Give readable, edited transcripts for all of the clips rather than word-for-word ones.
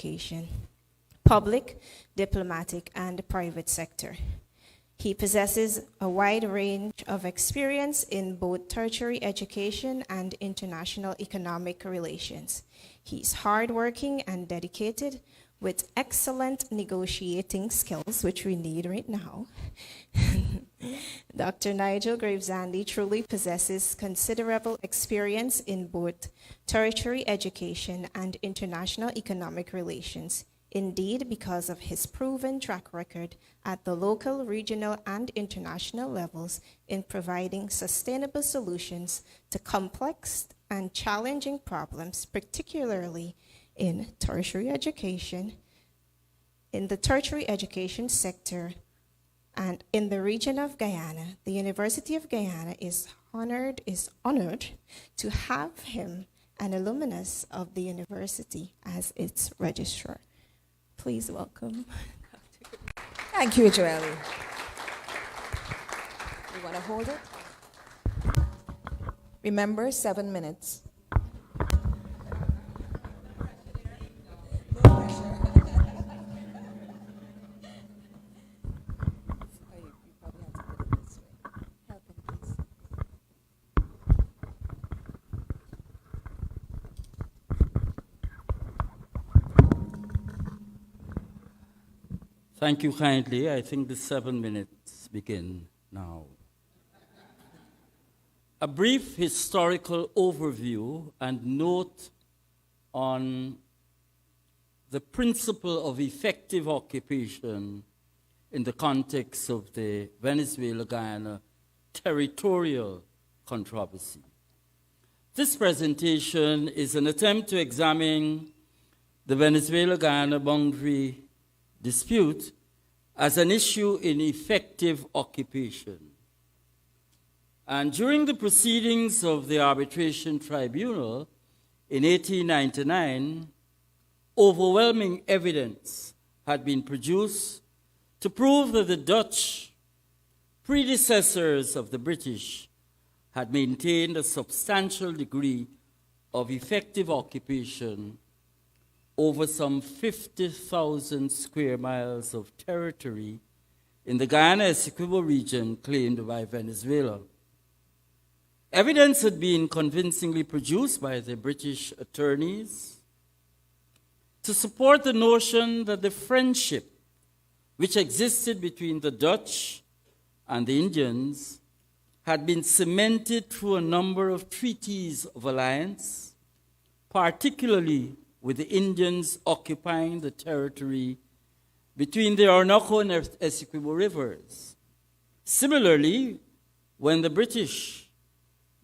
education, public, diplomatic, and private sector. He possesses a wide range of experience in both tertiary education and international economic relations. He's hardworking and dedicated, with excellent negotiating skills, which we need right now. Dr. Nigel Gravesandi truly possesses considerable experience in both tertiary education and international economic relations. Indeed, because of his proven track record at the local, regional, and international levels in providing sustainable solutions to complex and challenging problems, particularly in tertiary education, in the tertiary education sector, and in the region of Guyana, the University of Guyana is honored to have him an alumnus of the university as its registrar. Please welcome. Thank you, Joelle. You want to hold it? Remember, 7 minutes. Thank you kindly. I think the 7 minutes begin now. A brief historical overview and note on the principle of effective occupation in the context of the Venezuela-Guyana territorial controversy. This presentation is an attempt to examine the Venezuela-Guyana boundary dispute as an issue in effective occupation. And during the proceedings of the arbitration tribunal in 1899, overwhelming evidence had been produced to prove that the Dutch, predecessors of the British, had maintained a substantial degree of effective occupation over some 50,000 square miles of territory in the Guyana Essequibo region claimed by Venezuela. Evidence had been convincingly produced by the British attorneys to support the notion that the friendship which existed between the Dutch and the Indians had been cemented through a number of treaties of alliance, particularly with the Indians occupying the territory between the Orinoco and Essequibo rivers. Similarly, when the British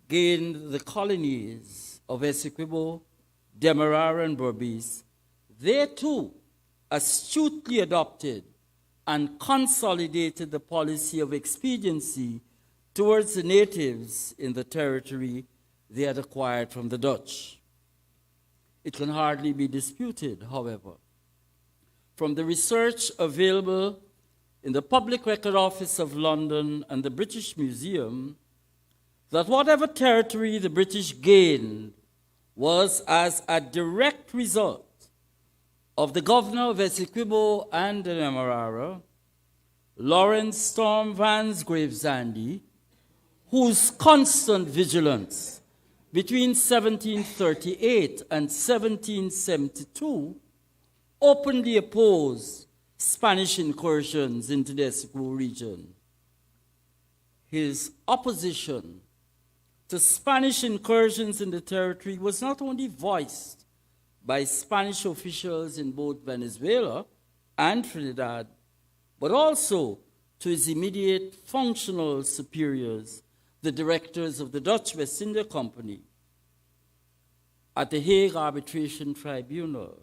gained the colonies of Essequibo, Demerara, and Berbice, they too astutely adopted and consolidated the policy of expediency towards the natives in the territory they had acquired from the Dutch. It can hardly be disputed, however, from the research available in the Public Record Office of London and the British Museum, that whatever territory the British gained was as a direct result of the governor of Essequibo and Demerara, Lawrence Storm Vance Gravesandi, whose constant vigilance between 1738 and 1772 openly opposed Spanish incursions into the Essequibo region. His opposition to Spanish incursions in the territory was not only voiced by Spanish officials in both Venezuela and Trinidad, but also to his immediate functional superiors, the directors of the Dutch West India Company. At the Hague Arbitration Tribunal,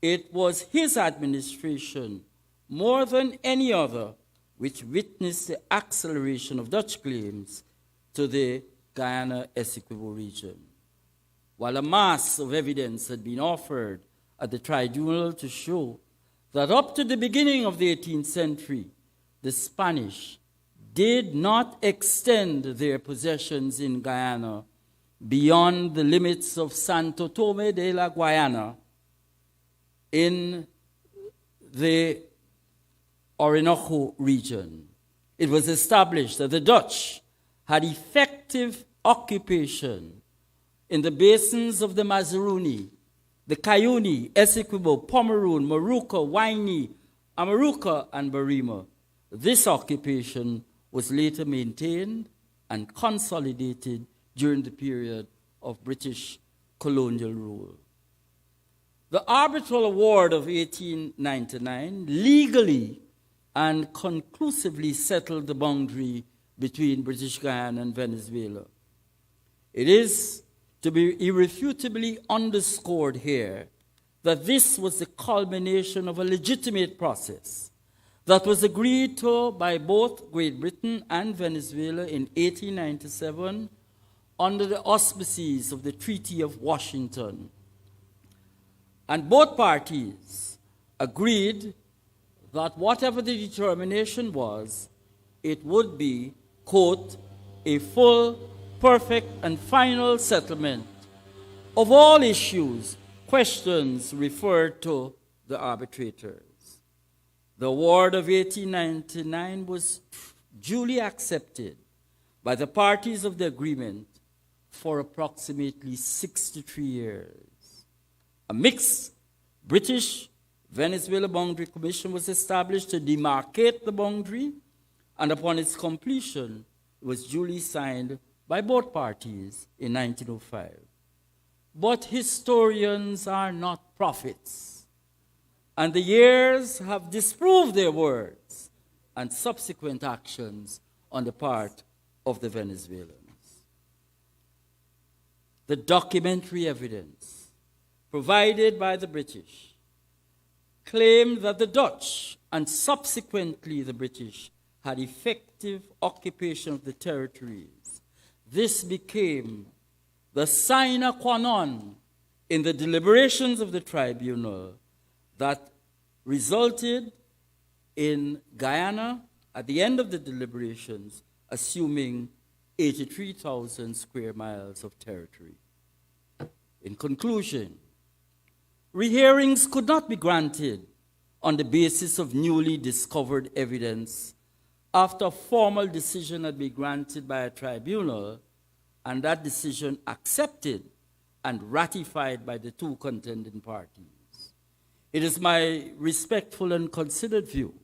it was his administration, more than any other, which witnessed the acceleration of Dutch claims to the Guyana Essequibo region. While a mass of evidence had been offered at the tribunal to show that up to the beginning of the 18th century, the Spanish did not extend their possessions in Guyana beyond the limits of Santo Tome de la Guayana, in the Orinoco region. It was established that the Dutch had effective occupation in the basins of the Mazaruni, the Cayuni, Essequibo, Pomeroon, Maruca, Waini, Amaruca, and Barima. This occupation was later maintained and consolidated during the period of British colonial rule. The arbitral award of 1899 legally and conclusively settled the boundary between British Guyana and Venezuela. It is to be irrefutably underscored here that this was the culmination of a legitimate process that was agreed to by both Great Britain and Venezuela in 1897 under the auspices of the Treaty of Washington. And both parties agreed that whatever the determination was, it would be, quote, a full, perfect, and final settlement of all issues, questions referred to the arbitrators. The award of 1899 was duly accepted by the parties of the agreement for approximately 63 years. A mixed British-Venezuela Boundary Commission was established to demarcate the boundary, and upon its completion, it was duly signed by both parties in 1905. But historians are not prophets, and the years have disproved their words and subsequent actions on the part of the Venezuelans. The documentary evidence provided by the British claimed that the Dutch and subsequently the British had effective occupation of the territories. This became the sine qua non in the deliberations of the tribunal that resulted in Guyana, at the end of the deliberations, assuming 83,000 square miles of territory. In conclusion, rehearings could not be granted on the basis of newly discovered evidence after a formal decision had been granted by a tribunal, and that decision accepted and ratified by the two contending parties. It is my respectful and considered view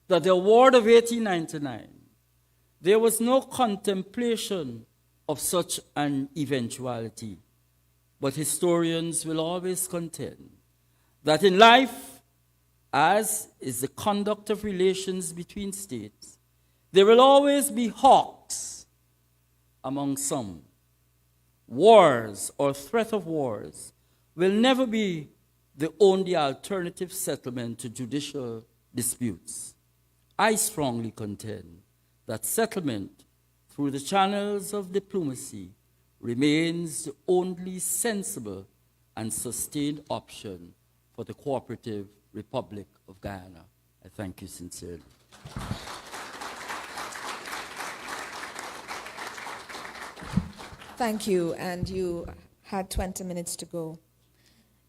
that the award of 1899, there was no contemplation of such an eventuality, but historians will always contend that in life, as is the conduct of relations between states, there will always be hawks among some. Wars or threat of wars will never be the only alternative settlement to judicial disputes. I strongly contend that settlement through the channels of diplomacy remains the only sensible and sustained option for the cooperative Republic of Guyana. I thank you sincerely. Thank you, and you had 20 minutes to go.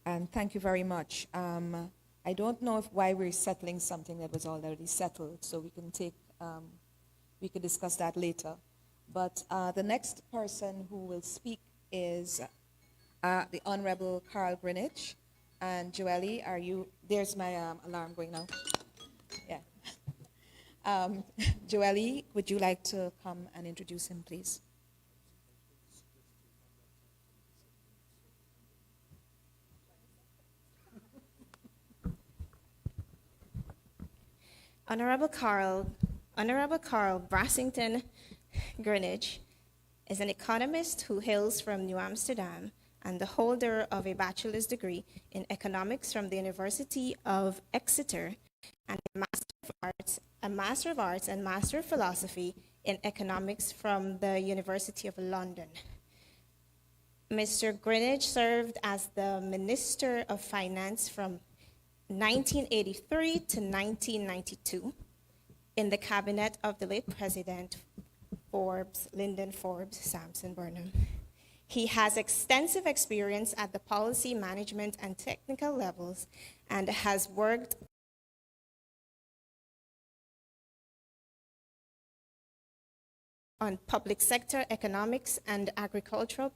And thank you very much. I don't know why we're settling something that was already settled, so we can discuss that later. But the next person who will speak is the Honorable Carl Greenwich. And Joelle, are you, there's my alarm going now. Yeah. Joelle, would you like to come and introduce him, please? Honorable Carl Brassington Greenwich is an economist who hails from New Amsterdam and the holder of a bachelor's degree in economics from the University of Exeter and a Master of Arts and Master of Philosophy in economics from the University of London. Mr. Greenwich served as the Minister of Finance from 1983 to 1992 in the cabinet of the late President Lyndon Forbes Sampson Burnham. He has extensive experience at the policy, management, and technical levels and has worked on public sector economics and agricultural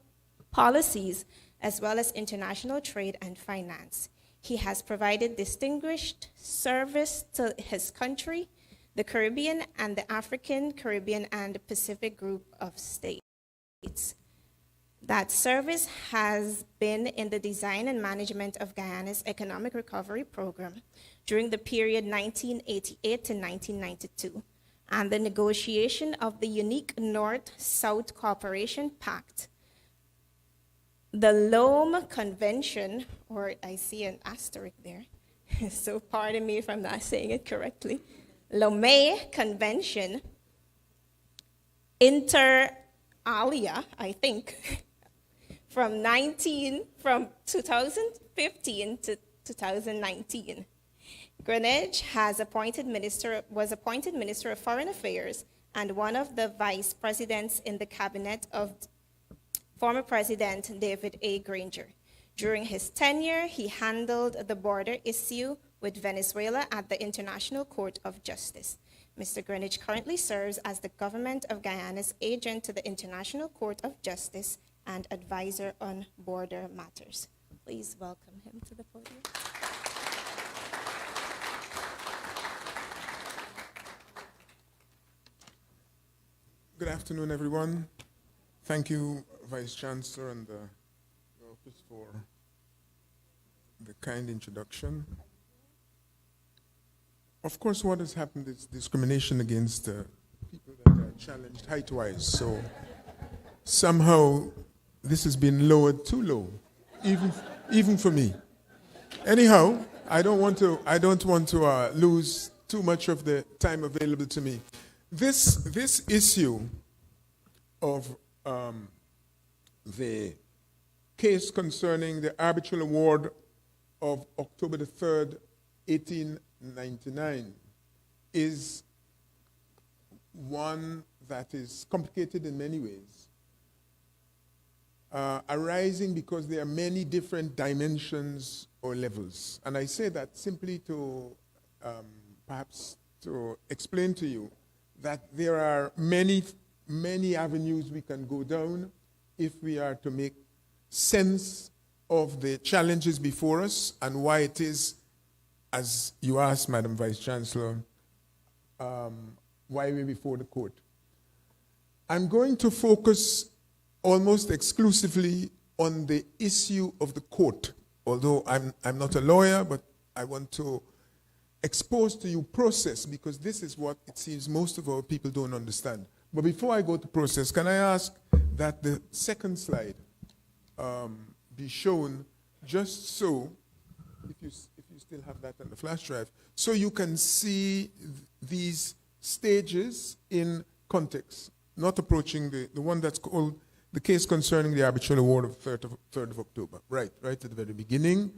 policies, as well as international trade and finance. He has provided distinguished service to his country, the Caribbean, and the African, Caribbean, and Pacific group of states. That service has been in the design and management of Guyana's economic recovery program during the period 1988 to 1992, and the negotiation of the unique North-South Cooperation Pact, the Lome Convention, or I see an asterisk there, so pardon me if I'm not saying it correctly, Lome Convention, inter alia, I think, from 2015 to 2019. Greenwich was appointed Minister of Foreign Affairs and one of the vice presidents in the cabinet of former President David A. Granger. During his tenure, he handled the border issue with Venezuela at the International Court of Justice. Mr. Greenwich currently serves as the Government of Guyana's agent to the International Court of Justice and advisor on border matters. Please welcome him to the podium. Good afternoon, everyone. Thank you, Vice Chancellor and the office for the kind introduction. Of course, what has happened is discrimination against people that are challenged height-wise. So somehow this has been lowered too low, even for me. Anyhow, I don't want to lose too much of the time available to me. This issue of the case concerning the arbitral award of October the 3rd, 1899 is one that is complicated in many ways, arising because there are many different dimensions or levels. And I say that simply to perhaps to explain to you that there are many avenues we can go down if we are to make sense of the challenges before us and why it is, as you asked, Madam Vice Chancellor, why we're before the court. I'm going to focus almost exclusively on the issue of the court, although I'm not a lawyer, but I want to expose to you process, because this is what it seems most of our people don't understand. But before I go to process, can I ask that the second slide be shown, just so, if you still have that on the flash drive, so you can see these stages in context, not approaching the one that's called the case concerning the arbitral award of 3rd of October, right at the very beginning.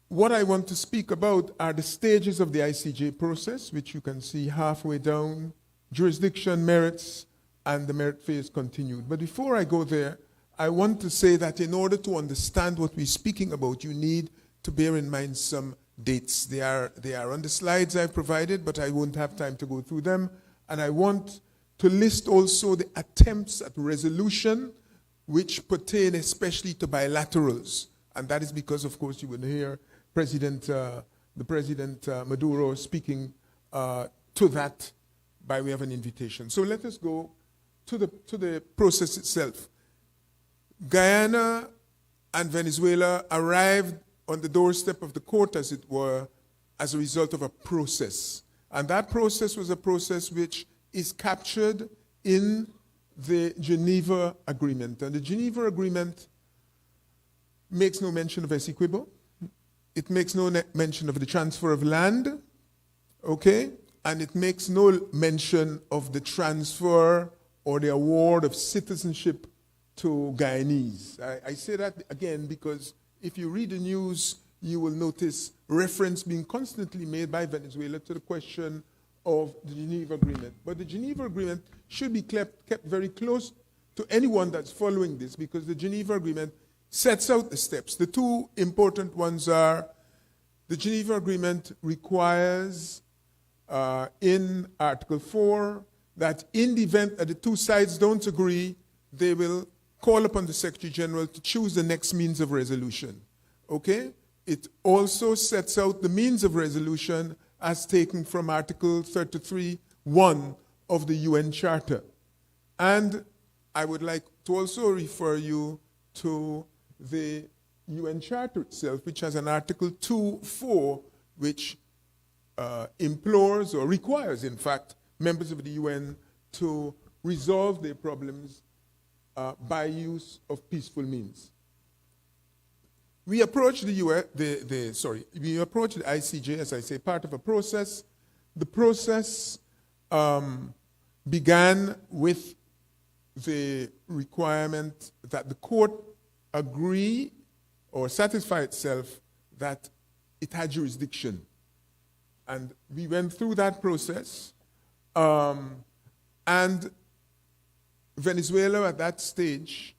What I want to speak about are the stages of the ICJ process, which you can see halfway down, jurisdiction, merits, and the merit phase continued. But before I go there, I want to say that in order to understand what we're speaking about, you need to bear in mind some dates. They are on the slides I've provided, but I won't have time to go through them. And I want to list also the attempts at resolution which pertain especially to bilaterals. And that is because, of course, you will hear the President Maduro speaking to that by way of an invitation. So let us go to the process itself. Guyana and Venezuela arrived on the doorstep of the court, as it were, as a result of a process. And that process was a process which is captured in the Geneva Agreement. And the Geneva Agreement makes no mention of Essequibo. It makes no mention of the transfer of land, okay? And it makes no mention of the transfer or the award of citizenship to Guyanese. I say that again because if you read the news, you will notice reference being constantly made by Venezuela to the question of the Geneva Agreement. But the Geneva Agreement should be kept very close to anyone that's following this, because the Geneva Agreement sets out the steps. The two important ones are The Geneva Agreement requires in Article 4 that in the event that the two sides don't agree, they will call upon the Secretary General to choose the next means of resolution. Okay? It also sets out the means of resolution as taken from Article 33(1) of the UN Charter. And I would like to also refer you to the UN Charter itself, which has an Article 2(4), which implores or requires, in fact, members of the UN to resolve their problems by use of peaceful means. We approach we approach the ICJ, as I say, part of a process. The process began with the requirement that the court agree or satisfy itself that it had jurisdiction. And we went through that process, and Venezuela at that stage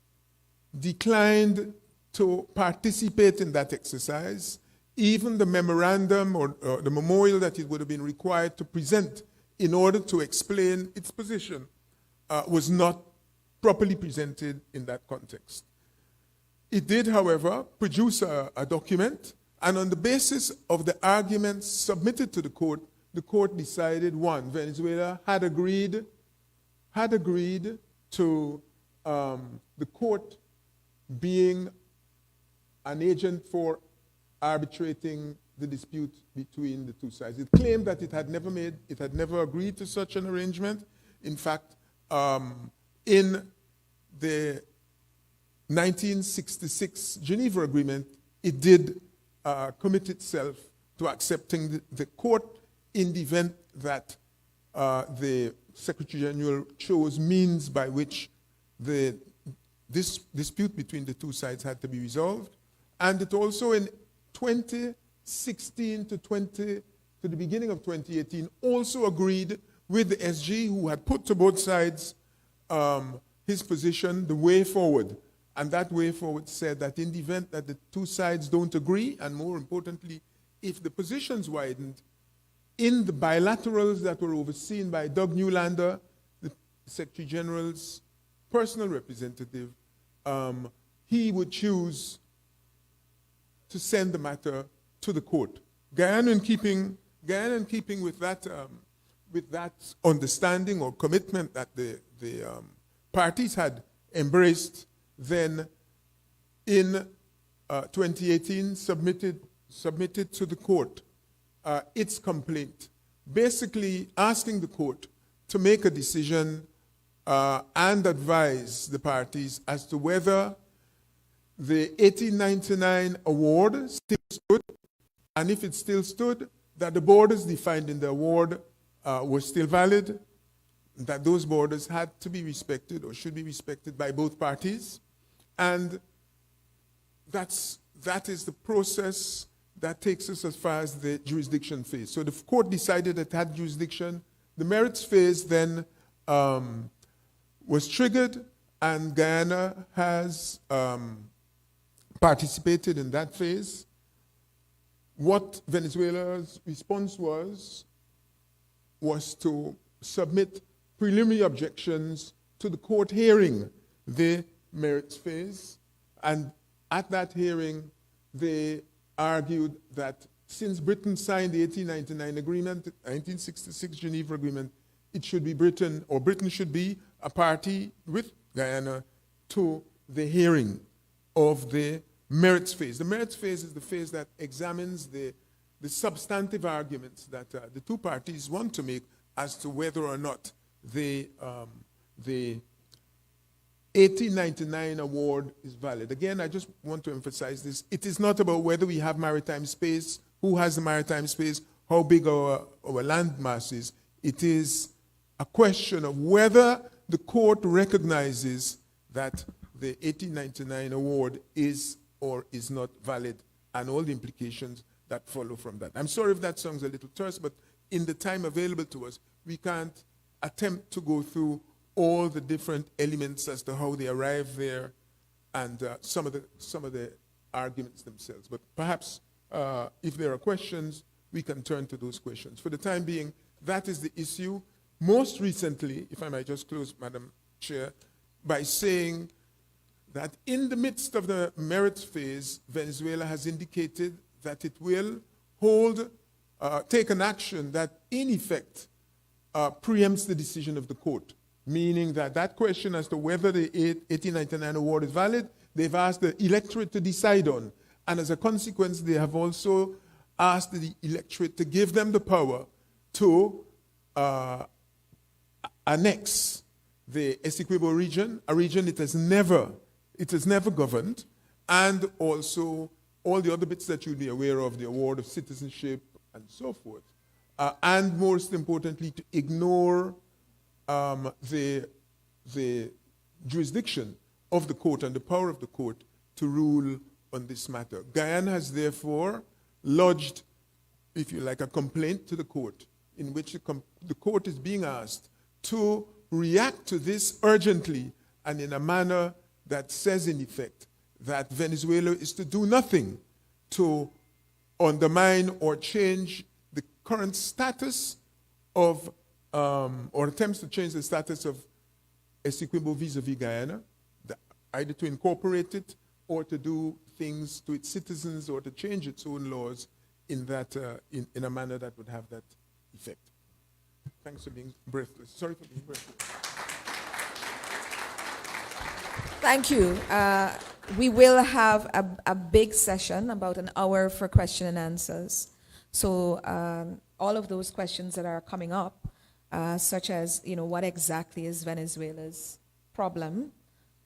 declined to participate in that exercise. Even the memorandum or the memorial that it would have been required to present in order to explain its position was not properly presented in that context. It did, however, produce a document, and on the basis of the arguments submitted to the court decided, one, Venezuela had agreed to the court being an agent for arbitrating the dispute between the two sides. It claimed that it had never agreed to such an arrangement. In fact, in the 1966 Geneva Agreement, it did commit itself to accepting the court in the event that the Secretary General chose means by which this dispute between the two sides had to be resolved. And it also in 2016 to the beginning of 2018 also agreed with the SG, who had put to both sides his position, the way forward. And that way forward said that in the event that the two sides don't agree, and more importantly, if the positions widened, in the bilaterals that were overseen by Doug Newlander, the Secretary General's personal representative, he would choose to send the matter to the court. Guyana, in keeping with that understanding or commitment that the parties had embraced, then in 2018 submitted to the court its complaint, basically asking the court to make a decision and advise the parties as to whether the 1899 award still stood, and if it still stood, that the borders defined in the award were still valid, that those borders had to be respected or should be respected by both parties. And that is the process that takes us as far as the jurisdiction phase. So the court decided it had jurisdiction. The merits phase then was triggered, and Guyana has participated in that phase. What Venezuela's response was to submit preliminary objections to the court hearing the merits phase. And at that hearing, they argued that since Britain signed the 1899 agreement, the 1966 Geneva Agreement, it should be Britain, or Britain should be a party with Guyana to the hearing of the merits phase. The merits phase is the phase that examines the substantive arguments that the two parties want to make as to whether or not the 1899 award is valid. Again, I just want to emphasize this. It is not about whether we have maritime space, who has the maritime space, how big our land mass is. It is a question of whether the court recognizes that the 1899 award is or is not valid, and all the implications that follow from that. I'm sorry if that sounds a little terse, but in the time available to us, we can't attempt to go through all the different elements as to how they arrive there and some of the arguments themselves. But perhaps if there are questions, we can turn to those questions. For the time being, that is the issue. Most recently, if I might just close, Madam Chair, by saying that in the midst of the merits phase, Venezuela has indicated that it will take an action that in effect preempts the decision of the court, meaning that that question as to whether the 1899 award is valid, they've asked the electorate to decide on. And as a consequence, they have also asked the electorate to give them the power to annex the Essequibo region, a region it has never governed, and also all the other bits that you'll be aware of, the award of citizenship and so forth. And most importantly, to ignore the jurisdiction of the court and the power of the court to rule on this matter. Guyana has therefore lodged, if you like, a complaint to the court in which the court is being asked to react to this urgently and in a manner that says, in effect, that Venezuela is to do nothing to undermine or change the current status of, or attempts to change the status of Essequibo vis-a-vis Guyana, either to incorporate it or to do things to its citizens or to change its own laws in a manner that would have that effect. Thanks for being breathless. Sorry for being breathless. Thank you. We will have a big session, about an hour, for question and answers. So all of those questions that are coming up, such as, what exactly is Venezuela's problem,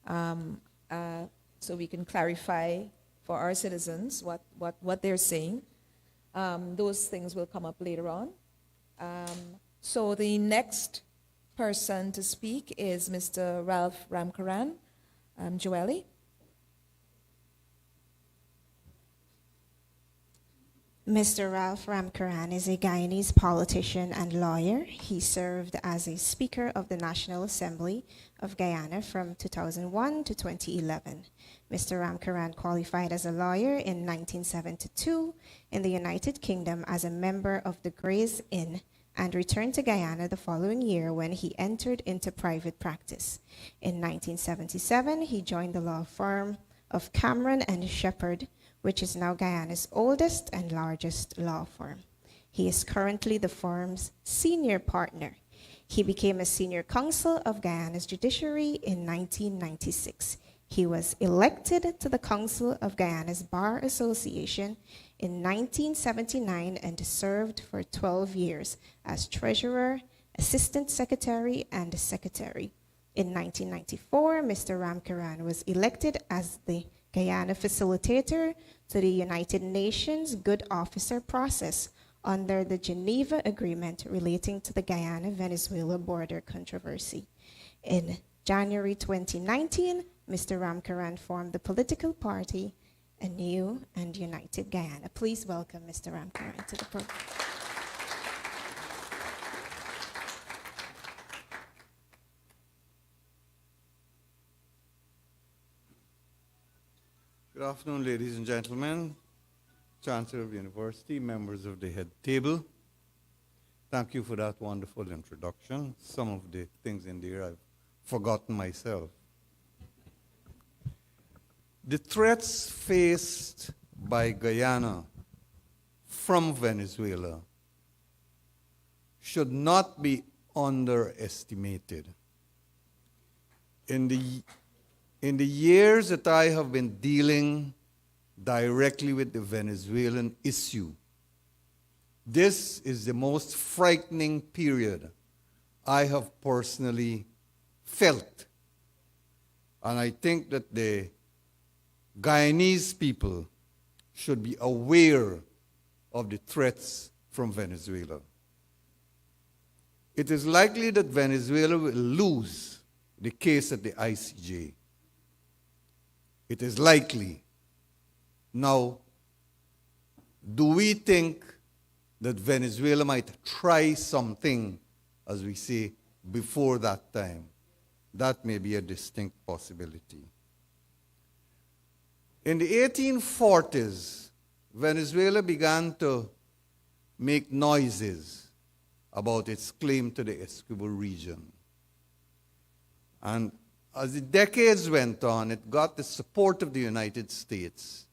so we can clarify for our citizens what they're saying. Those things will come up later on. So the next person to speak is Mr. Ralph Ramkaran. Joelle. Mr. Ralph Ramkaran is a Guyanese politician and lawyer. He served as a Speaker of the National Assembly of Guyana from 2001 to 2011. Mr. Ramkaran qualified as a lawyer in 1972 in the United Kingdom as a member of the Gray's Inn, and returned to Guyana the following year when he entered into private practice. In 1977, he joined the law firm of Cameron and Shepherd, which is now Guyana's oldest and largest law firm. He is currently the firm's senior partner. He became a senior counsel of Guyana's judiciary in 1996. He was elected to the Council of Guyana's Bar Association in 1979 and served for 12 years as treasurer, assistant secretary, and secretary. In 1994, Mr. Ramkaran was elected as the Guyana facilitator to the United Nations Good Officer process under the Geneva Agreement relating to the Guyana-Venezuela border controversy. In January 2019, Mr. Ramkaran formed the political party A New and United Guyana. Please welcome Mr. Ramkaran to the program. Good afternoon, ladies and gentlemen, Chancellor of the University, members of the head table. Thank you for that wonderful introduction. Some of the things in there I've forgotten myself. The threats faced by Guyana from Venezuela should not be underestimated. In the years that I have been dealing directly with the Venezuelan issue, this is the most frightening period I have personally felt. And I think that the Guyanese people should be aware of the threats from Venezuela. It is likely that Venezuela will lose the case at the ICJ. It is likely. Now, do we think that Venezuela might try something, as we say, before that time? That may be a distinct possibility. In the 1840s, Venezuela began to make noises about its claim to the Essequibo region. And as the decades went on, it got the support of the United States,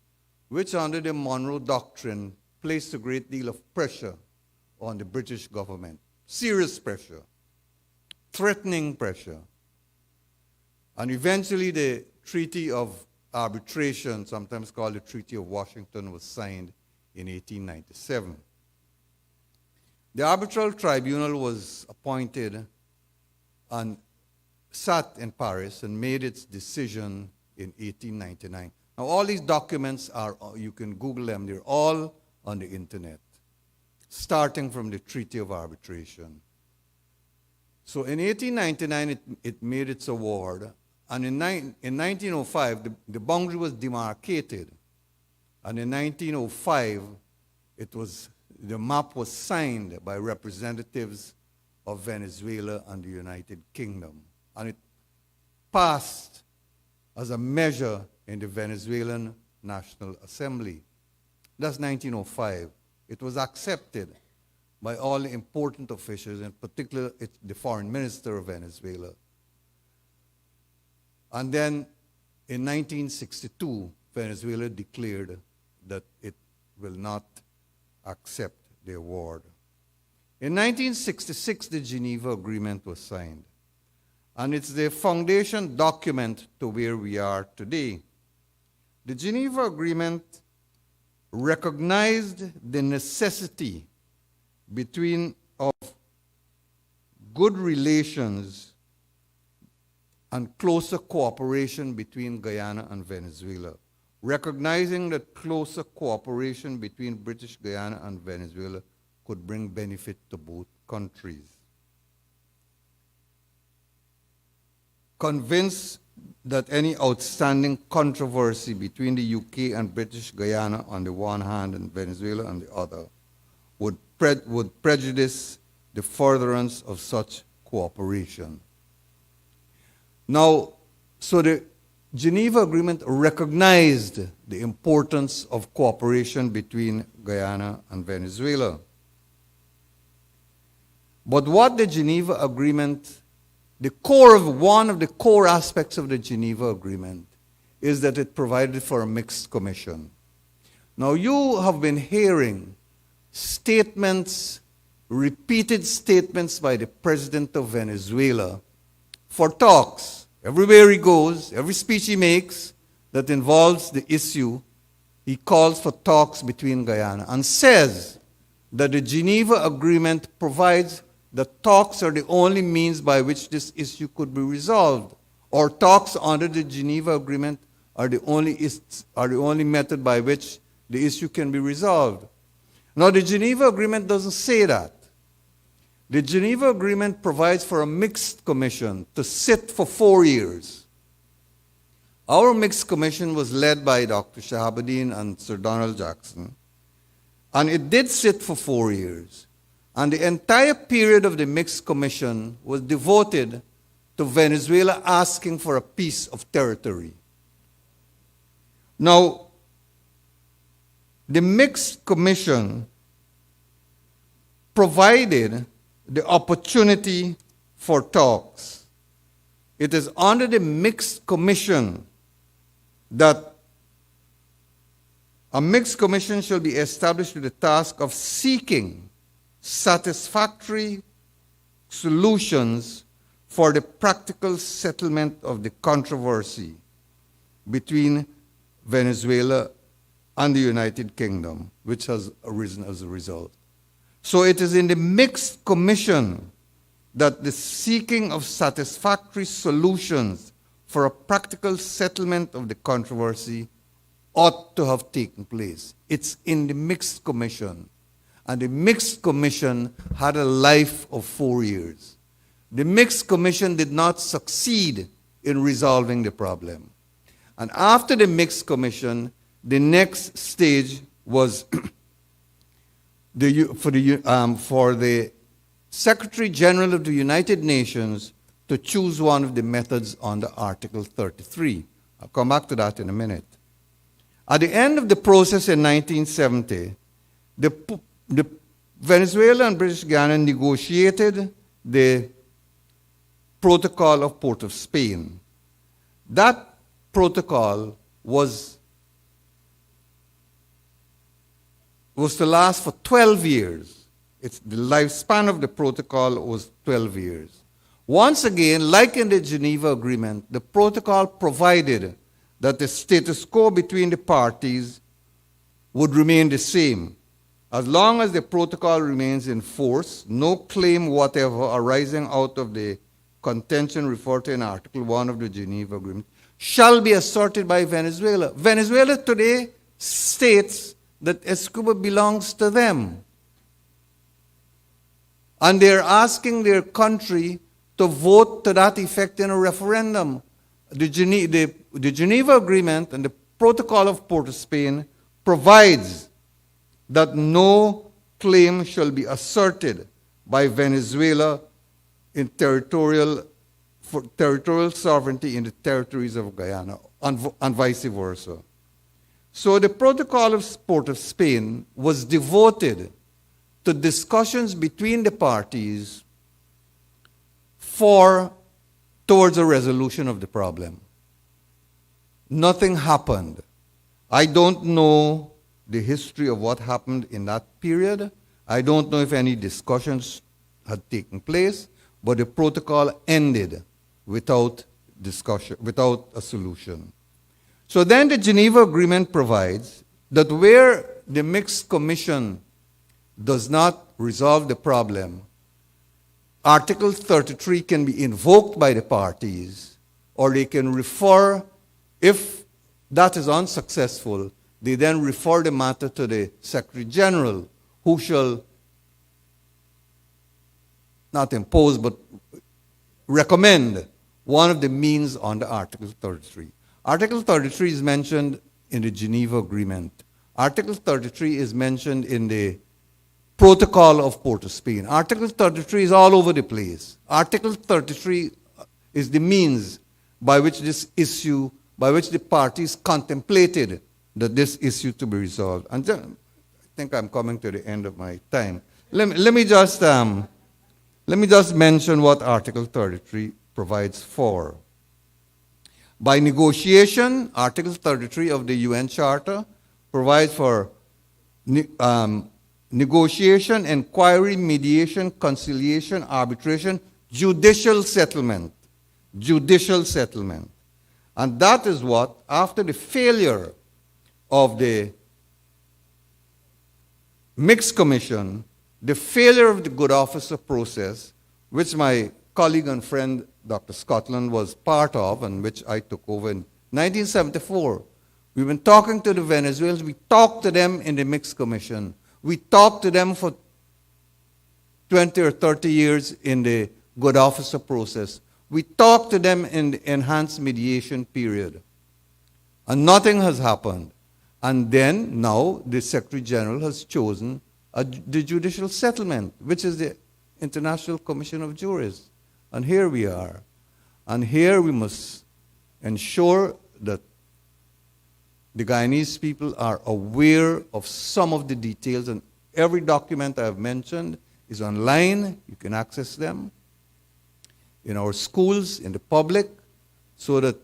which under the Monroe Doctrine placed a great deal of pressure on the British government. Serious pressure, threatening pressure. And eventually the Treaty of Arbitration, sometimes called the Treaty of Washington, was signed in 1897. The Arbitral Tribunal was appointed and sat in Paris and made its decision in 1899. Now, all these documents are, you can Google them, they're all on the internet, starting from the Treaty of Arbitration. So in 1899, it made its award, and in 1905, the boundary was demarcated, and in 1905, the map was signed by representatives of Venezuela and the United Kingdom, and it passed as a measure in the Venezuelan National Assembly. That's 1905. It was accepted by all the important officials, in particular the foreign minister of Venezuela. And then in 1962, Venezuela declared that it will not accept the award. In 1966, the Geneva Agreement was signed. And it's the foundation document to where we are today. The Geneva Agreement recognized the necessity of good relations and closer cooperation between Guyana and Venezuela, recognizing that closer cooperation between British Guyana and Venezuela could bring benefit to both countries. Convinced that any outstanding controversy between the UK and British Guyana on the one hand and Venezuela on the other would prejudice the furtherance of such cooperation. Now, so the Geneva Agreement recognized the importance of cooperation between Guyana and Venezuela. But what the Geneva Agreement, one of the core aspects of the Geneva Agreement is that it provided for a mixed commission. Now, you have been hearing repeated statements by the president of Venezuela for talks. Everywhere he goes, every speech he makes that involves the issue, he calls for talks between Guyana and says that the Geneva Agreement provides that talks are the only means by which this issue could be resolved, or talks under the Geneva Agreement are the only method by which the issue can be resolved. Now, the Geneva Agreement doesn't say that. The Geneva Agreement provides for a mixed commission to sit for 4 years. Our mixed commission was led by Dr. Shahabuddin and Sir Donald Jackson, and it did sit for 4 years. And the entire period of the mixed commission was devoted to Venezuela asking for a piece of territory. Now, the mixed commission provided the opportunity for talks. It is under the mixed commission that a mixed commission shall be established with the task of seeking satisfactory solutions for the practical settlement of the controversy between Venezuela and the United Kingdom, which has arisen as a result. So it is in the mixed commission that the seeking of satisfactory solutions for a practical settlement of the controversy ought to have taken place. It's in the mixed commission. And the mixed commission had a life of 4 years. The mixed commission did not succeed in resolving the problem. And after the mixed commission, the next stage was for the Secretary General of the United Nations to choose one of the methods under Article 33. I'll come back to that in a minute. At the end of the process in 1970, the Venezuela and British Guiana negotiated the Protocol of Port of Spain. That protocol was to last for 12 years. The lifespan of the protocol was 12 years. Once again, like in the Geneva Agreement, the protocol provided that the status quo between the parties would remain the same. As long as the protocol remains in force, no claim whatever arising out of the contention referred to in Article 1 of the Geneva Agreement shall be asserted by Venezuela. Venezuela today states that Escuba belongs to them. And they're asking their country to vote to that effect in a referendum. The Geneva Agreement and the Protocol of Port of Spain provides that no claim shall be asserted by Venezuela in territorial sovereignty in the territories of Guyana, and vice versa. So the Protocol of Port of Spain was devoted to discussions between the parties towards a resolution of the problem. Nothing happened. I don't know the history of what happened in that period. I don't know if any discussions had taken place, but the protocol ended without discussion, without a solution. So then the Geneva Agreement provides that where the mixed commission does not resolve the problem, Article 33 can be invoked by the parties, or they can refer, if that is unsuccessful, they then refer the matter to the Secretary General, who shall not impose, but recommend one of the means under Article 33. Article 33 is mentioned in the Geneva Agreement. Article 33 is mentioned in the Protocol of Port of Spain. Article 33 is all over the place. Article 33 is the means by which the parties contemplated that this issue to be resolved. And I think I'm coming to the end of my time. Let me just mention what Article 33 provides for. By negotiation, Article 33 of the UN Charter provides for negotiation, inquiry, mediation, conciliation, arbitration, judicial settlement. Judicial settlement. And that is what, after the failure of the mixed commission, the failure of the good officer process, which my colleague and friend Dr. Scotland was part of and which I took over in 1974, we've been talking to the Venezuelans. We talked to them in the mixed commission. We talked to them for 20 or 30 years in the good officer process. We talked to them in the enhanced mediation period. And nothing has happened. And then, now, the Secretary General has chosen the judicial settlement, which is the International Commission of Juries. And here we are. And here we must ensure that the Guyanese people are aware of some of the details, and every document I have mentioned is online. You can access them in our schools, in the public, so that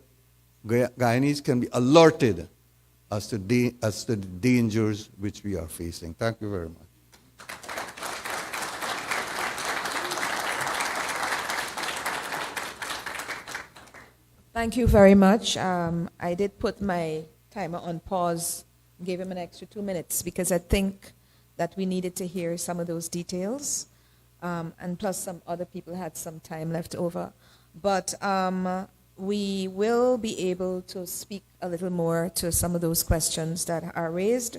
Guyanese can be alerted as to the dangers which we are facing. Thank you very much. Thank you very much. I did put my timer on pause, gave him an extra 2 minutes because I think that we needed to hear some of those details. And plus some other people had some time left over. But we will be able to speak a little more to some of those questions that are raised.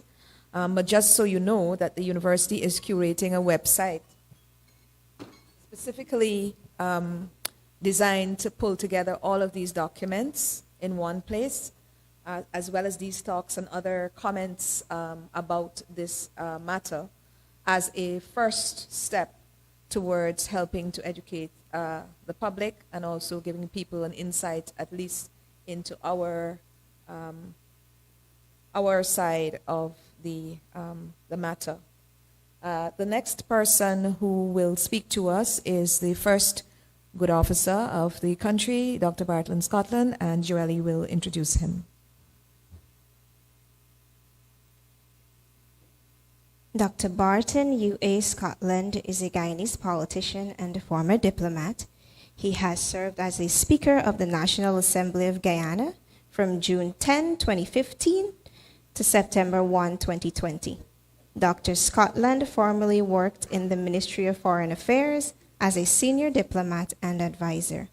But just so you know that the university is curating a website specifically designed to pull together all of these documents in one place, as well as these talks and other comments about this matter as a first step towards helping to educate the public and also giving people an insight at least into our our side of the matter. The next person who will speak to us is the first good officer of the country, Dr. Bartlett Scotland, and Joelle will introduce him. Dr. Barton U.A. Scotland is a Guyanese politician and a former diplomat. He has served as a Speaker of the National Assembly of Guyana from June 10, 2015 to September 1, 2020. Dr. Scotland formerly worked in the Ministry of Foreign Affairs as a senior diplomat and advisor.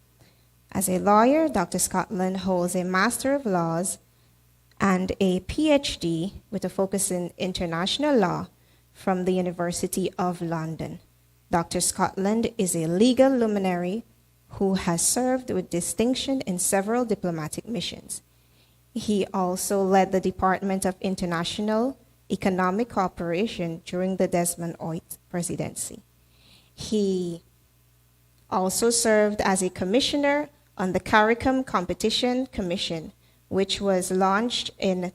As a lawyer, Dr. Scotland holds a Master of Laws and a PhD with a focus in international law from the University of London. Dr. Scotland is a legal luminary who has served with distinction in several diplomatic missions. He also led the Department of International Economic Cooperation during the Desmond Hoyt presidency. He also served as a commissioner on the CARICOM Competition Commission, which was launched in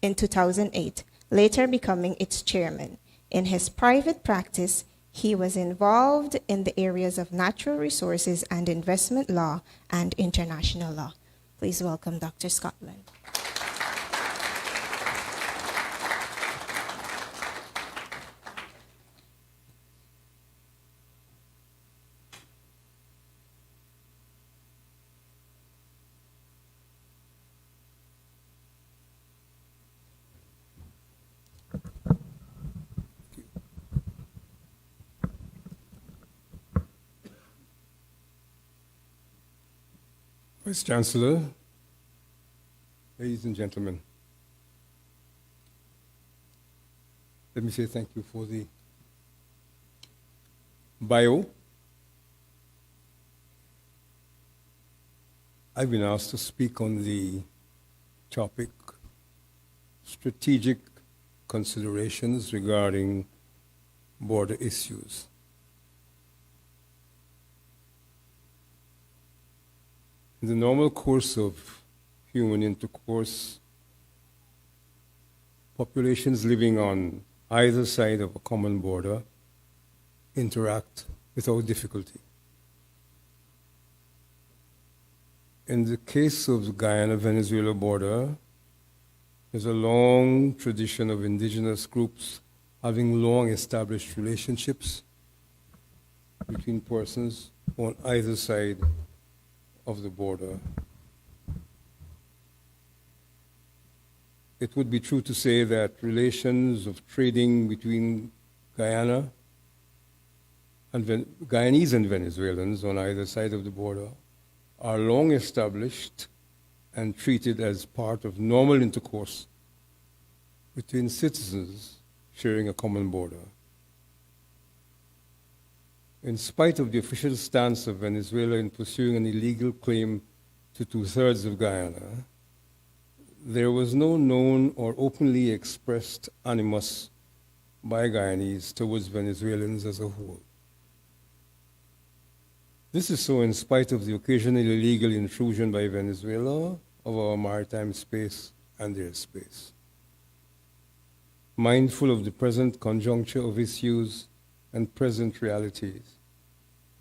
2008, later becoming its chairman. In his private practice, he was involved in the areas of natural resources and investment law and international law. Please welcome Dr. Scotland. Vice Chancellor, ladies and gentlemen, let me say thank you for the bio. I've been asked to speak on the topic strategic considerations regarding border issues. In the normal course of human intercourse, populations living on either side of a common border interact without difficulty. In the case of the Guyana-Venezuela border, there's a long tradition of indigenous groups having long established relationships between persons on either side of the border. It would be true to say that relations of trading between Guyana and Guyanese and Venezuelans on either side of the border are long established and treated as part of normal intercourse between citizens sharing a common border. In spite of the official stance of Venezuela in pursuing an illegal claim to 2/3 of Guyana, there was no known or openly expressed animus by Guyanese towards Venezuelans as a whole. This is so in spite of the occasional illegal intrusion by Venezuela of our maritime space and airspace. Mindful of the present conjuncture of issues and present realities,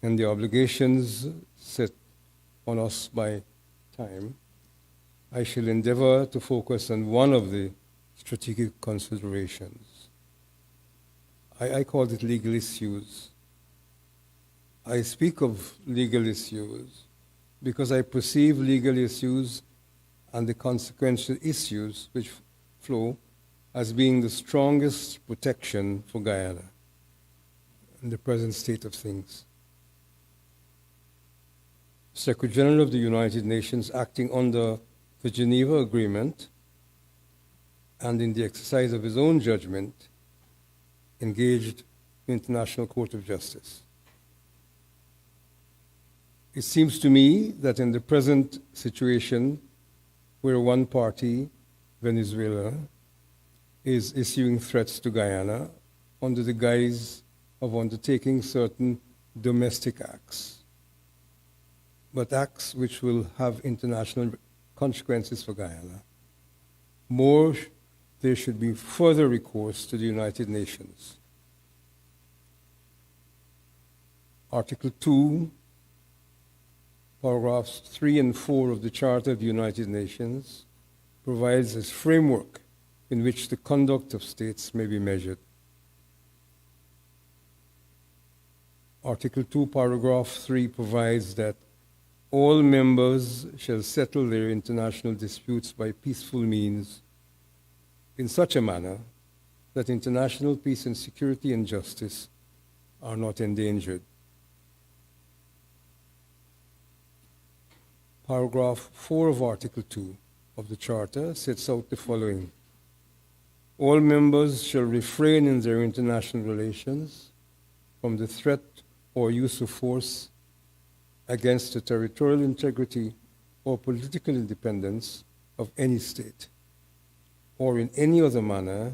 and the obligations set on us by time, I shall endeavor to focus on one of the strategic considerations. I call it legal issues. I speak of legal issues because I perceive legal issues and the consequential issues which flow as being the strongest protection for Guyana in the present state of things. Secretary General of the United Nations, acting under the Geneva Agreement and in the exercise of his own judgment, engaged the International Court of Justice. It seems to me that in the present situation, where one party, Venezuela, is issuing threats to Guyana under the guise of undertaking certain domestic acts, but acts which will have international consequences for Guyana, More, there should be further recourse to the United Nations. Article 2, paragraphs 3 and 4 of the Charter of the United Nations provides a framework in which the conduct of states may be measured. Article 2, paragraph 3 provides that all members shall settle their international disputes by peaceful means in such a manner that international peace and security and justice are not endangered. Paragraph 4 of Article 2 of the Charter sets out the following. All members shall refrain in their international relations from the threat or use of force against the territorial integrity or political independence of any state, or in any other manner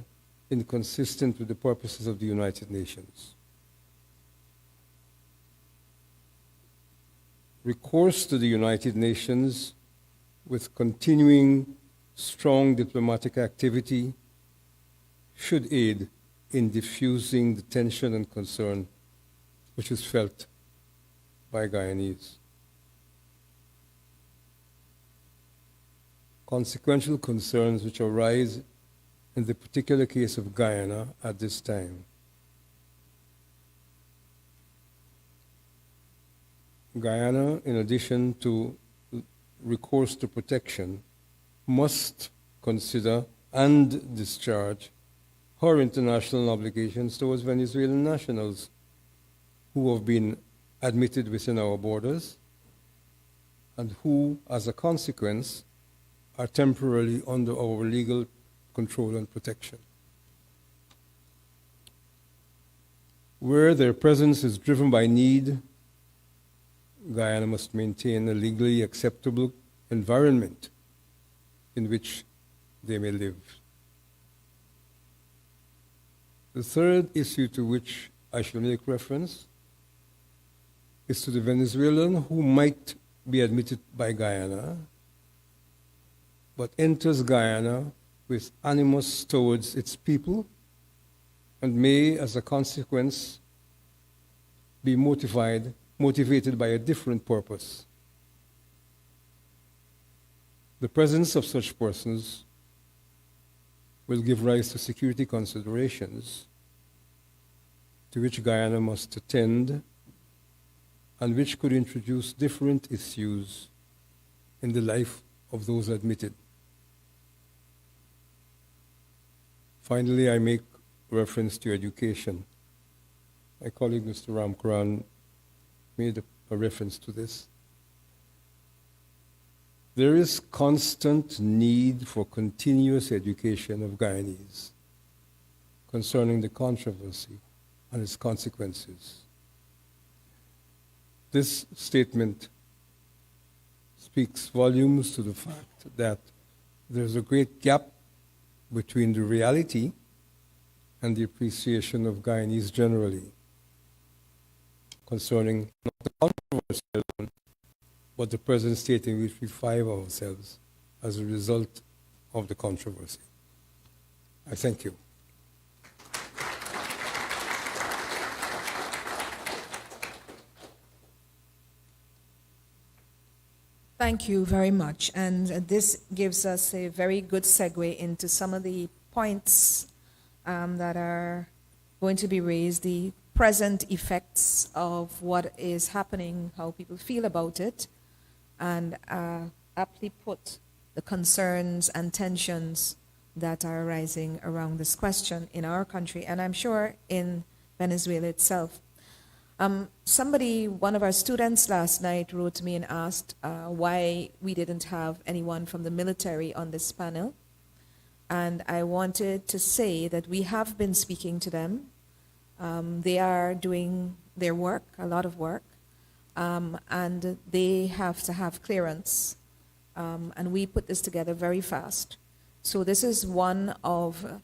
inconsistent with the purposes of the United Nations. Recourse to the United Nations with continuing strong diplomatic activity should aid in diffusing the tension and concern which is felt by Guyanese. Consequential concerns which arise in the particular case of Guyana at this time. Guyana, in addition to recourse to protection, must consider and discharge her international obligations towards Venezuelan nationals who have been admitted within our borders and who, as a consequence, are temporarily under our legal control and protection. Where their presence is driven by need, Guyana must maintain a legally acceptable environment in which they may live. The third issue to which I shall make reference is to the Venezuelan who might be admitted by Guyana, but enters Guyana with animus towards its people and may, as a consequence, be motivated by a different purpose. The presence of such persons will give rise to security considerations to which Guyana must attend and which could introduce different issues in the life of those admitted. Finally, I make reference to education. My colleague, Mr. Ramkaran, made a reference to this. There is constant need for continuous education of Guyanese concerning the controversy and its consequences. This statement speaks volumes to the fact that there's a great gap between the reality and the appreciation of Guyanese generally concerning not the controversy alone, but the present state in which we find ourselves as a result of the controversy. I thank you. Thank you very much. And this gives us a very good segue into some of the points that are going to be raised, the present effects of what is happening, how people feel about it, and aptly put the concerns and tensions that are arising around this question in our country, and I'm sure in Venezuela itself. One of our students last night wrote to me and asked why we didn't have anyone from the military on this panel. And I wanted to say that we have been speaking to them. They are doing their work, a lot of work, and they have to have clearance. And we put this together very fast. So this is one of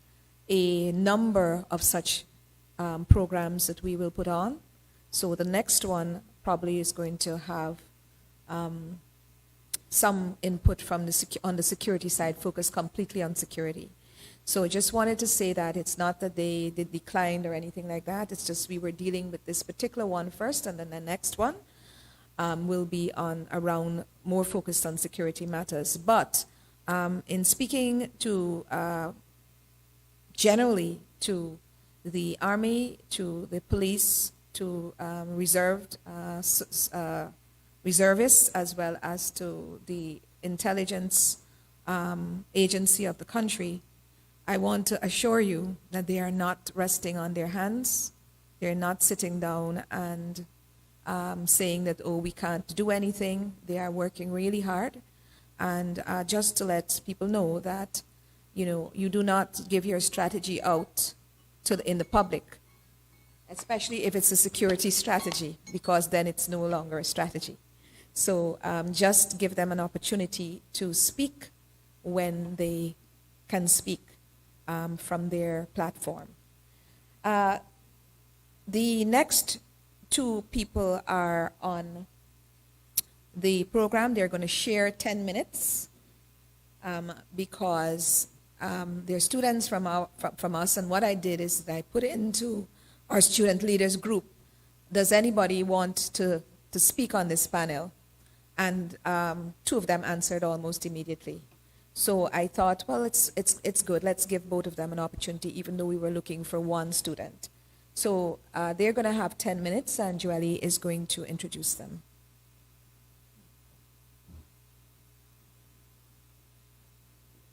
a number of such programs that we will put on. So the next one probably is going to have some input from on the security side, focused completely on security. So I just wanted to say that it's not that they declined or anything like that. It's just we were dealing with this particular one first, and then the next one will be around more focused on security matters. But in speaking to generally to the Army, to the police, to reservists, as well as to the intelligence agency of the country, I want to assure you that they are not resting on their hands. They're not sitting down and saying that, oh, we can't do anything. They are working really hard. And just to let people know that, you do not give your strategy out in the public, especially if it's a security strategy, because then it's no longer a strategy. So just give them an opportunity to speak when they can speak from their platform. The next two people are on the program. They're going to share 10 minutes because they're students from us. And what I did is that I put it into our student leaders group. Does anybody want to speak on this panel? And two of them answered almost immediately. So I thought, well, it's good. Let's give both of them an opportunity, even though we were looking for one student. So they're going to have 10 minutes, and Joelle is going to introduce them.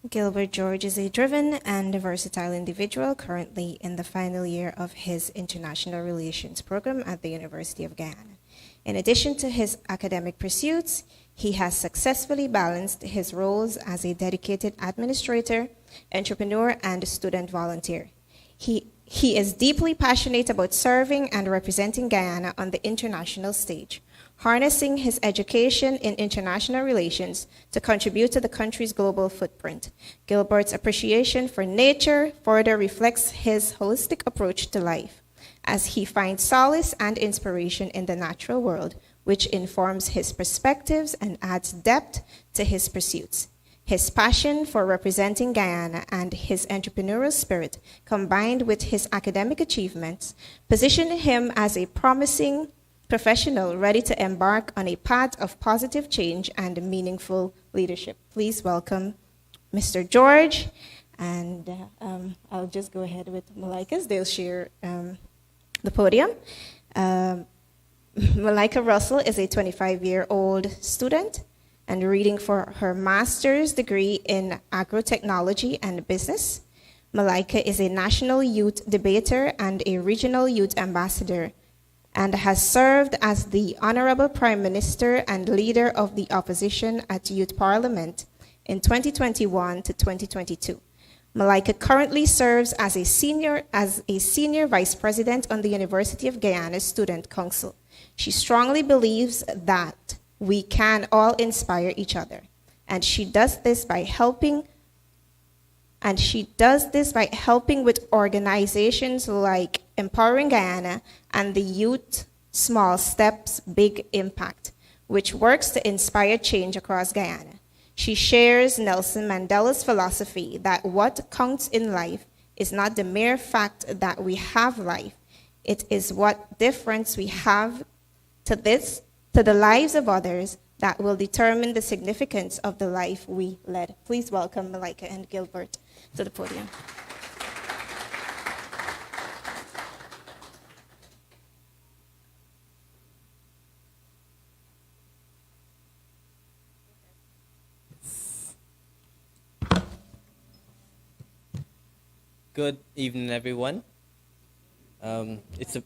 Gilbert George is a driven and versatile individual currently in the final year of his international relations program at the University of Guyana. In addition to his academic pursuits, he has successfully balanced his roles as a dedicated administrator, entrepreneur, and student volunteer. He is deeply passionate about serving and representing Guyana on the international stage, harnessing his education in international relations to contribute to the country's global footprint. Gilbert's appreciation for nature further reflects his holistic approach to life, as he finds solace and inspiration in the natural world, which informs his perspectives and adds depth to his pursuits. His passion for representing Guyana and his entrepreneurial spirit, combined with his academic achievements, position him as a promising professional ready to embark on a path of positive change and meaningful leadership. Please welcome Mr. George, and I'll just go ahead with Malika's. They'll share the podium. Malika Russell is a 25-year-old student and reading for her master's degree in agrotechnology and business. Malika is a national youth debater and a regional youth ambassador, and has served as the Honorable Prime Minister and Leader of the Opposition at Youth Parliament in 2021 to 2022. Malika currently serves as a senior Vice President on the University of Guyana Student Council. She strongly believes that we can all inspire each other, and she does this by helping with organizations like Empowering Guyana and the Youth Small Steps, Big Impact, which works to inspire change across Guyana. She shares Nelson Mandela's philosophy that what counts in life is not the mere fact that we have life. It is what difference we have to the lives of others that will determine the significance of the life we led. Please welcome Malika and Gilbert to the podium. Good evening, everyone. It's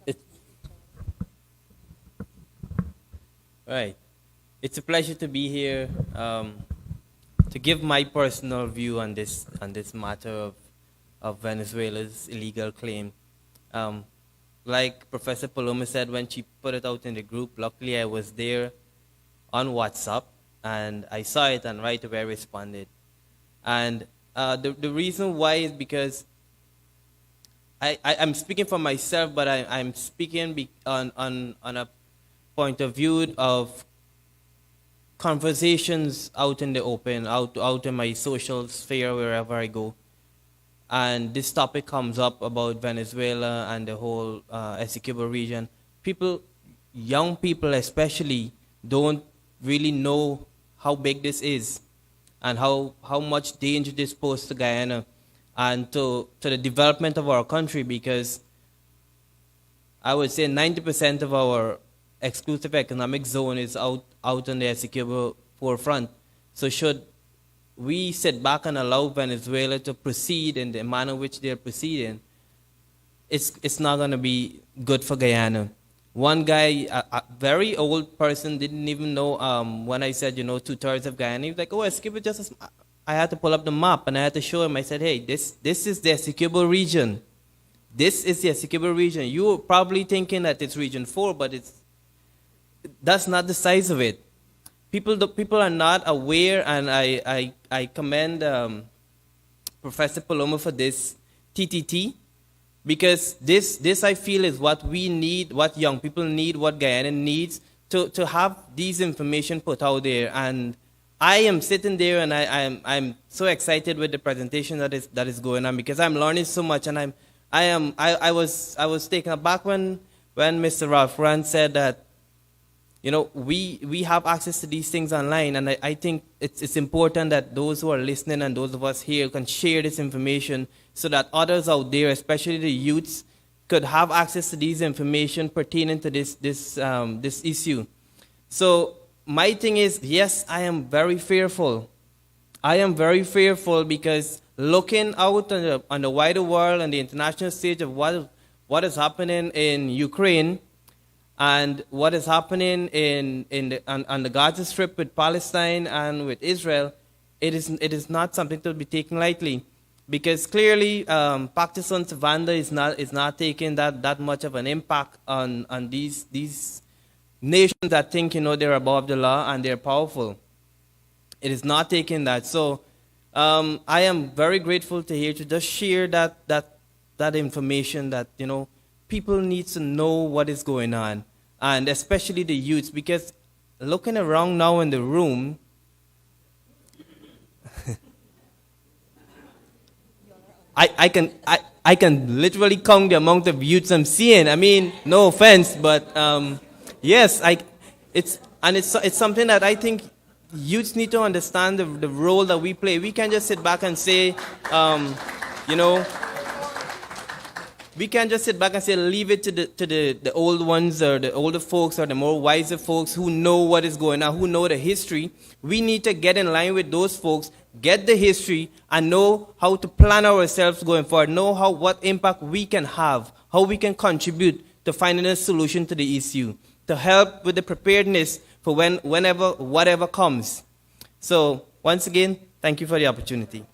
a pleasure to be here to give my personal view on this matter of Venezuela's illegal claim. Like Professor Paloma said when she put it out in the group, luckily I was there on WhatsApp and I saw it and right away I responded. And the reason why is because I'm speaking for myself, but I'm speaking on a point of view of conversations out in the open, out in my social sphere, wherever I go. And this topic comes up about Venezuela and the whole Essequibo region. People, young people especially, don't really know how big this is and how much danger this poses to Guyana and to the development of our country, because I would say 90% of our exclusive economic zone is out on the Essequibo forefront. So should we sit back and allow Venezuela to proceed in the manner in which they're proceeding, it's not going to be good for Guyana. One guy, a very old person, didn't even know when I said, 2/3 of Guyana. He was like, oh, Essequibo just... I had to pull up the map and I had to show him. I said, hey, this is the Essequibo region. This is the Essequibo region. You were probably thinking that it's region 4, but that's not the size of it. People are not aware, and I commend Professor Paloma for this TTT, because this I feel is what we need, what young people need, what Guyana needs to have these information put out there. And I am sitting there and I'm so excited with the presentation that is going on, because I'm learning so much, and I was taken aback when Mr. Ralph Rand said that we have access to these things online, and I think it's important that those who are listening and those of us here can share this information so that others out there, especially the youths, could have access to these information pertaining to this issue. So my thing is, yes, I am very fearful. I am very fearful because looking out on the wider world and the international stage of what is happening in Ukraine and what is happening on the Gaza Strip with Palestine and with Israel, it is not something to be taken lightly, because clearly Pakistan Savanda is not taking that much of an impact on these nations that think they're above the law and they're powerful. It is not taking that. So I am very grateful to just share that information that people need to know what is going on, and especially the youths, because looking around now in the room, I can literally count the amount of youths I'm seeing. I mean, no offense, but yes, it's something that I think youths need to understand the role that we play. We can't just sit back and say, we can't just sit back and say, leave it to the old ones or the older folks or the more wiser folks who know what is going on, who know the history. We need to get in line with those folks, get the history, and know how to plan ourselves going forward, know what impact we can have, how we can contribute to finding a solution to the issue, to help with the preparedness for whenever, whatever comes. So once again, thank you for the opportunity.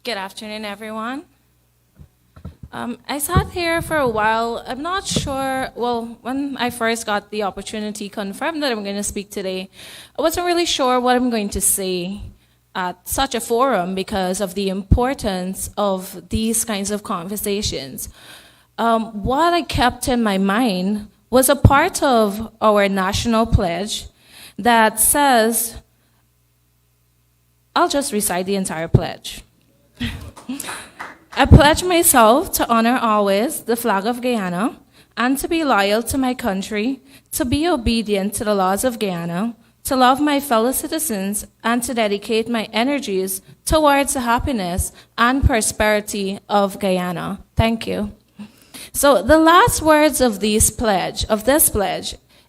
Good afternoon, everyone. I sat here for a while. I'm not sure, when I first got the opportunity confirmed that I'm going to speak today, I wasn't really sure what I'm going to say at such a forum because of the importance of these kinds of conversations. What I kept in my mind was a part of our national pledge that says, I'll just recite the entire pledge. I pledge myself to honor always the flag of Guyana and to be loyal to my country, to be obedient to the laws of Guyana, to love my fellow citizens, and to dedicate my energies towards the happiness and prosperity of Guyana. Thank you. So the last words of this pledge,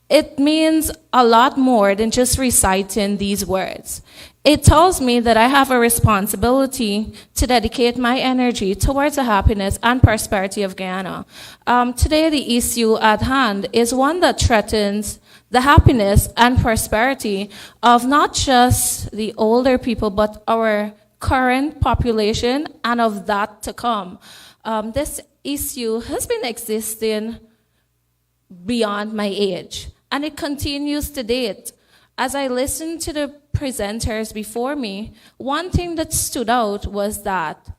it means a lot more than just reciting these words. It tells me that I have a responsibility to dedicate my energy towards the happiness and prosperity of Guyana. Today, the issue at hand is one that threatens the happiness and prosperity of not just the older people, but our current population and of that to come. This issue has been existing beyond my age, and it continues to date. As I listened to the presenters before me, one thing that stood out was that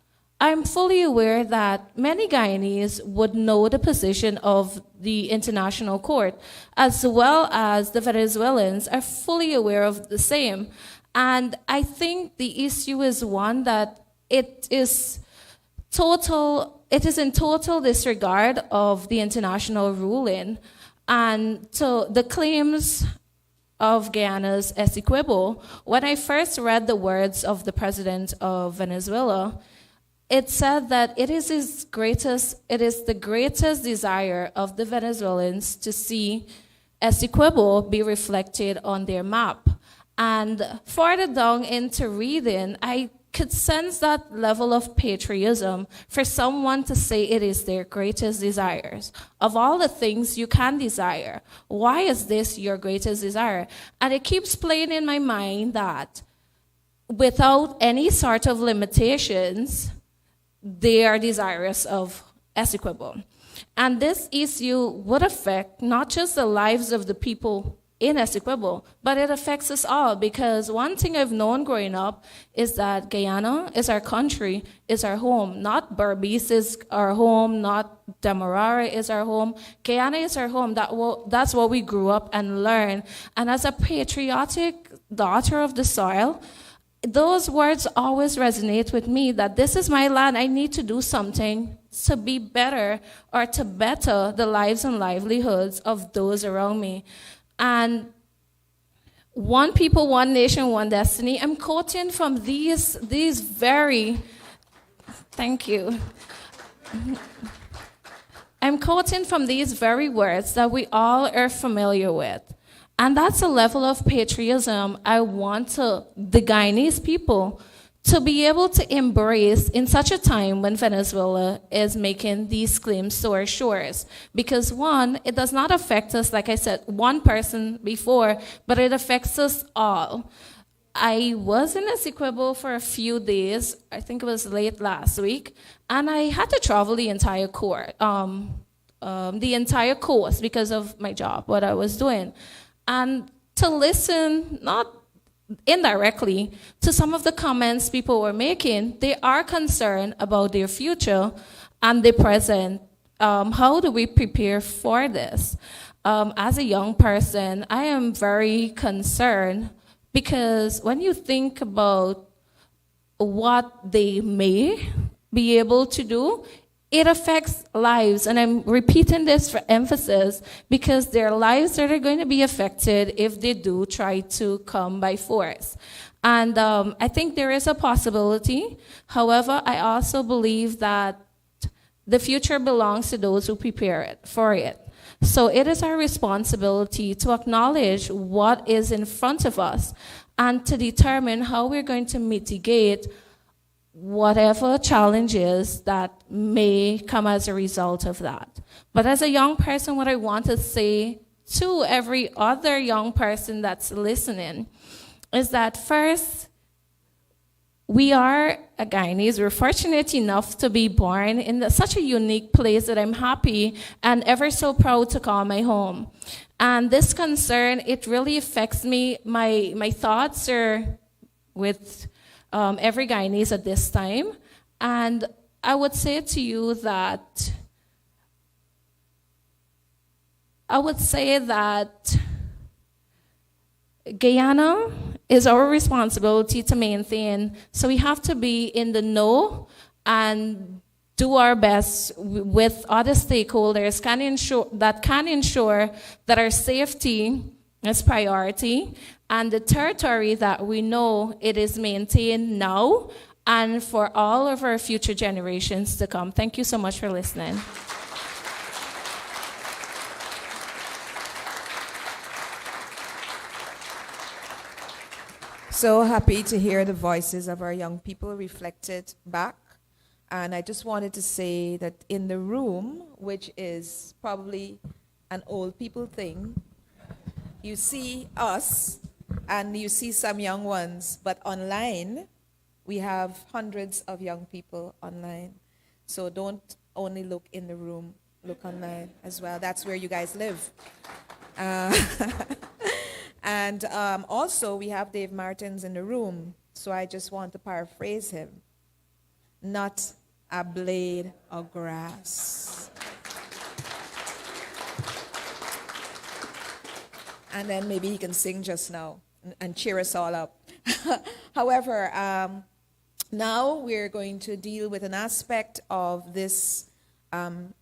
I'm fully aware that many Guyanese would know the position of the International Court, as well as the Venezuelans are fully aware of the same. And I think the issue is one that it is in total disregard of the international ruling. And so the claims of Guyana's Essequibo, when I first read the words of the president of Venezuela, it said that it is the greatest desire of the Venezuelans to see Essequibo be reflected on their map. And further down into reading, I could sense that level of patriotism for someone to say it is their greatest desires. Of all the things you can desire, why is this your greatest desire? And it keeps playing in my mind that without any sort of limitations, they are desirous of Essequibo. And this issue would affect not just the lives of the people in Essequibo, but it affects us all, because one thing I've known growing up is that Guyana is our country, is our home. Not Berbice is our home, not Demerara is our home. Guyana is our home. That's what we grew up and learned. And as a patriotic daughter of the soil, those words always resonate with me, that this is my land. I need to do something to be better or to better the lives and livelihoods of those around me. And one people, one nation, one destiny. I'm quoting from these very, thank you. I'm quoting from these very words that we all are familiar with. And that's a level of patriotism I want the Guyanese people to be able to embrace in such a time when Venezuela is making these claims to our shores. Because one, it does not affect us, like I said, one person before, but it affects us all. I was in Essequibo for a few days, I think it was late last week, and I had to travel the entire coast because of my job, what I was doing. And to listen, not indirectly, to some of the comments people were making, they are concerned about their future and the present. How do we prepare for this? As a young person, I am very concerned, because when you think about what they may be able to do, it affects lives. And I'm repeating this for emphasis, because there are lives that are going to be affected if they do try to come by force. And I think there is a possibility. However, I also believe that the future belongs to those who prepare for it. So it is our responsibility to acknowledge what is in front of us and to determine how we're going to mitigate whatever challenges that may come as a result of that. But as a young person, what I want to say to every other young person that's listening is that first, we are a Guyanese. We're fortunate enough to be born in such a unique place that I'm happy and ever so proud to call my home. And this concern, it really affects me. My thoughts are with every Guyanese at this time. And I would say to you that Guyana is our responsibility to maintain. So we have to be in the know and do our best with other stakeholders can ensure that our safety is priority, and the territory that we know it is maintained now and for all of our future generations to come. Thank you so much for listening. So happy to hear the voices of our young people reflected back. And I just wanted to say that in the room, which is probably an old people thing, you see us and you see some young ones, but online, we have hundreds of young people online. So don't only look in the room, look online as well. That's where you guys live. And also, we have Dave Martins in the room, so I just want to paraphrase him. Not a blade of grass. And then maybe he can sing just now and cheer us all up. However, now we're going to deal with an aspect of this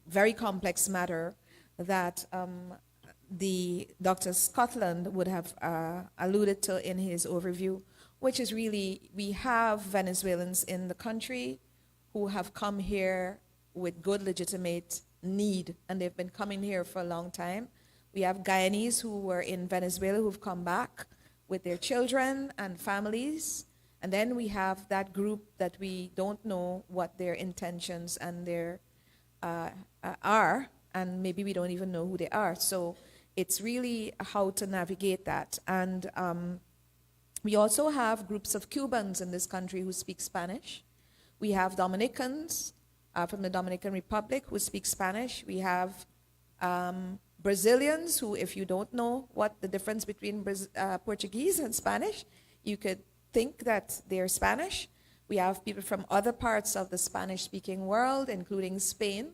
very complex matter that the Dr. Scotland would have alluded to in his overview, which is really, we have Venezuelans in the country who have come here with good legitimate need, and they've been coming here for a long time. We have Guyanese who were in Venezuela who've come back with their children and families. And then we have that group that we don't know what their intentions and their are, and maybe we don't even know who they are. So it's really how to navigate that. And we also have groups of Cubans in this country who speak Spanish. We have Dominicans from the Dominican Republic who speak Spanish. We have Brazilians who, if you don't know what the difference between Portuguese and Spanish, you could think that they're Spanish. We have people from other parts of the Spanish-speaking world, including Spain.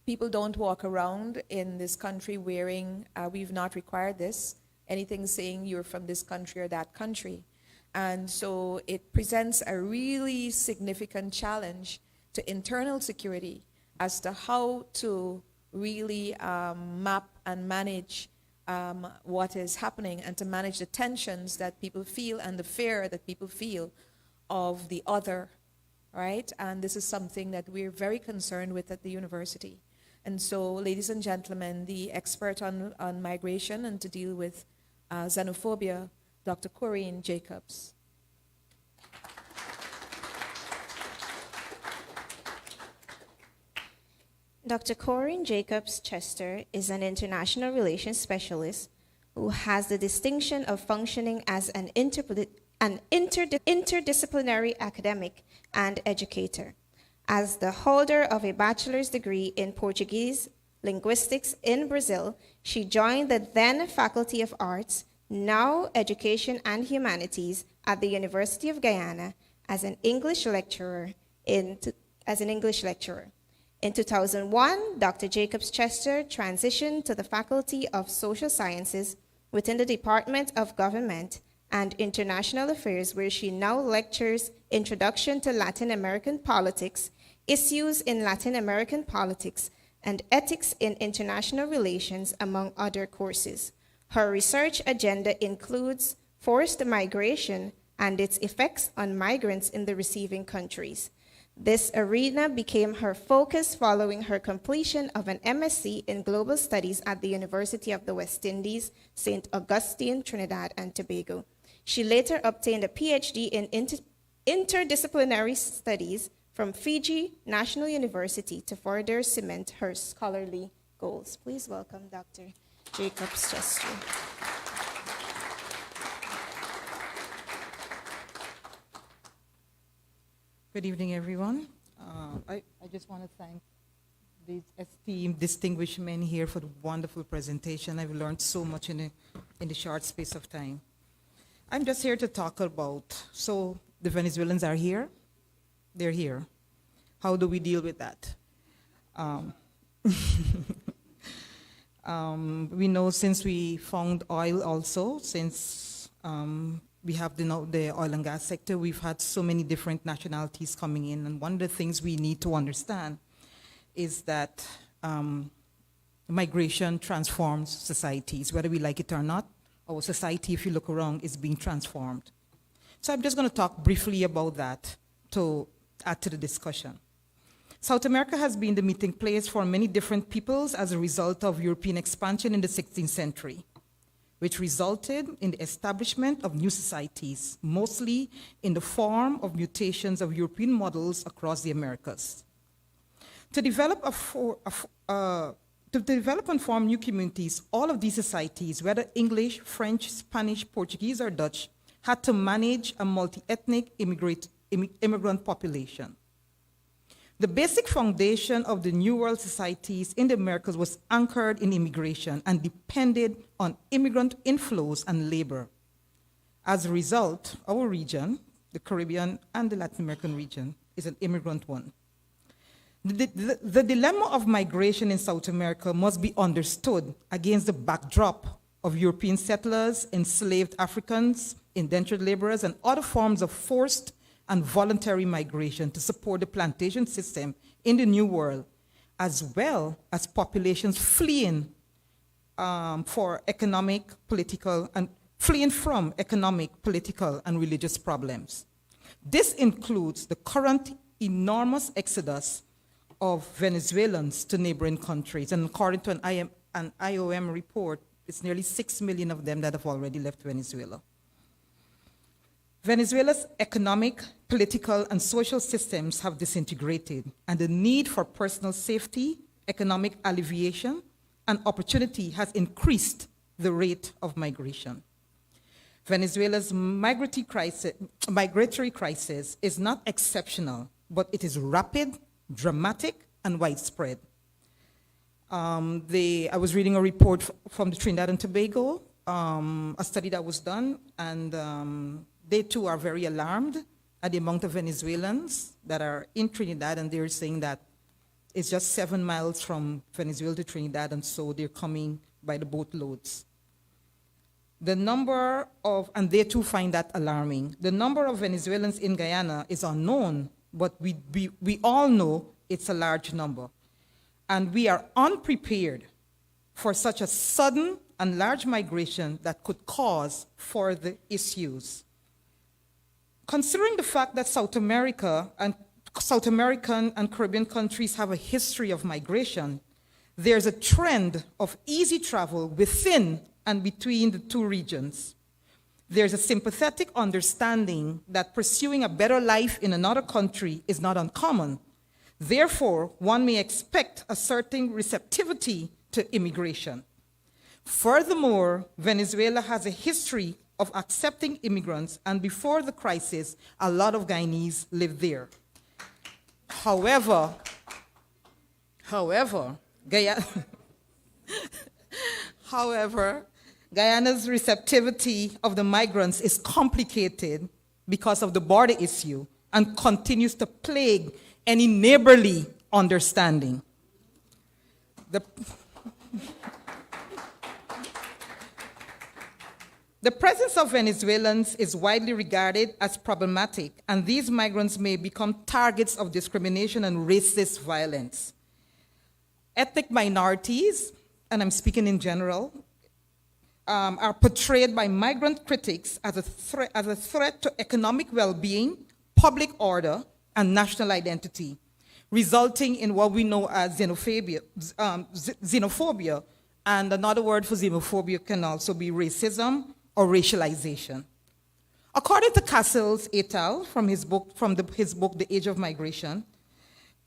People don't walk around in this country wearing, we've not required this, anything saying you're from this country or that country. And so it presents a really significant challenge to internal security as to how to really map and manage what is happening, and to manage the tensions that people feel and the fear that people feel of the other, right? And this is something that we're very concerned with at the university. And so, ladies and gentlemen, the expert on migration and to deal with xenophobia, Dr. Corinne Jacobs. Dr. Corinne Jacobs Chester is an international relations specialist who has the distinction of functioning as an interdisciplinary academic and educator. As the holder of a bachelor's degree in Portuguese linguistics in Brazil, she joined the then Faculty of Arts, now Education and Humanities, at the University of Guyana as an English lecturer. In 2001, Dr. Jacobs Chester transitioned to the Faculty of Social Sciences within the Department of Government and International Affairs, where she now lectures Introduction to Latin American Politics, Issues in Latin American Politics, and Ethics in International Relations, among other courses. Her research agenda includes forced migration and its effects on migrants in the receiving countries. This arena became her focus following her completion of an MSc in Global Studies at the University of the West Indies, St. Augustine, Trinidad and Tobago. She later obtained a PhD in interdisciplinary studies from Fiji National University to further cement her scholarly goals. Please welcome Dr. Jacobs Chester. Good evening, everyone. I just want to thank these esteemed, distinguished men here for the wonderful presentation. I've learned so much in the short space of time. I'm just here to talk about, so the Venezuelans are here. They're here. How do we deal with that? We know since we found oil also, since we have the oil and gas sector, we've had so many different nationalities coming in. And one of the things we need to understand is that migration transforms societies, whether we like it or not. Our society, if you look around, is being transformed. So I'm just going to talk briefly about that to add to the discussion. South America has been the meeting place for many different peoples as a result of European expansion in the 16th century, which resulted in the establishment of new societies, mostly in the form of mutations of European models across the Americas. To develop and form new communities, all of these societies, whether English, French, Spanish, Portuguese, or Dutch, had to manage a multi-ethnic immigrant population. The basic foundation of the New World societies in the Americas was anchored in immigration and depended on immigrant inflows and labor. As a result, our region, the Caribbean and the Latin American region, is an immigrant one. The dilemma of migration in South America must be understood against the backdrop of European settlers, enslaved Africans, indentured laborers, and other forms of forced and voluntary migration to support the plantation system in the New World, as well as populations fleeing for economic, political, and fleeing from economic, political, and religious problems. This includes the current enormous exodus of Venezuelans to neighboring countries. And according to an IOM report, it's nearly 6 million of them that have already left Venezuela. Venezuela's economic, political, and social systems have disintegrated, and the need for personal safety, economic alleviation, and opportunity has increased the rate of migration. Venezuela's migratory crisis is not exceptional, but it is rapid, dramatic, and widespread. I was reading a report from the Trinidad and Tobago, a study that was done, and they too are very alarmed at the amount of Venezuelans that are in Trinidad, and they're saying that it's just 7 miles from Venezuela to Trinidad, and so they're coming by the boatloads. The number of, and they too find that alarming, the number of Venezuelans in Guyana is unknown, but we all know it's a large number. And we are unprepared for such a sudden and large migration that could cause further issues. Considering the fact that South American and Caribbean countries have a history of migration, there's a trend of easy travel within and between the two regions. There's a sympathetic understanding that pursuing a better life in another country is not uncommon. Therefore, one may expect a certain receptivity to immigration. Furthermore, Venezuela has a history of accepting immigrants, and before the crisis, a lot of Guyanese lived there. However, Guyana's receptivity of the migrants is complicated because of the border issue and continues to plague any neighborly understanding. The presence of Venezuelans is widely regarded as problematic, and these migrants may become targets of discrimination and racist violence. Ethnic minorities, and I'm speaking in general, are portrayed by migrant critics as a threat to economic well-being, public order, and national identity, resulting in what we know as xenophobia, and another word for xenophobia can also be racism or racialization. According to Castles et al., from his book, The Age of Migration,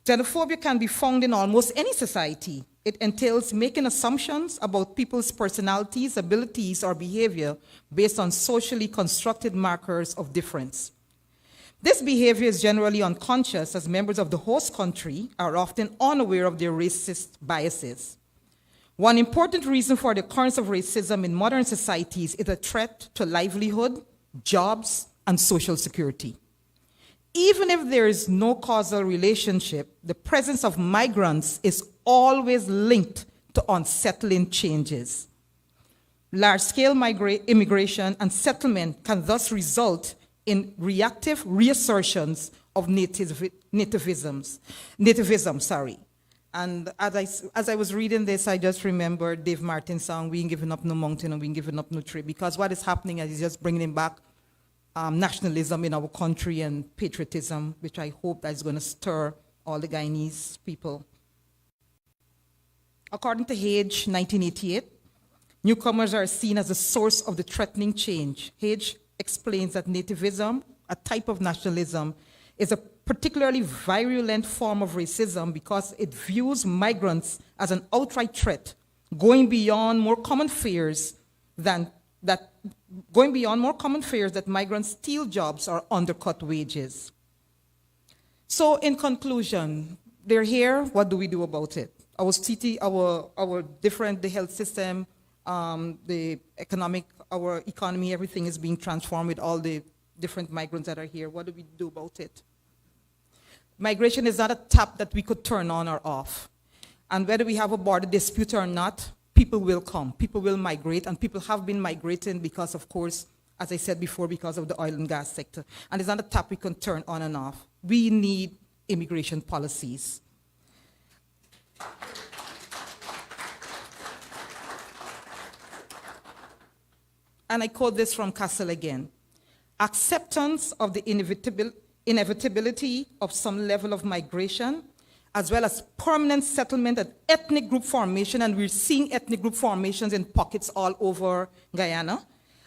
xenophobia can be found in almost any society. It entails making assumptions about people's personalities, abilities, or behavior based on socially constructed markers of difference. This behavior is generally unconscious, as members of the host country are often unaware of their racist biases. One important reason for the occurrence of racism in modern societies is a threat to livelihood, jobs, and social security. Even if there is no causal relationship, the presence of migrants is always linked to unsettling changes. Large-scale immigration and settlement can thus result in reactive reassertions of nativism. And as I was reading this, I just remembered Dave Martin's song, "We Ain't Giving Up No Mountain and We Ain't Giving Up No Tree," because what is happening is just bringing back nationalism in our country and patriotism, which I hope that is going to stir all the Guyanese people. According to Hage, 1988, newcomers are seen as a source of the threatening change. Hage explains that nativism, a type of nationalism, is a particularly virulent form of racism because it views migrants as an outright threat, going beyond more common fears that migrants steal jobs or undercut wages. So in conclusion, they're here, what do we do about it? Our city, the health system, the economic, our economy, everything is being transformed with all the different migrants that are here. What do we do about it? Migration is not a tap that we could turn on or off. And whether we have a border dispute or not, people will come, people will migrate, and people have been migrating because, of course, as I said before, because of the oil and gas sector. And it's not a tap we can turn on and off. We need immigration policies. And I quote this from Castle again. Acceptance of the inevitability of some level of migration, as well as permanent settlement and ethnic group formation, and we're seeing ethnic group formations in pockets all over Guyana,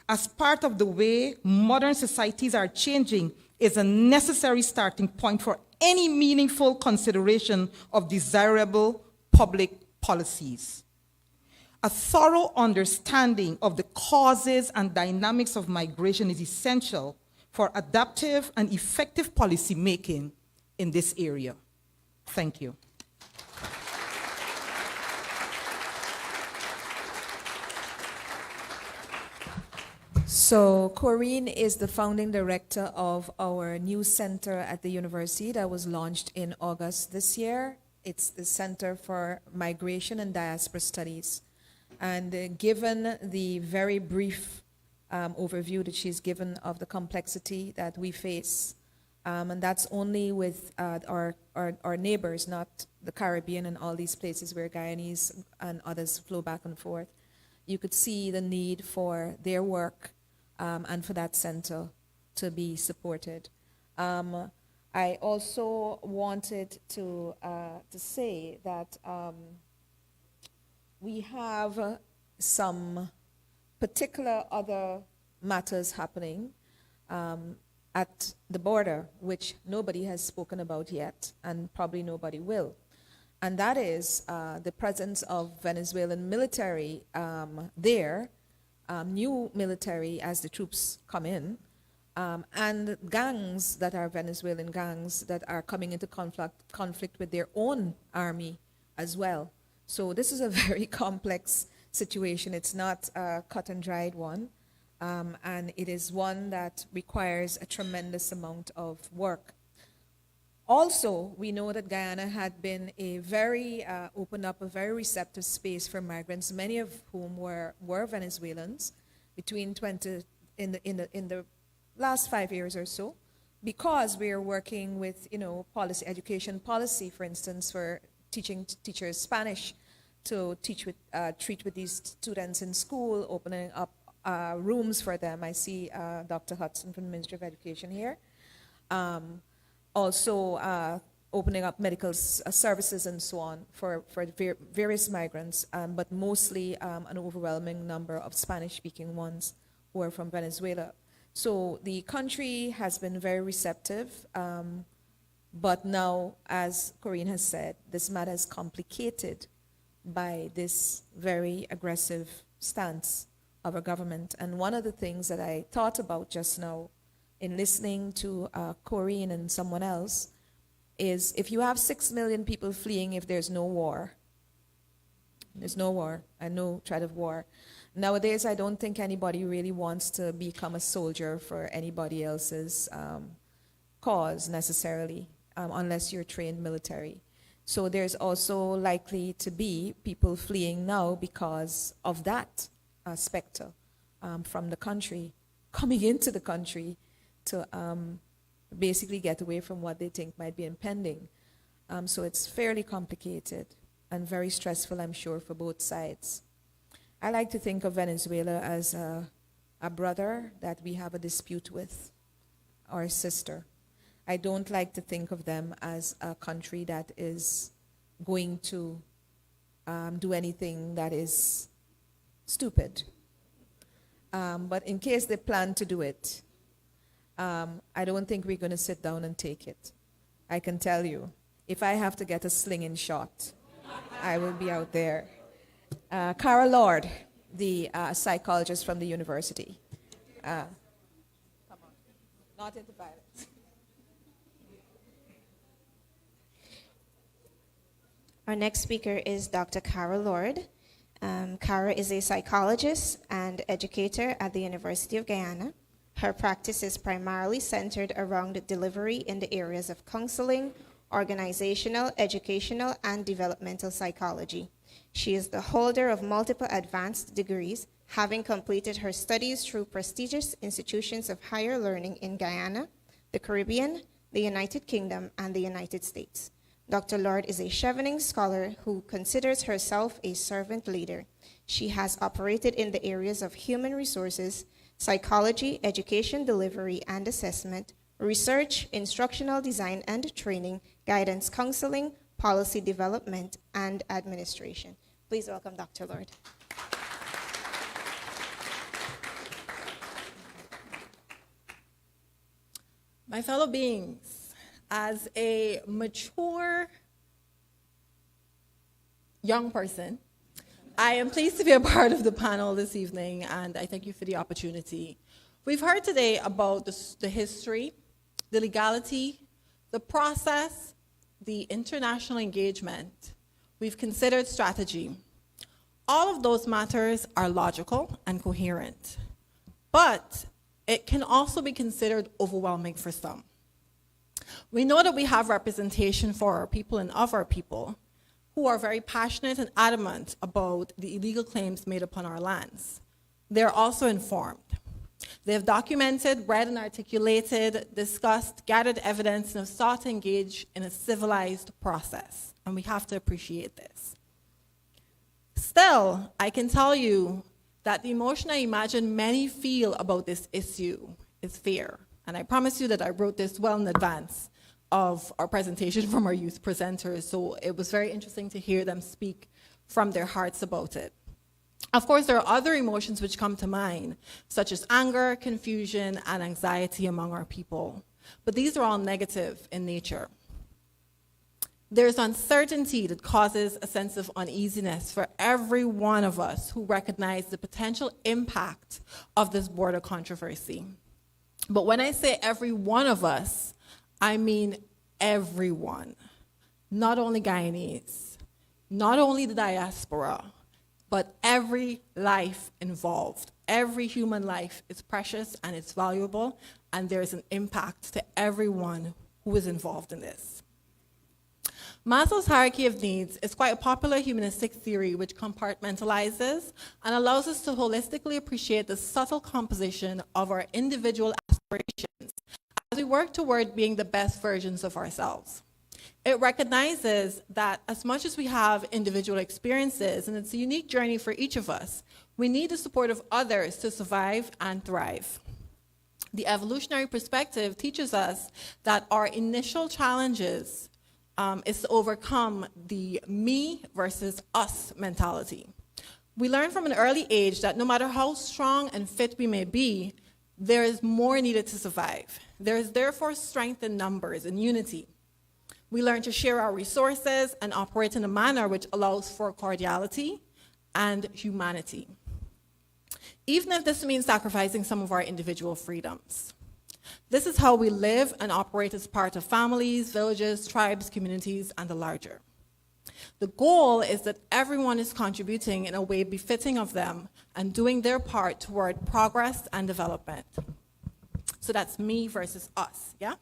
as part of the way modern societies are changing, is a necessary starting point for any meaningful consideration of desirable public policies. A thorough understanding of the causes and dynamics of migration is essential for adaptive and effective policy making in this area. Thank you. So Corinne is the founding director of our new center at the university that was launched in August this year. It's the Center for Migration and Diaspora Studies. And given the very brief overview that she's given of the complexity that we face, and that's only with our neighbors, not the Caribbean and all these places where Guyanese and others flow back and forth, you could see the need for their work and for that center to be supported. I also wanted to say that we have some particular other matters happening at the border, which nobody has spoken about yet, and probably nobody will. And that is the presence of Venezuelan military there, new military as the troops come in, and gangs that are Venezuelan gangs that are coming into conflict with their own army as well. So this is a very complex situation. It's not a cut and dried one, and it is one that requires a tremendous amount of work. Also, we know that Guyana had been a very, opened up a very receptive space for migrants, many of whom were Venezuelans between in the last 5 years or so, because we are working with, policy, education policy, for instance, for teaching teachers Spanish to treat with these students in school, opening up rooms for them. I see Dr. Hudson from the Ministry of Education here. Also opening up medical services and so on for various migrants, but mostly an overwhelming number of Spanish-speaking ones who are from Venezuela. So the country has been very receptive, but now, as Corinne has said, this matter is complicated by this very aggressive stance of our government. And one of the things that I thought about just now in listening to Corinne and someone else is, if you have 6 million people fleeing, if there's no war, and no threat of war. Nowadays, I don't think anybody really wants to become a soldier for anybody else's cause necessarily, unless you're trained military. So there's also likely to be people fleeing now because of that specter from the country, coming into the country to basically get away from what they think might be impending. So it's fairly complicated and very stressful, I'm sure, for both sides. I like to think of Venezuela as a brother that we have a dispute with, or a sister. I don't like to think of them as a country that is going to do anything that is stupid. But in case they plan to do it, I don't think we're going to sit down and take it. I can tell you, if I have to get a slinging shot, I will be out there. Cara Lord, the psychologist from the university. Come on, not into violence. Our next speaker is Dr. Cara Lord. Cara is a psychologist and educator at the University of Guyana. Her practice is primarily centered around delivery in the areas of counseling, organizational, educational, and developmental psychology. She is the holder of multiple advanced degrees, having completed her studies through prestigious institutions of higher learning in Guyana, the Caribbean, the United Kingdom, and the United States. Dr. Lord is a Chevening scholar who considers herself a servant leader. She has operated in the areas of human resources, psychology, education delivery and assessment, research, instructional design and training, guidance counseling, policy development, and administration. Please welcome Dr. Lord. My fellow beings, as a mature young person, I am pleased to be a part of the panel this evening, and I thank you for the opportunity. We've heard today about the history, the legality, the process, the international engagement. We've considered strategy. All of those matters are logical and coherent, but it can also be considered overwhelming for some. We know that we have representation for our people and of our people who are very passionate and adamant about the illegal claims made upon our lands. They're also informed. They have documented, read and articulated, discussed, gathered evidence, and have sought to engage in a civilized process. And we have to appreciate this. Still, I can tell you that the emotion I imagine many feel about this issue is fear. And I promise you that I wrote this well in advance of our presentation from our youth presenters, so it was very interesting to hear them speak from their hearts about it. Of course, there are other emotions which come to mind, such as anger, confusion, and anxiety among our people. But these are all negative in nature. There's uncertainty that causes a sense of uneasiness for every one of us who recognize the potential impact of this border controversy. But when I say every one of us, I mean everyone. Not only Guyanese, not only the diaspora, but every life involved. Every human life is precious and it's valuable, and there's an impact to everyone who is involved in this. Maslow's hierarchy of needs is quite a popular humanistic theory which compartmentalizes and allows us to holistically appreciate the subtle composition of our individual aspirations as we work toward being the best versions of ourselves. It recognizes that as much as we have individual experiences, and it's a unique journey for each of us, we need the support of others to survive and thrive. The evolutionary perspective teaches us that our initial challenges is to overcome the me versus us mentality. We learn from an early age that no matter how strong and fit we may be, there is more needed to survive. There is therefore strength in numbers and unity. We learn to share our resources and operate in a manner which allows for cordiality and humanity, even if this means sacrificing some of our individual freedoms. This is how we live and operate as part of families, villages, tribes, communities, and the larger. The goal is that everyone is contributing in a way befitting of them and doing their part toward progress and development. So that's me versus us, yeah?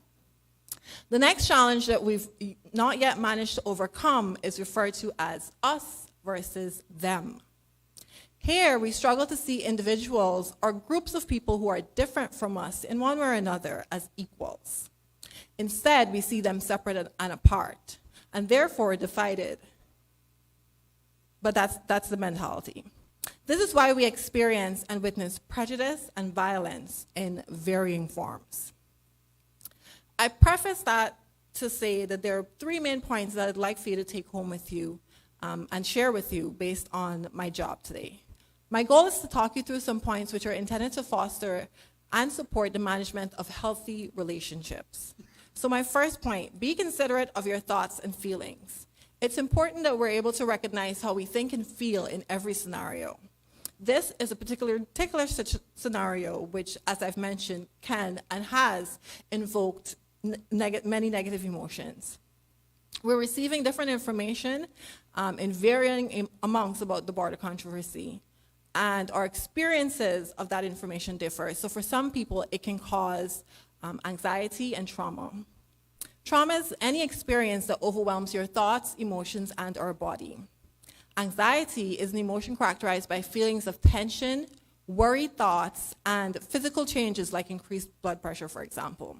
The next challenge that we've not yet managed to overcome is referred to as us versus them. Here, we struggle to see individuals or groups of people who are different from us in one way or another as equals. Instead, we see them separate and apart, and therefore divided. But that's the mentality. This is why we experience and witness prejudice and violence in varying forms. I preface that to say that there are three main points that I'd like for you to take home with you and share with you based on my job today. My goal is to talk you through some points which are intended to foster and support the management of healthy relationships. So my first point, be considerate of your thoughts and feelings. It's important that we're able to recognize how we think and feel in every scenario. This is a particular scenario which, as I've mentioned, can and has invoked many negative emotions. We're receiving different information in varying amounts about the border controversy, and our experiences of that information differ. So for some people, it can cause anxiety and trauma. Trauma is any experience that overwhelms your thoughts, emotions, and or body. Anxiety is an emotion characterized by feelings of tension, worried thoughts, and physical changes like increased blood pressure, for example.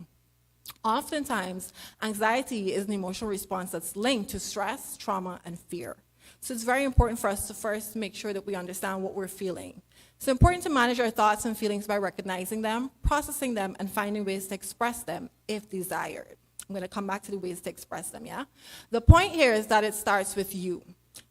Oftentimes, anxiety is an emotional response that's linked to stress, trauma, and fear. So it's very important for us to first make sure that we understand what we're feeling. It's important to manage our thoughts and feelings by recognizing them, processing them, and finding ways to express them if desired. I'm going to come back to the ways to express them, yeah? The point here is that it starts with you.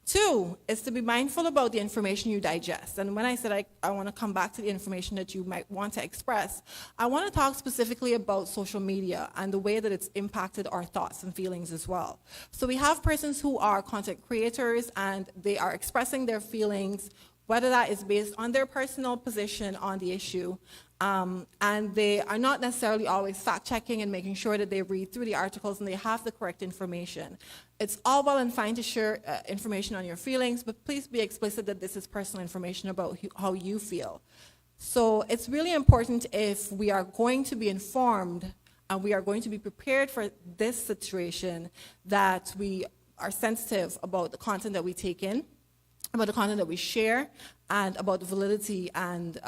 2 is to be mindful about the information you digest. And when I said I want to come back to the information that you might want to express, I want to talk specifically about social media and the way that it's impacted our thoughts and feelings as well. So we have persons who are content creators and they are expressing their feelings, whether that is based on their personal position on the issue, and they are not necessarily always fact-checking and making sure that they read through the articles and they have the correct information. It's all well and fine to share information on your feelings, but please be explicit that this is personal information about how you feel. So it's really important, if we are going to be informed and we are going to be prepared for this situation, that we are sensitive about the content that we take in, about the content that we share, and about the validity and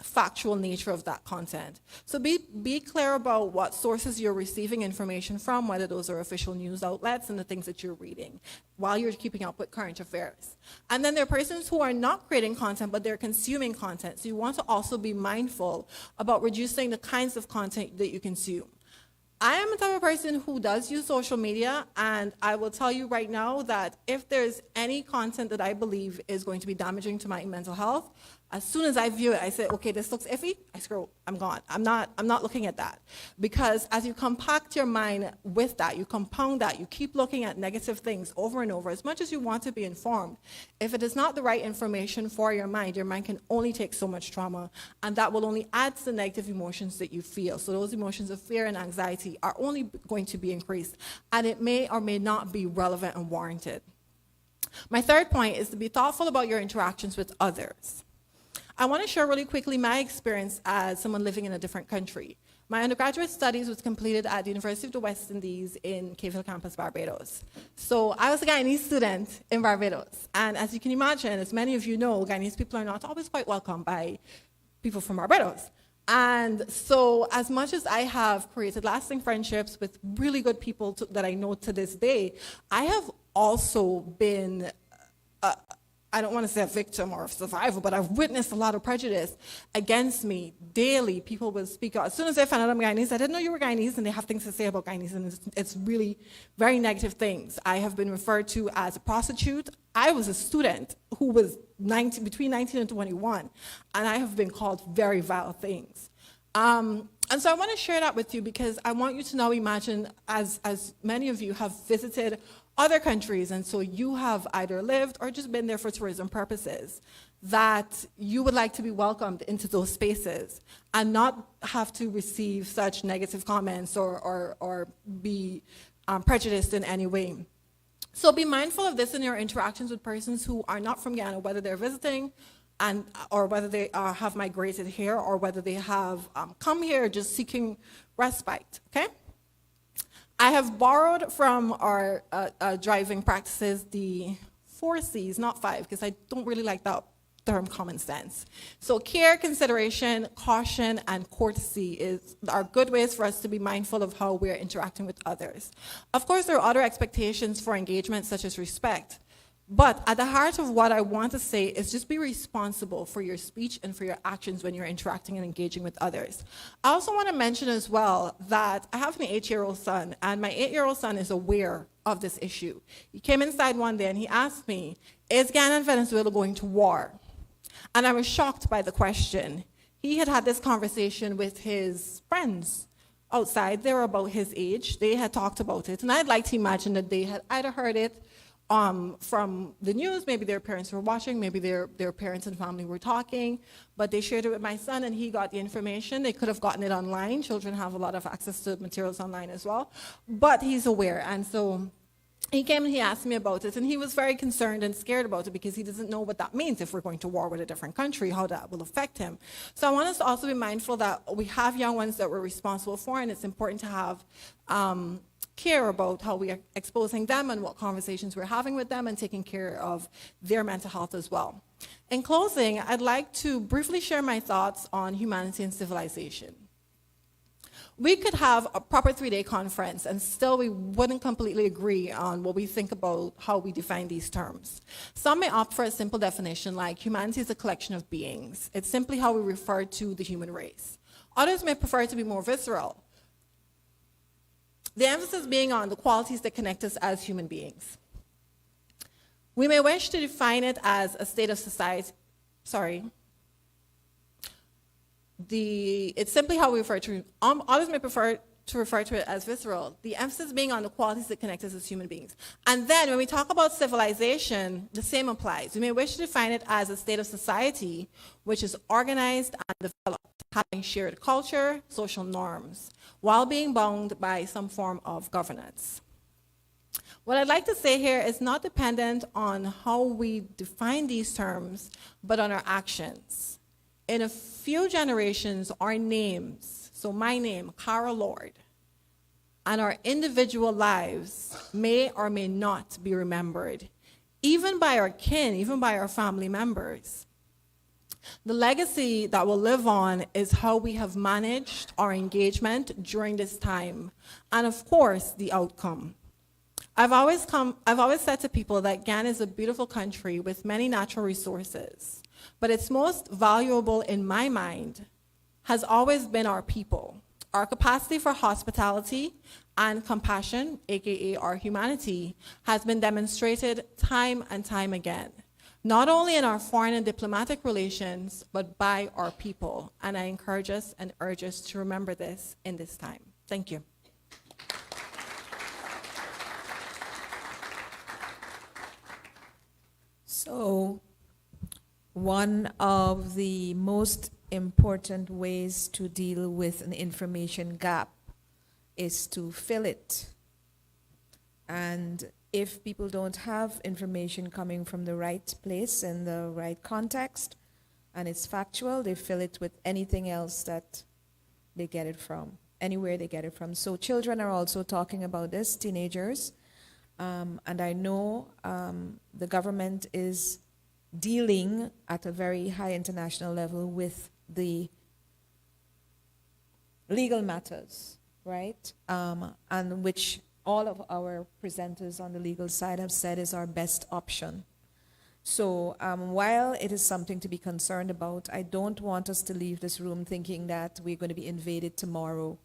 factual nature of that content. So be clear about what sources you're receiving information from, whether those are official news outlets and the things that you're reading, while you're keeping up with current affairs. And then there are persons who are not creating content, but they're consuming content. So you want to also be mindful about reducing the kinds of content that you consume. I am the type of person who does use social media, and I will tell you right now that if there's any content that I believe is going to be damaging to my mental health, as soon as I view it, I say, okay, this looks iffy, I scroll, I'm gone. I'm not looking at that. Because as you compact your mind with that, you compound that, you keep looking at negative things over and over, as much as you want to be informed, if it is not the right information for your mind can only take so much trauma, and that will only add to the negative emotions that you feel. So those emotions of fear and anxiety are only going to be increased, and it may or may not be relevant and warranted. My third point is to be thoughtful about your interactions with others. I want to share really quickly my experience as someone living in a different country. My undergraduate studies was completed at the University of the West Indies in Cave Hill campus, Barbados. So I was a Guyanese student in Barbados. And as you can imagine, as many of you know, Guyanese people are not always quite welcomed by people from Barbados. And so as much as I have created lasting friendships with really good people that I know to this day, I have also been I don't want to say a victim or a survivor, but I've witnessed a lot of prejudice against me daily. People will speak out. As soon as they find out I'm Guyanese, I didn't know you were Guyanese, and they have things to say about Guyanese, and it's really very negative things. I have been referred to as a prostitute. I was a student who was between 19 and 21, and I have been called very vile things. And so I want to share that with you because I want you to now imagine, as many of you have visited other countries, and so you have either lived or just been there for tourism purposes, that you would like to be welcomed into those spaces and not have to receive such negative comments or be prejudiced in any way. So be mindful of this in your interactions with persons who are not from Guyana, whether they're visiting or whether they have migrated here, or whether they have come here just seeking respite, okay? I have borrowed from our driving practices the 4 C's, not 5, because I don't really like that term common sense. So care, consideration, caution, and courtesy are good ways for us to be mindful of how we're interacting with others. Of course, there are other expectations for engagement, such as respect. But at the heart of what I want to say is just be responsible for your speech and for your actions when you're interacting and engaging with others. I also want to mention as well that I have an 8-year-old son, and my 8-year-old son is aware of this issue. He came inside one day and he asked me, is Guyana and Venezuela going to war? And I was shocked by the question. He had this conversation with his friends outside. They were about his age. They had talked about it. And I'd like to imagine that they had either heard it from the news, maybe their parents were watching, maybe their parents and family were talking, but they shared it with my son and he got the information. They could have gotten it online. Children have a lot of access to materials online as well, but he's aware. And so he came and he asked me about it, and he was very concerned and scared about it because he doesn't know what that means if we're going to war with a different country, how that will affect him. So I want us to also be mindful that we have young ones that we're responsible for, and it's important to have care about how we are exposing them and what conversations we're having with them and taking care of their mental health as well. In closing, I'd like to briefly share my thoughts on humanity and civilization. We could have a proper 3-day conference and still we wouldn't completely agree on what we think about how we define these terms. Some may opt for a simple definition like humanity is a collection of beings. It's simply how we refer to the human race. Others may prefer it to be more visceral, the emphasis being on the qualities that connect us as human beings. We may wish to define it as a state of society, it's simply how we refer to it. Others may prefer to refer to it as visceral, the emphasis being on the qualities that connect us as human beings. And then when we talk about civilization, the same applies. We may wish to define it as a state of society which is organized and developed, having shared culture, social norms, while being bound by some form of governance. What I'd like to say here is not dependent on how we define these terms, but on our actions. In a few generations, our names, so my name, Cara Lord, and our individual lives may or may not be remembered, even by our kin, even by our family members. The legacy that will live on is how we have managed our engagement during this time, and of course, the outcome. I've always said to people that Ghana is a beautiful country with many natural resources, but its most valuable in my mind has always been our people. Our capacity for hospitality and compassion, aka our humanity, has been demonstrated time and time again, not only in our foreign and diplomatic relations, but by our people. And I encourage us and urge us to remember this in this time. Thank you. So, one of the most important ways to deal with an information gap is to fill it. And if people don't have information coming from the right place in the right context, and it's factual, they fill it with anything else that they get it from, anywhere they get it from. So children are also talking about this, teenagers. And I know the government is dealing at a very high international level with the legal matters, right? And which all of our presenters on the legal side have said is our best option. So while it is something to be concerned about, I don't want us to leave this room thinking that we're going to be invaded tomorrow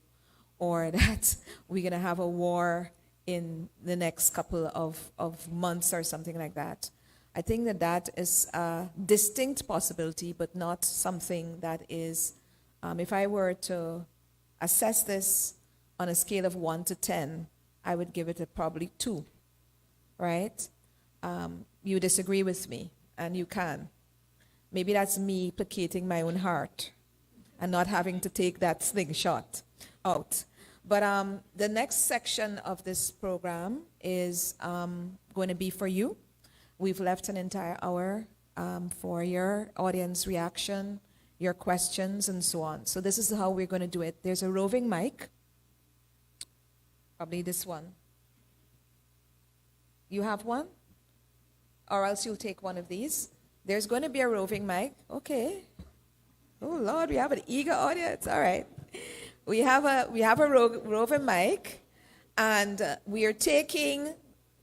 or that we're going to have a war in the next couple of months or something like that. I think that that is a distinct possibility, but not something that is, if I were to assess this on a scale of 1 to 10, I would give it a probably 2, right? You disagree with me, and you can. Maybe that's me placating my own heart and not having to take that slingshot out. But the next section of this program is going to be for you. We've left an entire hour for your audience reaction, your questions, and so on. So this is how we're going to do it. There's a roving mic, probably this one. You have one? Or else you'll take one of these. There's going to be a roving mic. Okay. Oh, Lord, we have an eager audience. All right. We have a roving mic, and we are taking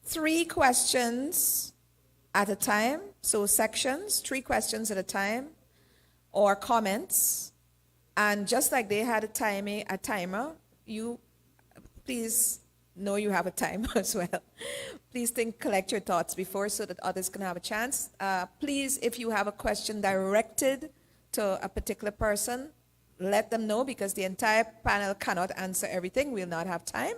3 questions at a time. So sections, 3 questions at a time, or comments. And just like they had a timer, you please know you have a timer as well. Please collect your thoughts before so that others can have a chance. Please, if you have a question directed to a particular person, let them know, because the entire panel cannot answer everything. We'll not have time.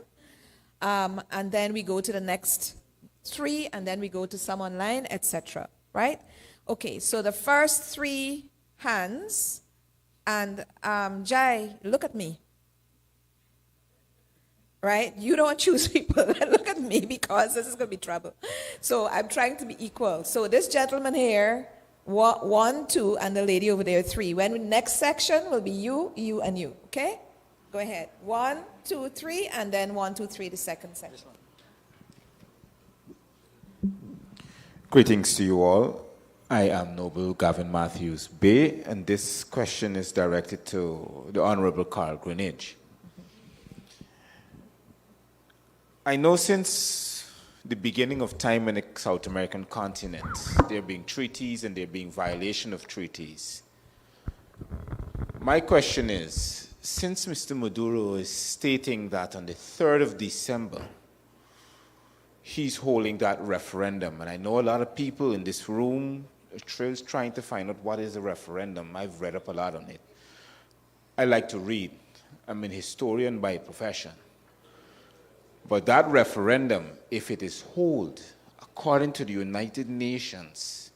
And then we go to the next 3, and then we go to some online, etc. Right? Okay, so the first 3 hands, and Jai, look at me. Right? You don't choose people. Look at me, because this is going to be trouble. So I'm trying to be equal. So this gentleman here, 1, 2, and the lady over there, 3. When next section will be you, and you. Okay? Go ahead. 1, 2, 3, and then 1, 2, 3, the second section. Greetings to you all. I am Noble Gavin Matthews Bay, and this question is directed to the Honorable Carl Greenidge. I know since the beginning of time in the South American continent, there being treaties and there being violation of treaties. My question is, since Mr. Maduro is stating that on the 3rd of December, he's holding that referendum, and I know a lot of people in this room are trying to find out what is a referendum. I've read up a lot on it. I like to read. I'm a historian by profession. But that referendum, if it is held according to the United Nations,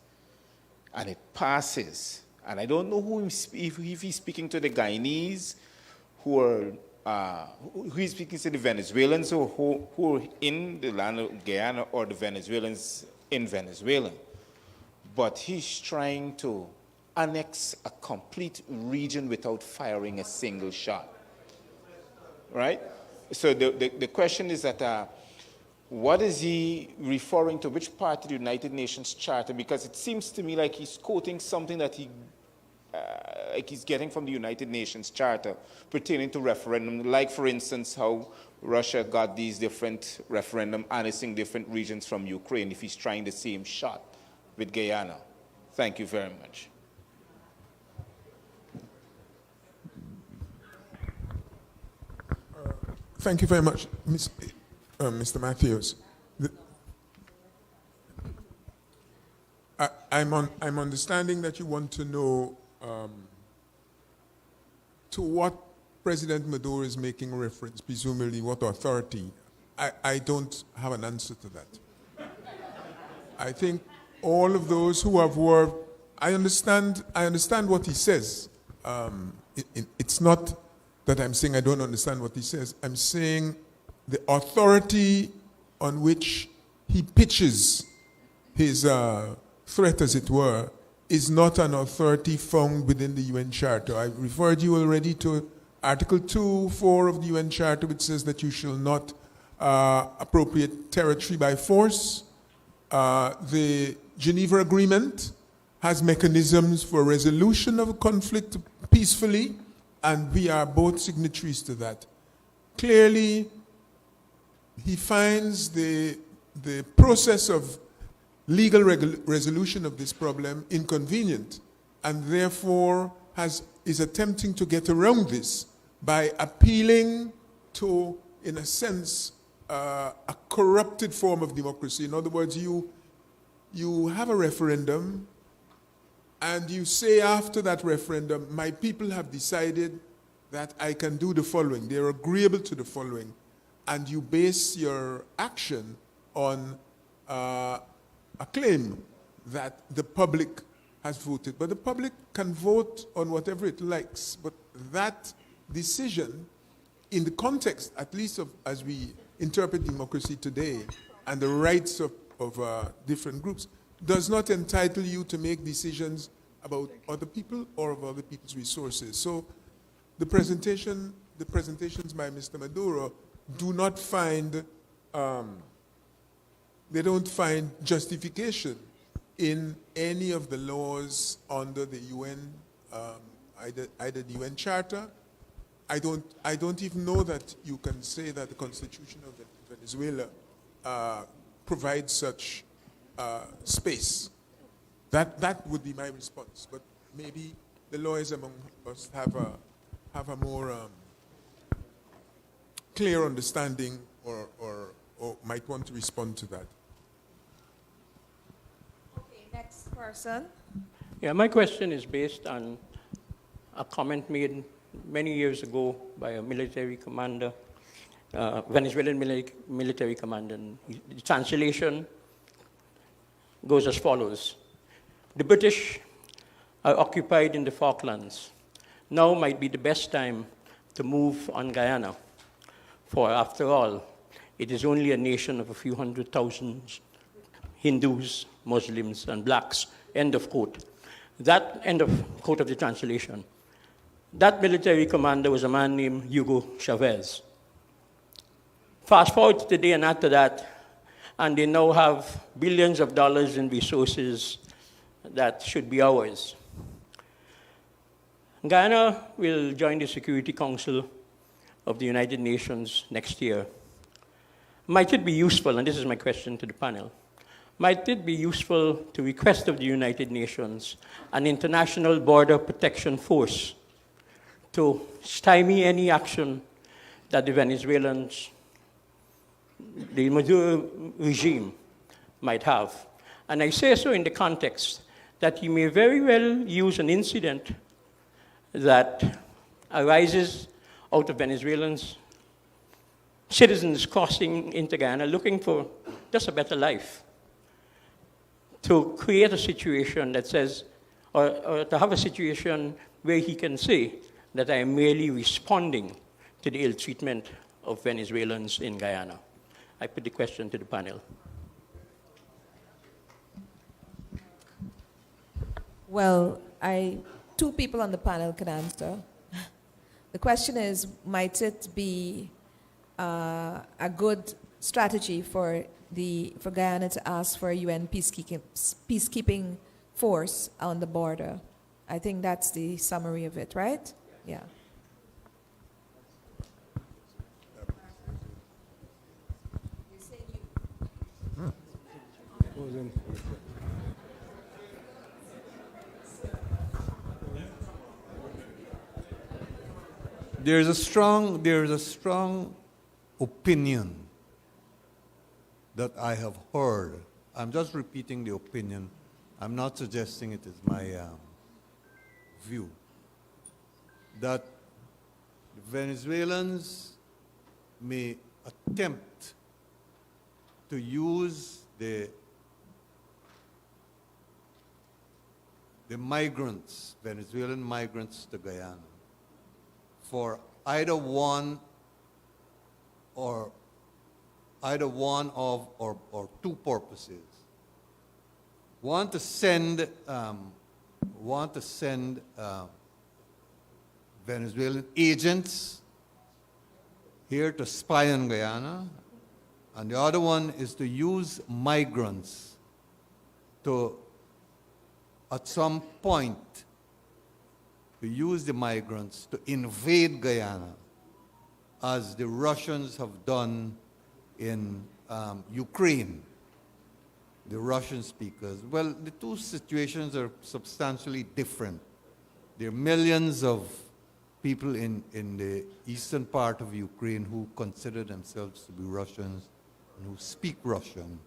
and it passes, and I don't know if he's speaking to the Guyanese, who he's speaking to the Venezuelans who are in the land of Guyana, or the Venezuelans in Venezuela. But he's trying to annex a complete region without firing a single shot, right? So the question is that what is he referring to? Which part of the United Nations Charter? Because it seems to me like he's quoting something that he's getting from the United Nations Charter pertaining to referendum, like, for instance, how Russia got these different referendum annexing different regions from Ukraine, if he's trying the same shot with Guyana. Thank you very much. Thank you very much, Mr. Matthews. I'm understanding that you want to know to what President Maduro is making reference, presumably what authority. I don't have an answer to that. I think all of those who have worked, I understand what he says. It's not that I'm saying I don't understand what he says. I'm saying the authority on which he pitches his threat, as it were, is not an authority found within the UN Charter. I referred you already to Article 2.4 of the UN Charter, which says that you shall not appropriate territory by force. The Geneva Agreement has mechanisms for resolution of a conflict peacefully, and we are both signatories to that. Clearly, he finds the process of legal resolution of this problem inconvenient, and therefore is attempting to get around this by appealing to, in a sense, a corrupted form of democracy. In other words, you have a referendum, and you say after that referendum, my people have decided that I can do the following. They're agreeable to the following. And you base your action on a claim that the public has voted. But the public can vote on whatever it likes. But that decision, in the context, at least of as we interpret democracy today, and the rights of different groups, does not entitle you to make decisions about other people or of other people's resources. So the presentations by Mr. Maduro do not find, they don't find justification in any of the laws under the UN, either the UN Charter. I don't even know that you can say that the Constitution of Venezuela provides such space. That would be my response. But maybe the lawyers among us have a more clear understanding or might want to respond to that. Okay, next person. Yeah, my question is based on a comment made many years ago by a military commander, Venezuelan military commander. The translation goes as follows. The British are occupied in the Falklands. Now might be the best time to move on Guyana, for after all, it is only a nation of a few 100,000 Hindus, Muslims, and blacks, end of quote. That end of quote of the translation. That military commander was a man named Hugo Chavez. Fast forward to today and after that, and they now have billions of dollars in resources that should be ours. Guyana will join the Security Council of the United Nations next year. Might it be useful, and this is my question to the panel, might it be useful to request of the United Nations an international border protection force to stymie any action that the Venezuelans, the Maduro regime might have? And I say so in the context that he may very well use an incident that arises out of Venezuelans, citizens crossing into Guyana looking for just a better life, to create a situation that says, or to have a situation where he can say that I am merely responding to the ill treatment of Venezuelans in Guyana. I put the question to the panel. Well, two people on the panel can answer. The question is, might it be a good strategy for Guyana to ask for a UN peacekeeping force on the border? I think that's the summary of it, right? Yeah. There's a strong opinion that I have heard. I'm just repeating the opinion. I'm not suggesting it is my view. That Venezuelans may attempt to use the migrants, Venezuelan migrants to Guyana, for either one of two purposes. Want to send Venezuelan agents here to spy on Guyana, and the other one is to use migrants to, at some point, to use the migrants to invade Guyana, as the Russians have done in Ukraine, the Russian speakers. Well, the two situations are substantially different. There are millions of people in the eastern part of Ukraine who consider themselves to be Russians and who speak Russian.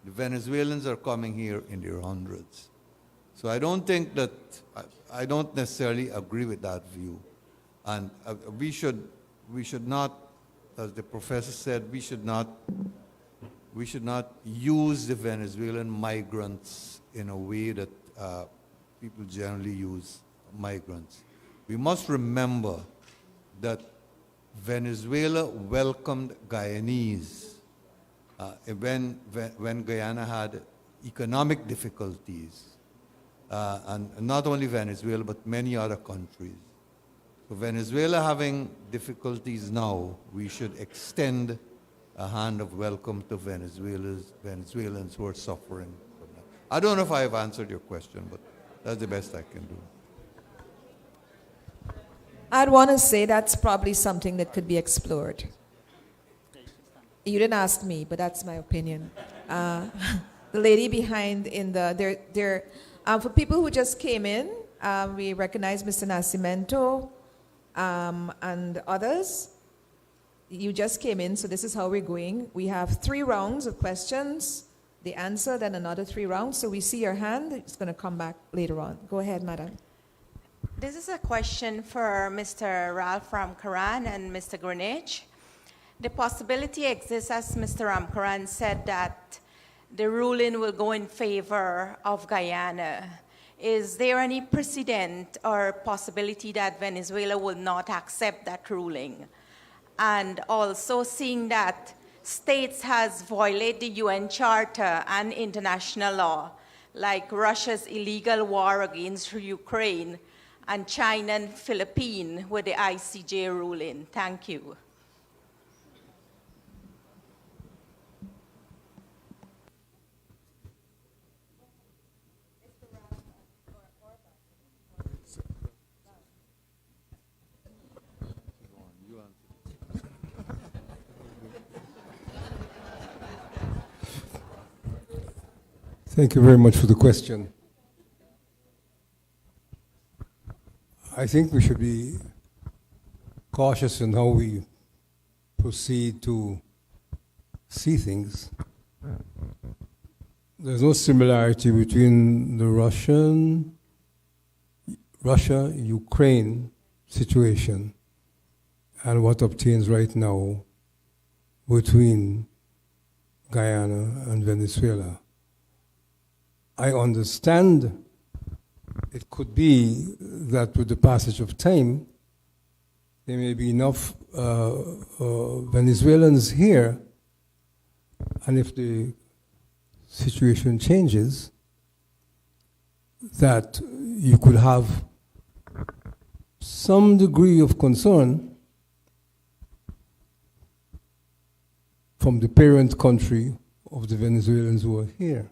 The Venezuelans are coming here in their hundreds. So I don't think that, I don't necessarily agree with that view. And we should not, as the professor said, we should not use the Venezuelan migrants in a way that people generally use migrants. We must remember that Venezuela welcomed Guyanese when Guyana had economic difficulties. And not only Venezuela, but many other countries. So Venezuela having difficulties now, we should extend a hand of welcome to Venezuelans who are suffering from that. I don't know if I have answered your question, but that's the best I can do. I'd want to say that's probably something that could be explored. You didn't ask me, but that's my opinion. The lady behind in the, for people who just came in, we recognize Mr. Nascimento and others. You just came in, so this is how we're going. We have 3 rounds of questions, the answer, then another 3 rounds. So we see your hand. It's going to come back later on. Go ahead, madam. This is a question for Mr. Ralph Ramkaran and Mr. Greenwich. The possibility exists, as Mr. Ramkaran said, that the ruling will go in favor of Guyana. Is there any precedent or possibility that Venezuela will not accept that ruling? And also seeing that states has violated the UN Charter and international law, like Russia's illegal war against Ukraine, and China and Philippines with the ICJ ruling. Thank you. Thank you very much for the question. I think we should be cautious in how we proceed to see things. There's no similarity between the Russia-Ukraine situation and what obtains right now between Guyana and Venezuela. I understand it could be that with the passage of time, there may be enough Venezuelans here, and if the situation changes, that you could have some degree of concern from the parent country of the Venezuelans who are here,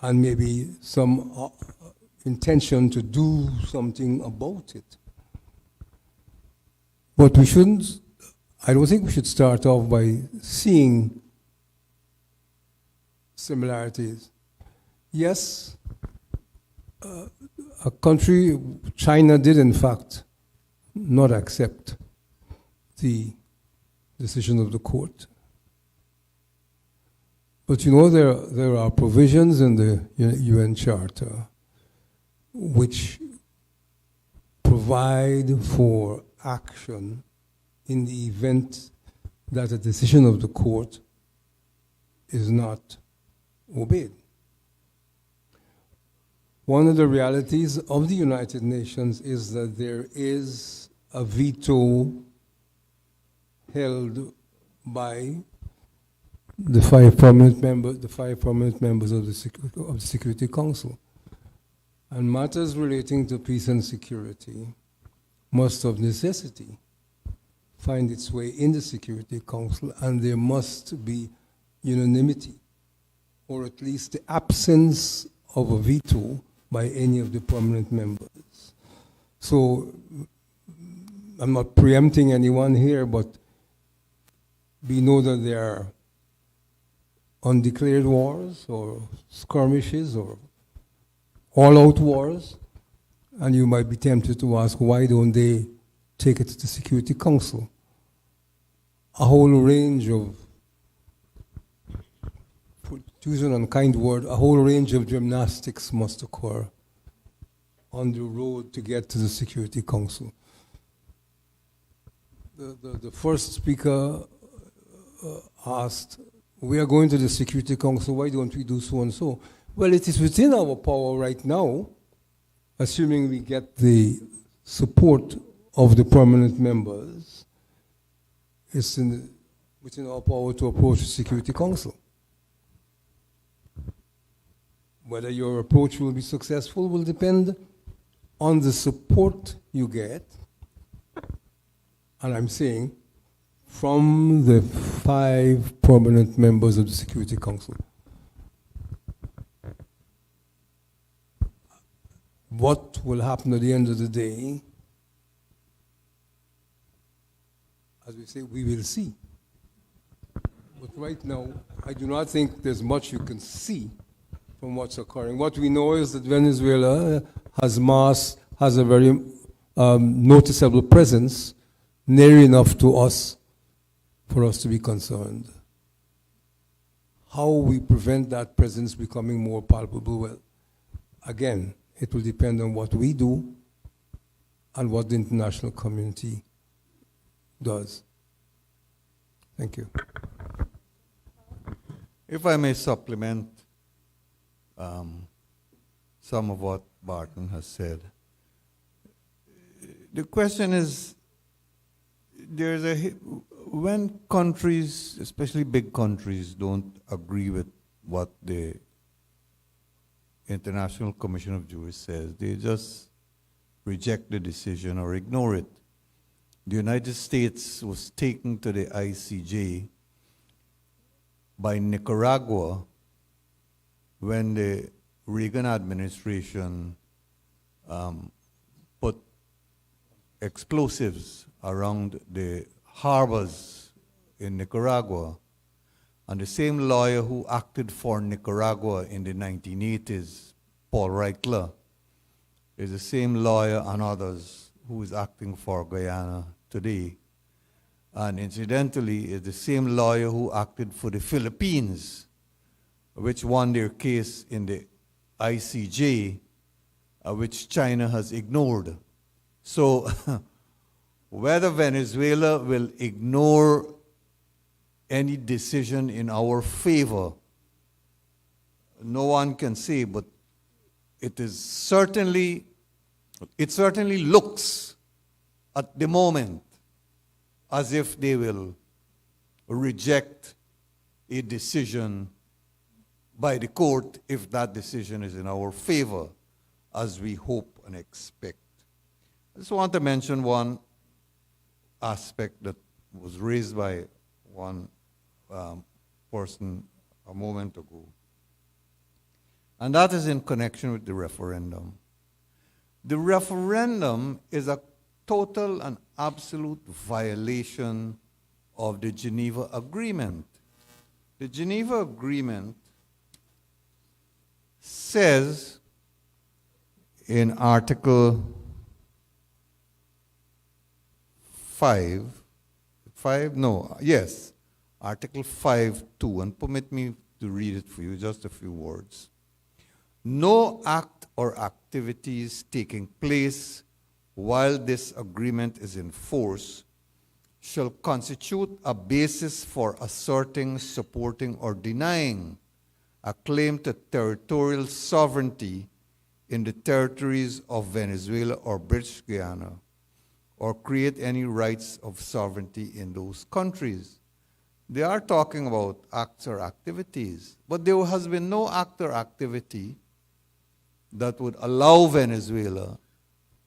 and maybe some intention to do something about it. But we shouldn't, I don't think we should start off by seeing similarities. Yes, a country, China did in fact not accept the decision of the court. But you know, there are provisions in the UN Charter which provide for action in the event that a decision of the court is not obeyed. One of the realities of the United Nations is that there is a veto held by the five prominent members of the Security Council. And matters relating to peace and security must of necessity find its way in the Security Council, and there must be unanimity, or at least the absence of a veto by any of the prominent members. So I'm not preempting anyone here, but we know that there are undeclared wars or skirmishes or all-out wars, and you might be tempted to ask, why don't they take it to the Security Council? A whole range of, to use an unkind word, a whole range of gymnastics must occur on the road to get to the Security Council. The first speaker asked, we are going to the Security Council, why don't we do so and so? Well, it is within our power right now, assuming we get the support of the permanent members, it's within our power to approach the Security Council. Whether your approach will be successful will depend on the support you get, and I'm saying from the 5 permanent members of the Security Council. What will happen at the end of the day, as we say, we will see. But right now, I do not think there's much you can see from what's occurring. What we know is that Venezuela has a very noticeable presence near enough to us for us to be concerned. How we prevent that presence becoming more palpable, well, again, it will depend on what we do and what the international community does. Thank you. If I may supplement some of what Barton has said. The question is, when countries, especially big countries, don't agree with what the International Commission of Justice says, they just reject the decision or ignore it. The United States was taken to the ICJ by Nicaragua when the Reagan administration put explosives around the harbors in Nicaragua, And the same lawyer who acted for Nicaragua in the 1980s, Paul Reichler, is the same lawyer and others who is acting for Guyana today. And incidentally, is the same lawyer who acted for the Philippines, which won their case in the ICJ, which China has ignored. So whether Venezuela will ignore any decision in our favor, no one can say, but it certainly looks at the moment as if they will reject a decision by the court if that decision is in our favor, as we hope and expect. I just want to mention one aspect that was raised by one person a moment ago, and that is in connection with the referendum. The referendum is a total and absolute violation of the Geneva Agreement. The Geneva Agreement says in Article 5:2, and permit me to read it for you, just a few words. No act or activities taking place while this agreement is in force shall constitute a basis for asserting, supporting, or denying a claim to territorial sovereignty in the territories of Venezuela or British Guiana, or create any rights of sovereignty in those countries. They are talking about acts or activities, but there has been no act or activity that would allow Venezuela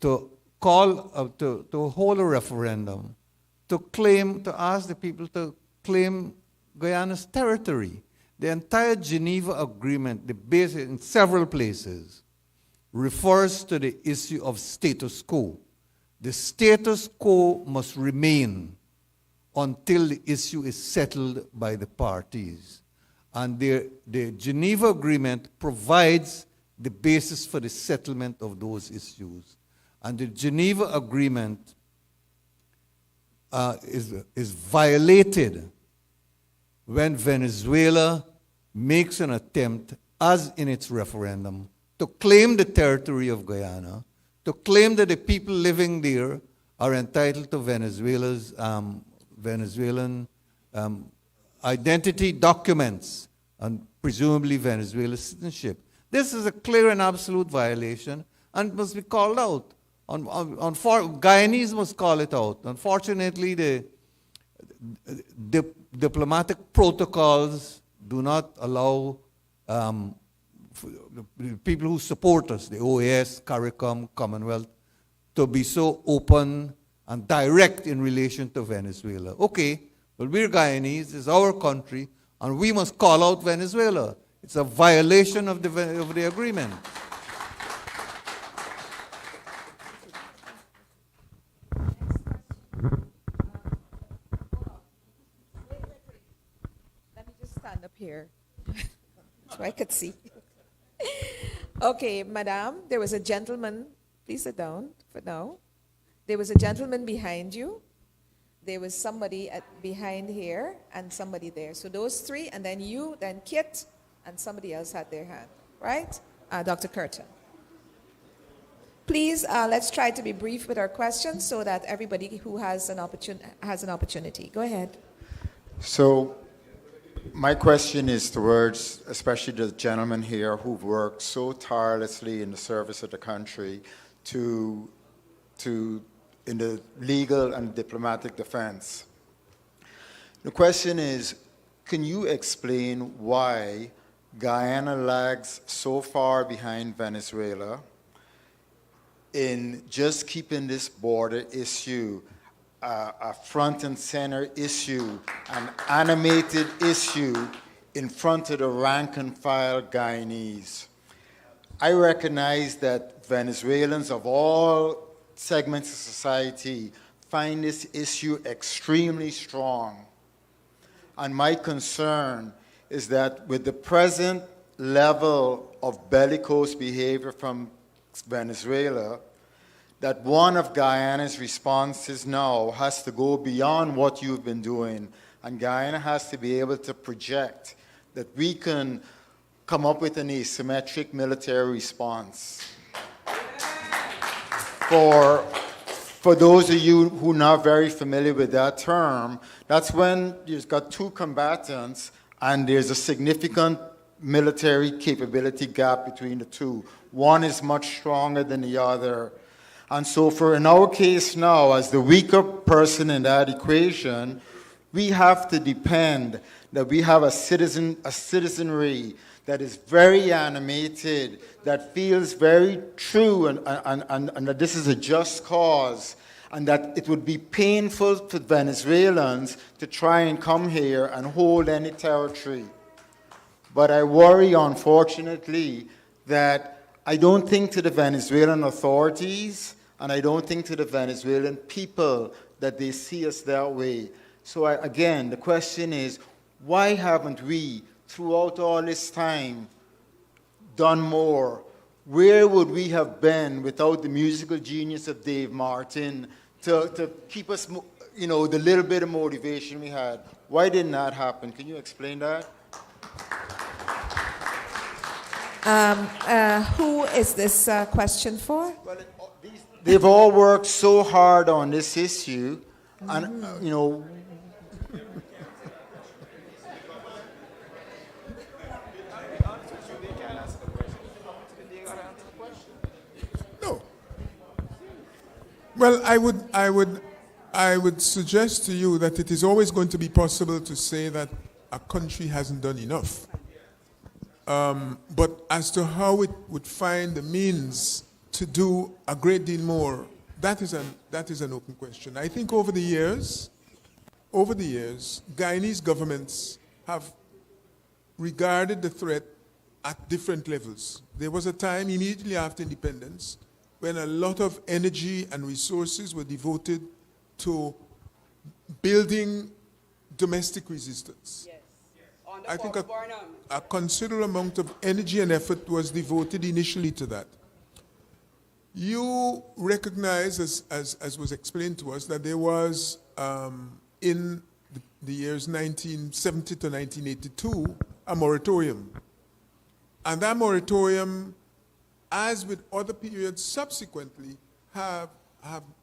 to hold a referendum, to ask the people to claim Guyana's territory. The entire Geneva Agreement, the base in several places, refers to the issue of status quo. The status quo must remain until the issue is settled by the parties. And the Geneva Agreement provides the basis for the settlement of those issues. And the Geneva Agreement is violated when Venezuela makes an attempt, as in its referendum, to claim the territory of Guyana, to claim that the people living there are entitled to Venezuelan identity documents and presumably Venezuelan citizenship. This is a clear and absolute violation and must be called out. Guyanese must call it out. Unfortunately, the diplomatic protocols do not allow the people who support us, the OAS, CARICOM, Commonwealth, to be so open and direct in relation to Venezuela. Okay, well, we're Guyanese, it's our country, and we must call out Venezuela. It's a violation of the agreement. Let me just stand up here so I could see. Okay, madam, there was a gentleman. Please sit down for now. There was a gentleman behind you. There was somebody behind here and somebody there. So those three, and then you, then Kit, and somebody else had their hand, right? Dr. Curtin. Please, let's try to be brief with our questions so that everybody who has an opportunity. Go ahead. So my question is towards especially the gentlemen here who've worked so tirelessly in the service of the country in the legal and diplomatic defense. The question is, can you explain why Guyana lags so far behind Venezuela in just keeping this border issue a front and center issue, an animated issue in front of the rank and file Guyanese? I recognize that Venezuelans of all segments of society find this issue extremely strong. And my concern is that with the present level of bellicose behavior from Venezuela, that one of Guyana's responses now has to go beyond what you've been doing, and Guyana has to be able to project that we can come up with an asymmetric military response. For those of you who are not very familiar with that term, that's when you've got two combatants and there's a significant military capability gap between the two. One is much stronger than the other. And so in our case now, as the weaker person in that equation, we have to depend that we have a citizenry that is very animated, that feels very true, and that this is a just cause, and that it would be painful for Venezuelans to try and come here and hold any territory. But I worry, unfortunately, that I don't think to the Venezuelan authorities, and I don't think to the Venezuelan people that they see us that way. So again, the question is, why haven't we, throughout all this time, done more? Where would we have been without the musical genius of Dave Martin to keep us, the little bit of motivation we had? Why didn't that happen? Can you explain that? Who is this question for? Well, they've all worked so hard on this issue, and, No. Well, I would suggest to you that it is always going to be possible to say that a country hasn't done enough. But as to how it would find the means to do a great deal more, that is an open question. I think over the years, Guyanese governments have regarded the threat at different levels. There was a time immediately after independence when a lot of energy and resources were devoted to building domestic resistance. Yes. I think a considerable amount of energy and effort was devoted initially to that. You recognize, as was explained to us, that there was, in the years 1970 to 1982, a moratorium. And that moratorium, as with other periods subsequently, have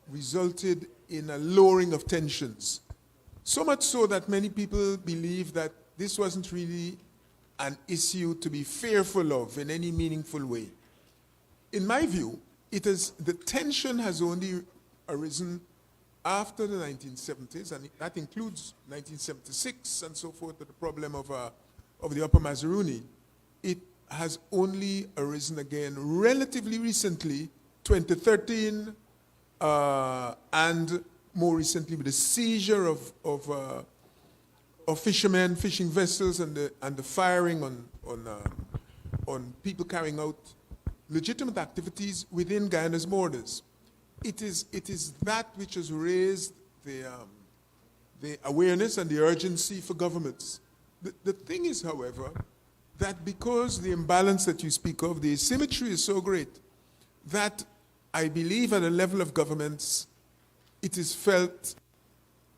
resulted in a lowering of tensions. So much so that many people believe that this wasn't really an issue to be fearful of in any meaningful way. In my view, the tension has only arisen after the 1970s, and that includes 1976 and so forth, the problem of the Upper Mazaruni. It has only arisen again relatively recently, 2013, and more recently with the seizure of fishermen, fishing vessels, and the firing on people carrying out legitimate activities within Guyana's borders. It is that which has raised the awareness and the urgency for governments. The thing is, however, that because the imbalance that you speak of, the asymmetry is so great, that I believe at a level of governments, it is felt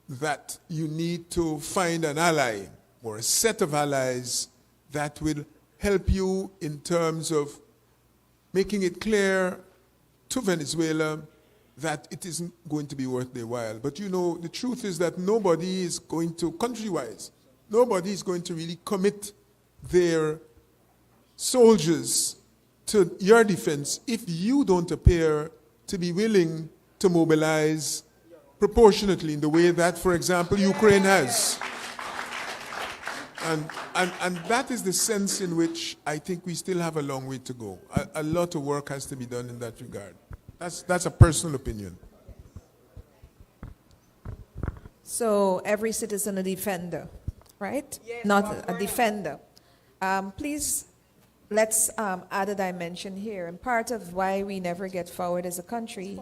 that you need to find an ally or a set of allies that will help you in terms of making it clear to Venezuela that it isn't going to be worth their while. But the truth is that nobody is going to, country-wise, nobody is going to really commit their soldiers to your defense if you don't appear to be willing to mobilize proportionately in the way that, for example, Ukraine has. And that is the sense in which I think we still have a long way to go. A lot of work has to be done in that regard. That's a personal opinion. So every citizen a defender, right? Yes, not a defender. Please, let's add a dimension here. And part of why we never get forward as a country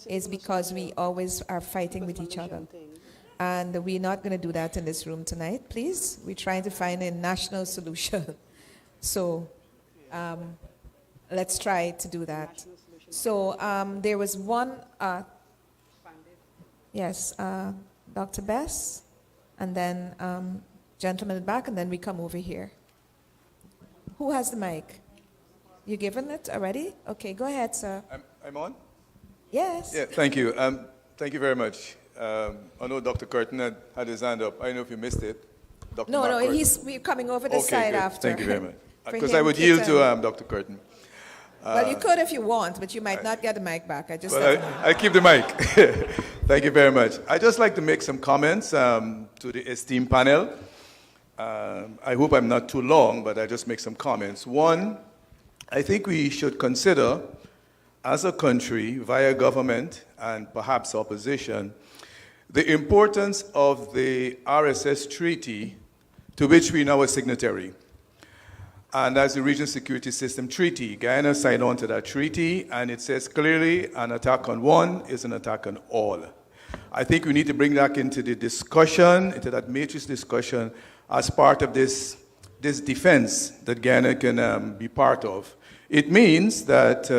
is because we always are fighting with each other. And we're not going to do that in this room tonight, please. We're trying to find a national solution. So let's try to do that. So there was one, yes, Dr. Bess, and then gentleman in the back, and then we come over here. Who has the mic? You given it already? Okay, go ahead, sir. I'm on? Yes. Yeah, thank you. Thank you very much. I know Dr. Curtin had his hand up. I don't know if you missed it. Dr. No, Mark no, Curtin. we're coming over the side good. after. Thank you very much. For Because him I would to yield to turn. Dr. Curtin. Well, you could if you want, but you might not get the mic back. I just I keep the mic. Thank you very much. I'd just like to make some comments to the esteemed panel. I hope I'm not too long, but I just make some comments. One, I think we should consider, as a country, via government and perhaps opposition, the importance of the RSS Treaty to which we now are signatory. And that's the Regional Security System Treaty. Guyana signed on to that treaty, and it says clearly an attack on one is an attack on all. I think we need to bring that into the discussion, into that matrix discussion, as part of this defense that Guyana can be part of. It means that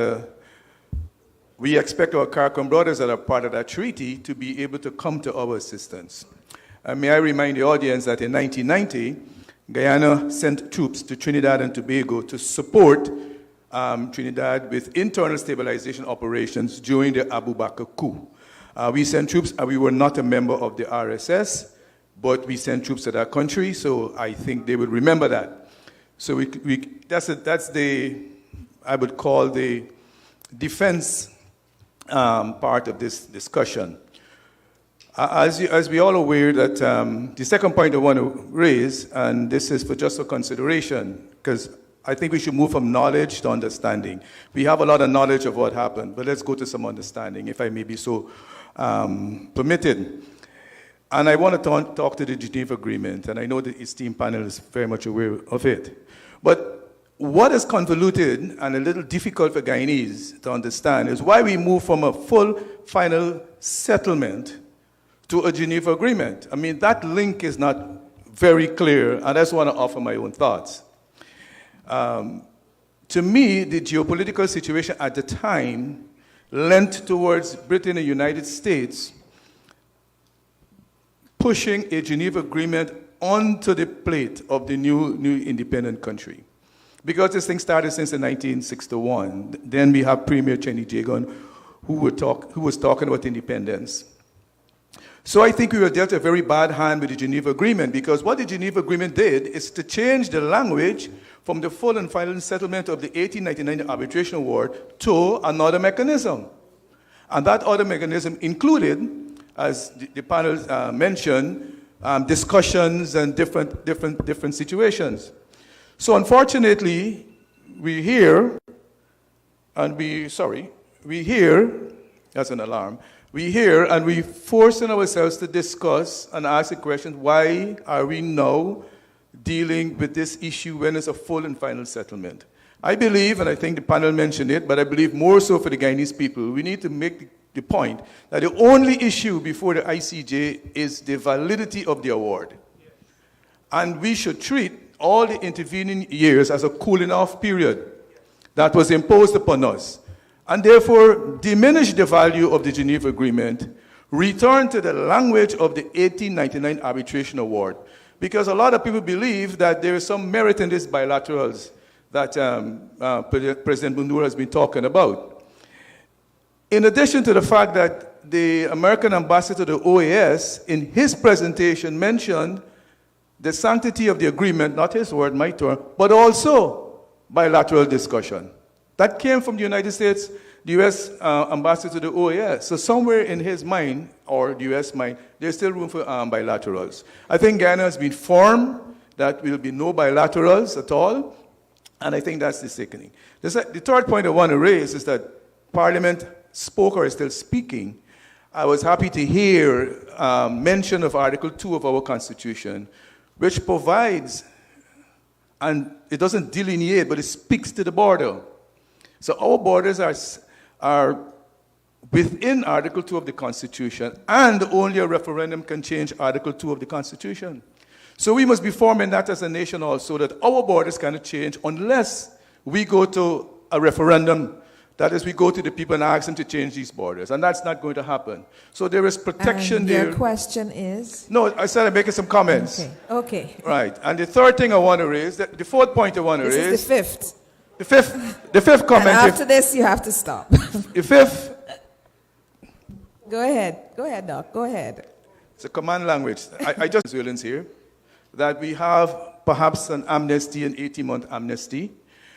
we expect our CARICOM brothers that are part of that treaty to be able to come to our assistance. May I remind the audience that in 1990, Guyana sent troops to Trinidad and Tobago to support Trinidad with internal stabilization operations during the Abu Bakr coup. We sent troops, and we were not a member of the RSS, but we sent troops to that country, so I think they would remember that. So that's the, I would call the defense part of this discussion. As we all aware that the second point I want to raise, and this is for just for consideration, because I think we should move from knowledge to understanding. We have a lot of knowledge of what happened, but let's go to some understanding, if I may be so permitted. And I want to talk to the Geneva Agreement, and I know the esteemed panel is very much aware of it. But what is convoluted and a little difficult for Guyanese to understand is why we move from a full final settlement to a Geneva Agreement. I mean, that link is not very clear, and I just want to offer my own thoughts. To me, the geopolitical situation at the time lent towards Britain and the United States pushing a Geneva Agreement onto the plate of the new independent country. Because this thing started since 1961. Then we have Premier Cheney Jagan, who was talking about independence. So I think we were dealt a very bad hand with the Geneva Agreement, because what the Geneva Agreement did is to change the language from the full and final settlement of the 1899 arbitration award to another mechanism. And that other mechanism included, as the panel mentioned, discussions and different situations. So unfortunately, we hear, that's an alarm, we hear and we forcing ourselves to discuss and ask the question, why are we now dealing with this issue when it's a full and final settlement? I believe, and I think the panel mentioned it, but I believe more so for the Guyanese people, we need to make the point that the only issue before the ICJ is the validity of the award. And we should treat all the intervening years as a cooling off period that was imposed upon us, and therefore diminish the value of the Geneva Agreement, return to the language of the 1899 arbitration award. Because a lot of people believe that there is some merit in these bilaterals that President Bundur has been talking about. In addition to the fact that the American ambassador to the OAS, in his presentation, mentioned the sanctity of the agreement, not his word, my term, but also bilateral discussion. That came from the United States, the U.S. ambassador to the OAS. So somewhere in his mind, or the U.S. mind, there's still room for bilaterals. I think Guyana has been firm that there will be no bilaterals at all, and I think that's the sickening. The third point I want to raise is that Parliament spoke or is still speaking. I was happy to hear mention of Article 2 of our Constitution, which provides, and it doesn't delineate, but it speaks to the border. So our borders are within Article 2 of the Constitution, and only a referendum can change Article 2 of the Constitution. So we must be forming that as a nation also, that our borders cannot change unless we go to a referendum. That is, we go to the people and ask them to change these borders, and that's not going to happen. So there is protection And there. your question is? No, I said I'm making some comments. Okay. Right, and the third thing I want to raise, the fourth point I want to This raise. is the fifth. The fifth comment. And after this, you have to stop. The fifth. Go ahead, Doc, go ahead. It's a command language. I just Venezuelans here that we have perhaps an amnesty, an 18-month amnesty.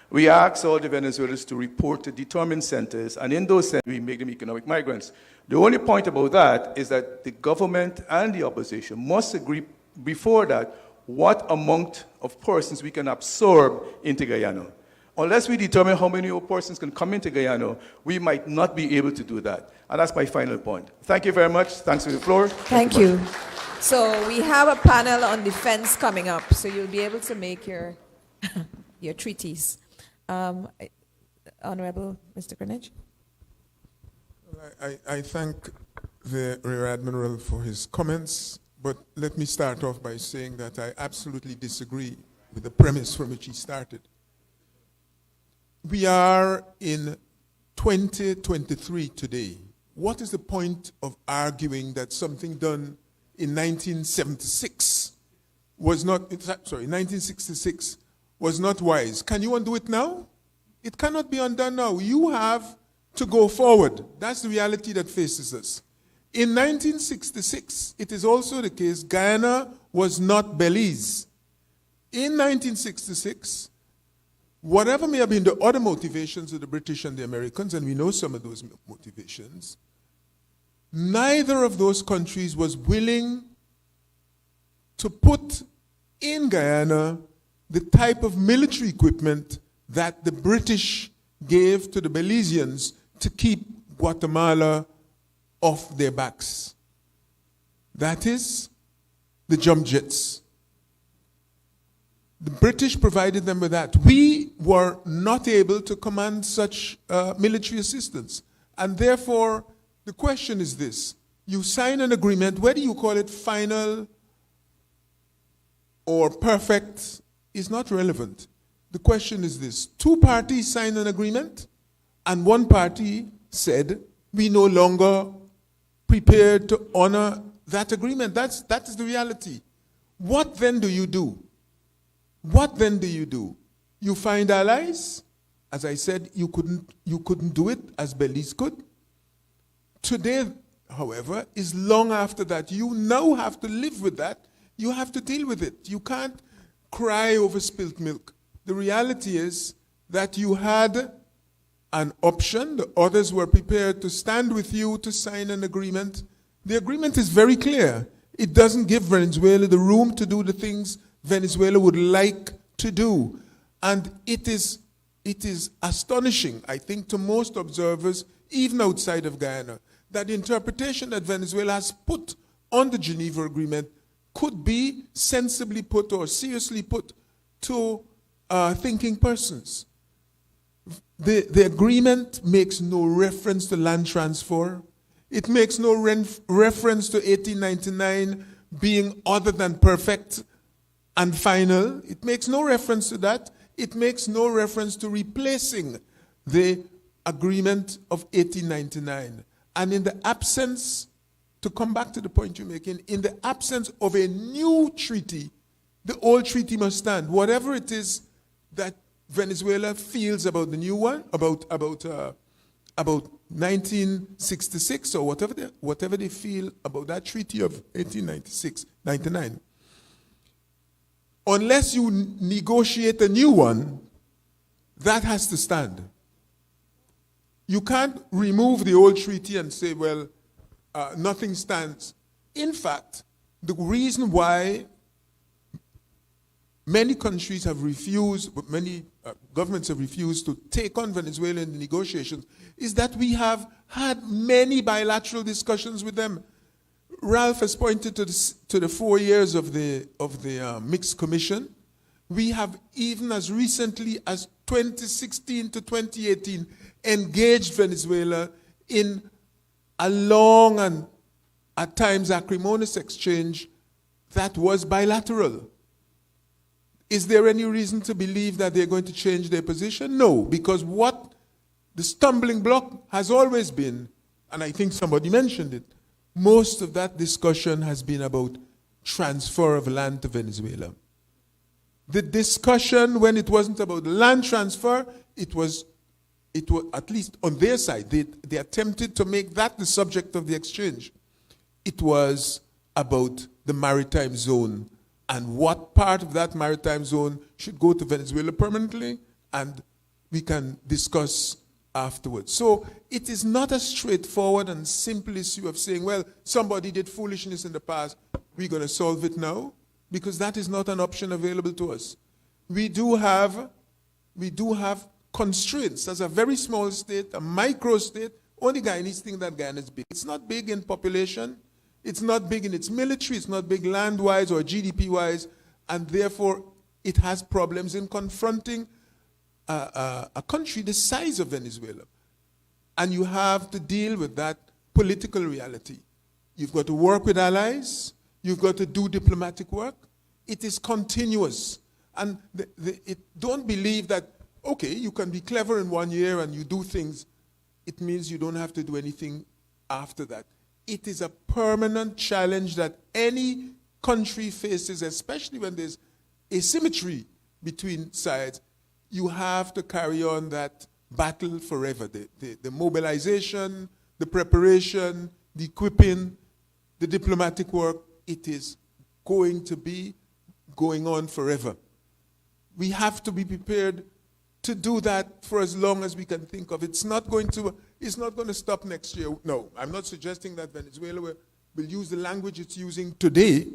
We ask all the Venezuelans to report to determined centers, and in those centers, we make them economic migrants. The only point about that is that the government and the opposition must agree before that what amount of persons we can absorb into Guyana. Unless we determine how many persons can come into Guyana, we might not be able to do that. And that's my final point. Thank you very much. Thanks for the floor. Thank you. So we have a panel on defense coming up, so you'll be able to make your, your treaties. Honorable Mr. Greenwich. I thank the Rear Admiral for his comments, but let me start off by saying that I absolutely disagree with the premise from which he started. We are in 2023 today. What is the point of arguing that something done in 1976 was not, 1966 was not wise? Can you undo it now? It cannot be undone now. You have to go forward. That's the reality that faces us. In 1966, it is also the case, Guyana was not Belize. In 1966, whatever may have been the other motivations of the British and the Americans, and we know some of those motivations, neither of those countries was willing to put in Guyana the type of military equipment that the British gave to the Belizeans to keep Guatemala off their backs. That is the jump jets. The British provided them with that. We were not able to command such military assistance. And therefore, the question is this. You sign an agreement, whether you call it final or perfect is not relevant. The question is this. Two parties signed an agreement, and one party said, we no longer prepared to honor that agreement. That is the reality. What then do you do? What then do you do? You find allies. As I said, you couldn't do it as Belize could. Today, however, is long after that. You now have to live with that. You have to deal with it. You can't cry over spilt milk. The reality is that you had an option. The others were prepared to stand with you to sign an agreement. The agreement is very clear. It doesn't give Venezuela the room to do the things Venezuela would like to do. And it is astonishing, I think, to most observers, even outside of Guyana, that the interpretation that Venezuela has put on the Geneva Agreement could be sensibly put or seriously put to thinking persons. The agreement makes no reference to land transfer. It makes no reference to 1899 being other than perfect and final. It makes no reference to that. It makes no reference to replacing the agreement of 1899. And in the absence, to come back to the point you're making, in the absence of a new treaty, the old treaty must stand. Whatever it is that Venezuela feels about the new one, about 1966 or whatever they feel about that treaty of 1899. Unless you negotiate a new one, that has to stand. You can't remove the old treaty and say, well, nothing stands. In fact, the reason why many countries have refused, many governments have refused to take on Venezuela in the negotiations is that we have had many bilateral discussions with them. Ralph has pointed to the 4 years of the mixed commission. We have, even as recently as 2016 to 2018, engaged Venezuela in a long and at times acrimonious exchange that was bilateral. Is there any reason to believe that they're going to change their position? No, because what the stumbling block has always been, and I think somebody mentioned it, most of that discussion has been about transfer of land to Venezuela. The discussion, when it wasn't about land transfer, it was at least on their side, they attempted to make that the subject of the exchange. It was about the maritime zone and what part of that maritime zone should go to Venezuela permanently, and we can discuss afterwards. So it is not a straightforward and simple issue of saying, well, somebody did foolishness in the past, we're going to solve it now, because that is not an option available to us. We do have constraints. As a very small state, a micro state, only Guyanese think that Guyana is big. It's not big in population, it's not big in its military, it's not big land-wise or GDP-wise, and therefore it has problems in confronting a country the size of Venezuela. And you have to deal with that political reality. You've got to work with allies, you've got to do diplomatic work. It is continuous. And don't believe that, okay, you can be clever in 1 year and you do things, it means you don't have to do anything after that. It is a permanent challenge that any country faces, especially when there's asymmetry between sides. You have to carry on that battle forever. The mobilization, the preparation, the equipping, the diplomatic work, it is going to be going on forever. We have to be prepared to do that for as long as we can think of. It's not going to stop next year. No, I'm not suggesting that Venezuela will use the language it's using today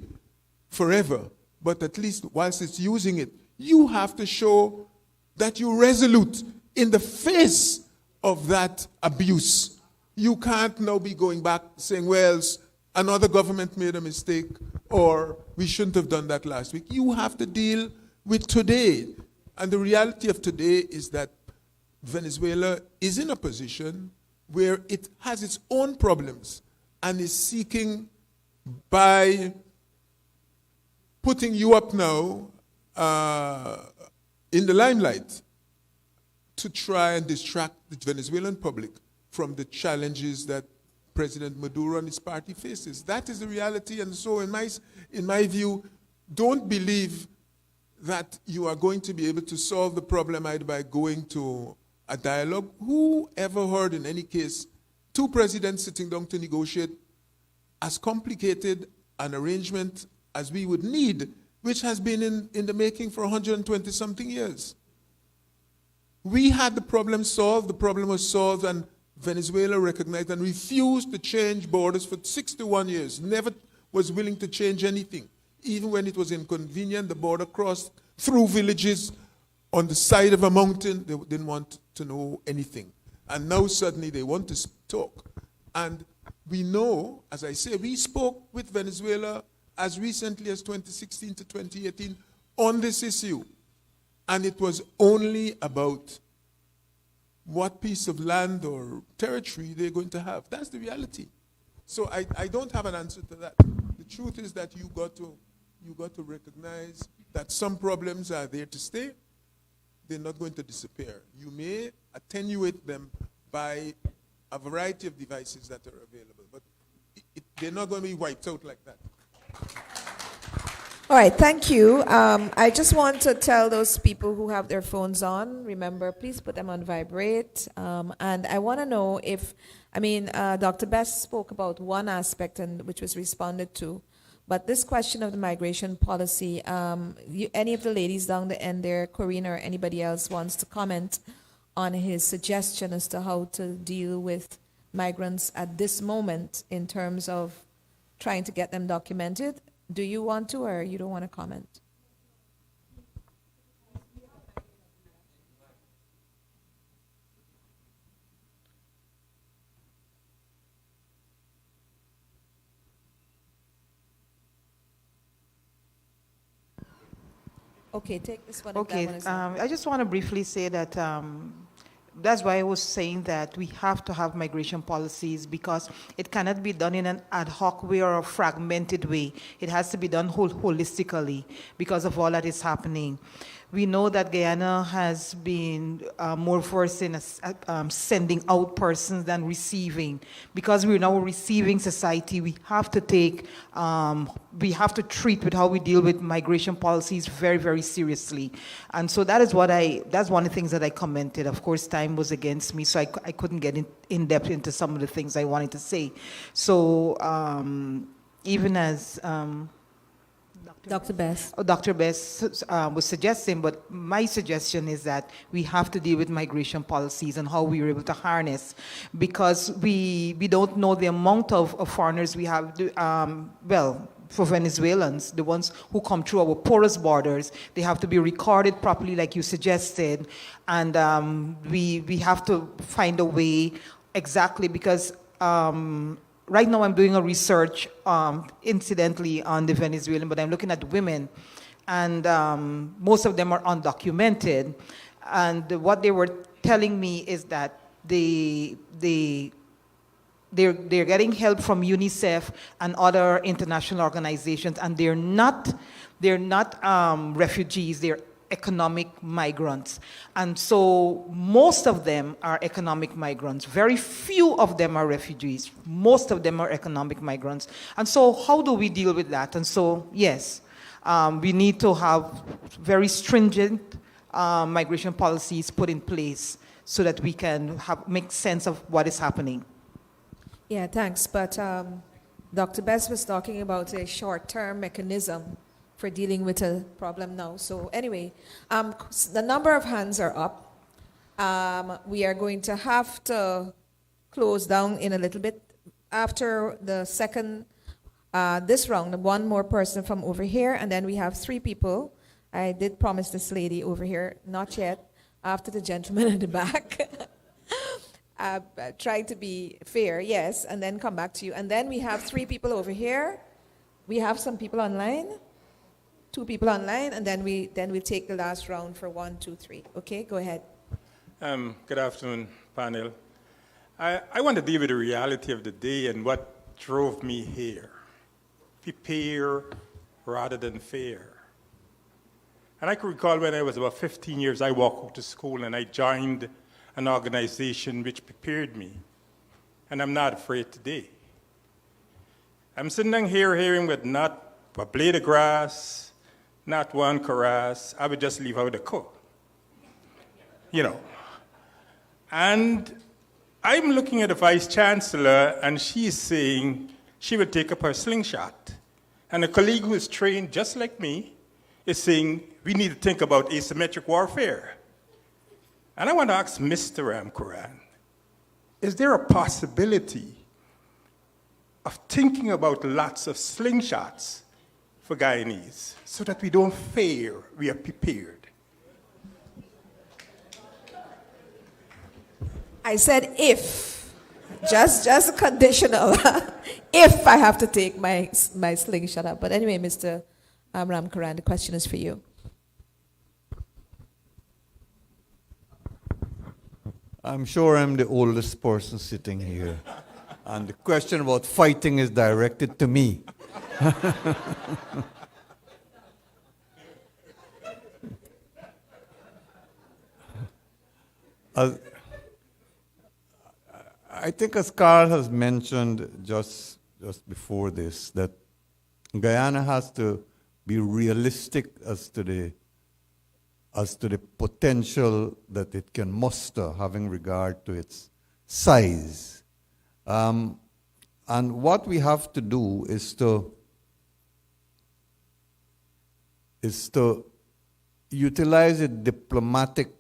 forever, but at least whilst it's using it, you have to show that you're resolute in the face of that abuse. You can't now be going back saying, well, another government made a mistake, or we shouldn't have done that last week. You have to deal with today. And the reality of today is that Venezuela is in a position where it has its own problems and is seeking, by putting you up now in the limelight, to try and distract the Venezuelan public from the challenges that President Maduro and his party faces. That is the reality. And so in my view, don't believe that you are going to be able to solve the problem either by going to a dialogue. Who ever heard, in any case, two presidents sitting down to negotiate as complicated an arrangement as we would need, which has been in the making for 120-something years? We had the problem solved, the problem was solved, and Venezuela recognized and refused to change borders for 61 years, never was willing to change anything. Even when it was inconvenient, the border crossed through villages on the side of a mountain. They didn't want to know anything. And now suddenly they want to talk. And we know, as I say, we spoke with Venezuela as recently as 2016 to 2018 on this issue. And it was only about what piece of land or territory they're going to have. That's the reality. So I don't have an answer to that. The truth is that you got to recognize that some problems are there to stay. They're not going to disappear. You may attenuate them by a variety of devices that are available, but they're not going to be wiped out like that. All right, thank you. I just want to tell those people who have their phones on, remember, please put them on vibrate. And I want to know if, Dr. Best spoke about one aspect which was responded to, but this question of the migration policy, any of the ladies down the end there, Corinne or anybody else wants to comment on his suggestion as to how to deal with migrants at this moment in terms of trying to get them documented? Do you want to, or you don't want to comment? Okay, take this one. Okay, I just want to briefly say that that's why I was saying that we have to have migration policies, because it cannot be done in an ad hoc way or a fragmented way. It has to be done holistically because of all that is happening. We know that Guyana has been more versed in sending out persons than receiving. Because we're now a receiving society, we have to treat with how we deal with migration policies very, very seriously. And so that's one of the things that I commented. Of course, time was against me, so I couldn't get in depth into some of the things I wanted to say. So even as Dr. Bess. Dr. Bess was suggesting, but my suggestion is that we have to deal with migration policies and how we are able to harness, because we don't know the amount of foreigners we have, for Venezuelans, the ones who come through our porous borders, they have to be recorded properly like you suggested, and we have to find a way exactly, because right now I'm doing a research, incidentally, on the Venezuelan, but I'm looking at women, and most of them are undocumented. And what they were telling me is that they're getting help from UNICEF and other international organizations, and they're not refugees, they're economic migrants. And so most of them are economic migrants. Very few of them are refugees. Most of them are economic migrants. And so how do we deal with that? And so, yes, we need to have very stringent migration policies put in place so that we can make sense of what is happening. Yeah, thanks. But Dr. Bess was talking about a short-term mechanism for dealing with a problem now. So anyway, the number of hands are up. We are going to have to close down in a little bit. After the second, this round, one more person from over here, and then we have 3 people. I did promise this lady over here, not yet, after the gentleman in the back. Try to be fair, yes, and then come back to you. And then we have 3 people over here. We have some people online. 2 people online, and then we take the last round for 1, 2, 3. Okay, go ahead. Good afternoon, panel. I want to deal with the reality of the day and what drove me here. Prepare rather than fear. And I can recall when I was about 15 years, I walked out to school and I joined an organization which prepared me. And I'm not afraid today. I'm sitting down here hearing with not a blade of grass, not one caress. I would just leave out the cook. And I'm looking at the vice chancellor, and she's saying she would take up her slingshot. And a colleague who is trained just like me is saying we need to think about asymmetric warfare. And I want to ask Mr. Ramkaran, is there a possibility of thinking about lots of slingshots for Guyanese, so that we don't fear, we are prepared? I said if, just conditional, if I have to take my slingshot up. But anyway, Mr. Ramkaran, the question is for you. I'm sure I'm the oldest person sitting here, and the question about fighting is directed to me. I think, as Carl has mentioned just before this, that Guyana has to be realistic as to the potential that it can muster, having regard to its size. And what we have to do is to utilize the diplomatic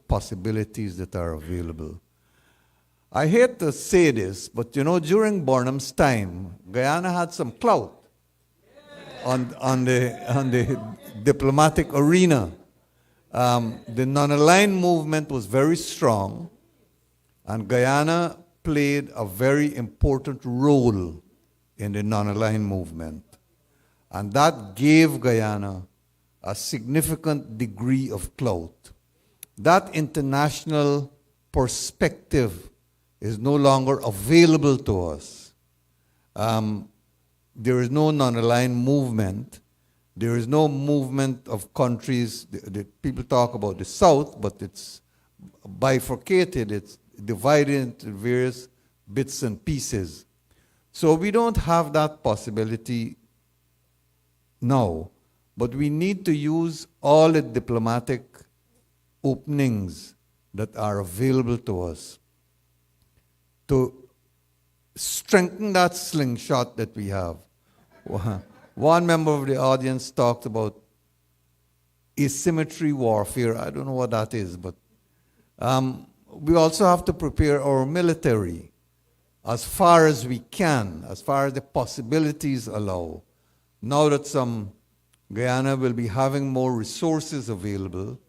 possibilities that are available. I hate to say this, but during Burnham's time, Guyana had some clout on the diplomatic arena. The non-aligned movement was very strong, and Guyana played a very important role in the non-aligned movement. And that gave Guyana a significant degree of clout. that international perspective is no longer available to us. There is no non-aligned movement. There is no movement of countries. People talk about the South, but it's bifurcated. It's divided into various bits and pieces. So we don't have that possibility now, but we need to use all the diplomatic openings that are available to us to strengthen that slingshot that we have. One member of the audience talked about asymmetry warfare. I don't know what that is, but we also have to prepare our military as far as we can, as far as the possibilities allow. Now that Guyana will be having more resources available,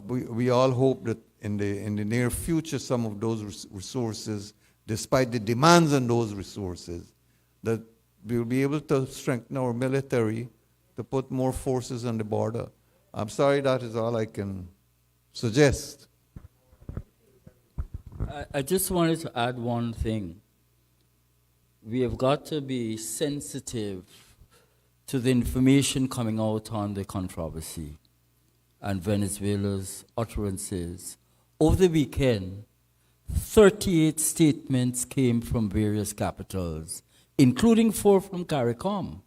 we all hope that in the near future some of those resources, despite the demands on those resources, that we'll be able to strengthen our military to put more forces on the border. I'm sorry, that is all I can suggest. I just wanted to add one thing. We have got to be sensitive to the information coming out on the controversy and Venezuela's utterances. Over the weekend, 38 statements came from various capitals, including 4 from CARICOM.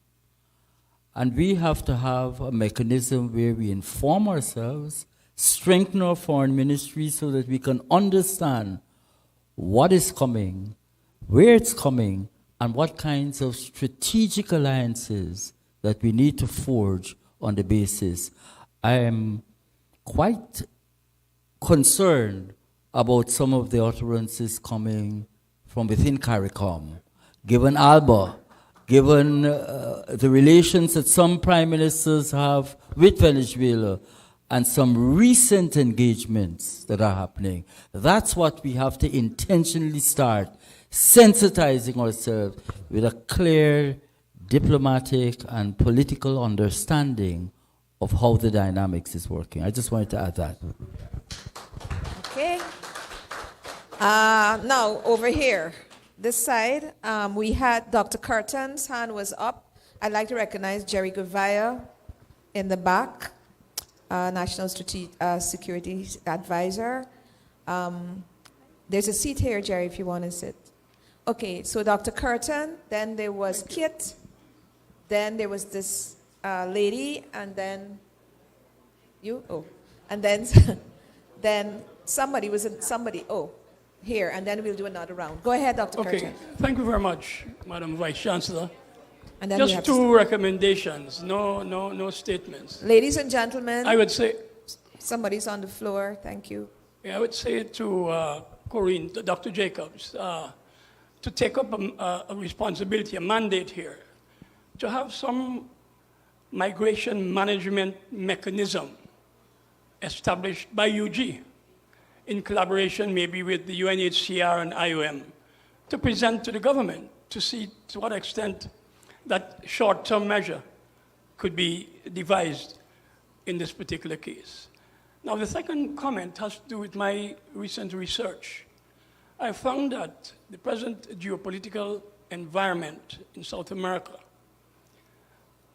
And we have to have a mechanism where we inform ourselves, strengthen our foreign ministry so that we can understand what is coming, where it's coming, and what kinds of strategic alliances that we need to forge on the basis. I am quite concerned about some of the utterances coming from within CARICOM, given ALBA, given the relations that some prime ministers have with Venezuela, and some recent engagements that are happening. That's what we have to intentionally start, sensitizing ourselves with a clear diplomatic and political understanding of how the dynamics is working. I just wanted to add that. Okay. Now, over here, this side, we had Dr. Curtin's hand was up. I'd like to recognize Jerry Gavaya in the back, National Security Advisor. There's a seat here, Jerry, if you want to sit. Okay, so Dr. Curtin, then there was Kit, then there was this lady, and then you, and then then somebody, here, and then we'll do another round. Go ahead, Dr. Okay, Curtin. thank you very much, Madam Vice Chancellor. And then just 2 recommendations, no statements. Ladies and gentlemen, I would say, somebody's on the floor, thank you. I would say to Corinne, to Dr. Jacobs, to take up a responsibility, a mandate here, to have some migration management mechanism established by UG in collaboration maybe with the UNHCR and IOM to present to the government to see to what extent that short-term measure could be devised in this particular case. Now, the second comment has to do with my recent research. I found that the present geopolitical environment in South America,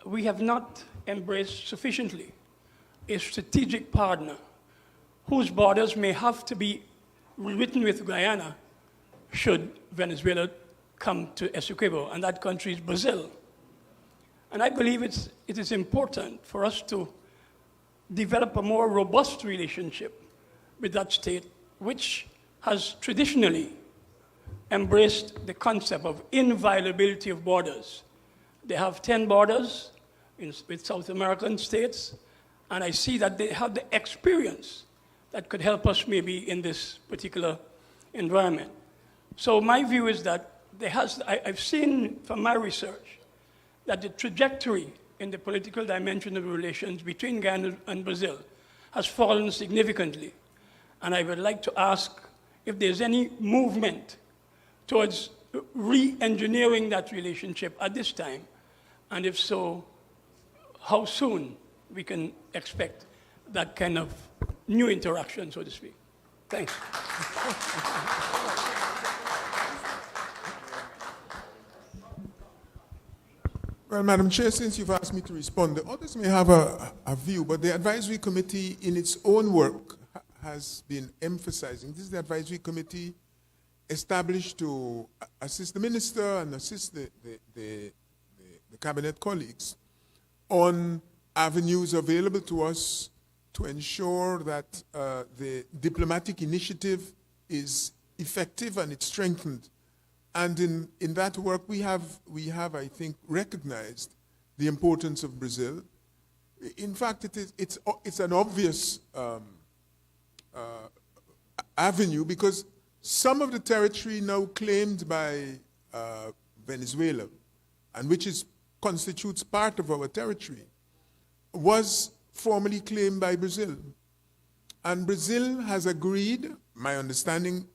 we have not embraced sufficiently a strategic partner whose borders may have to be rewritten with Guyana should Venezuela come to Essequibo, and that country is Brazil. And I believe it is important for us to develop a more robust relationship with that state, which has traditionally embraced the concept of inviolability of borders. They have 10 borders with South American states, and I see that they have the experience that could help us maybe in this particular environment. So my view is that I've seen from my research that the trajectory in the political dimension of relations between Guyana and Brazil has fallen significantly. And I would like to ask if there's any movement towards re-engineering that relationship at this time, and if so, how soon we can expect that kind of new interaction, so to speak. Thanks. Well, Madam Chair, since you've asked me to respond, the others may have a view, but the advisory committee in its own work has been emphasizing. This is the advisory committee established to assist the minister and assist the cabinet colleagues on avenues available to us to ensure that the diplomatic initiative is effective and it's strengthened. And in that work, we have, I think, recognized the importance of Brazil. In fact, it's an obvious avenue because some of the territory now claimed by Venezuela, and which constitutes part of our territory, was formerly claimed by Brazil. And Brazil has agreed, my understanding,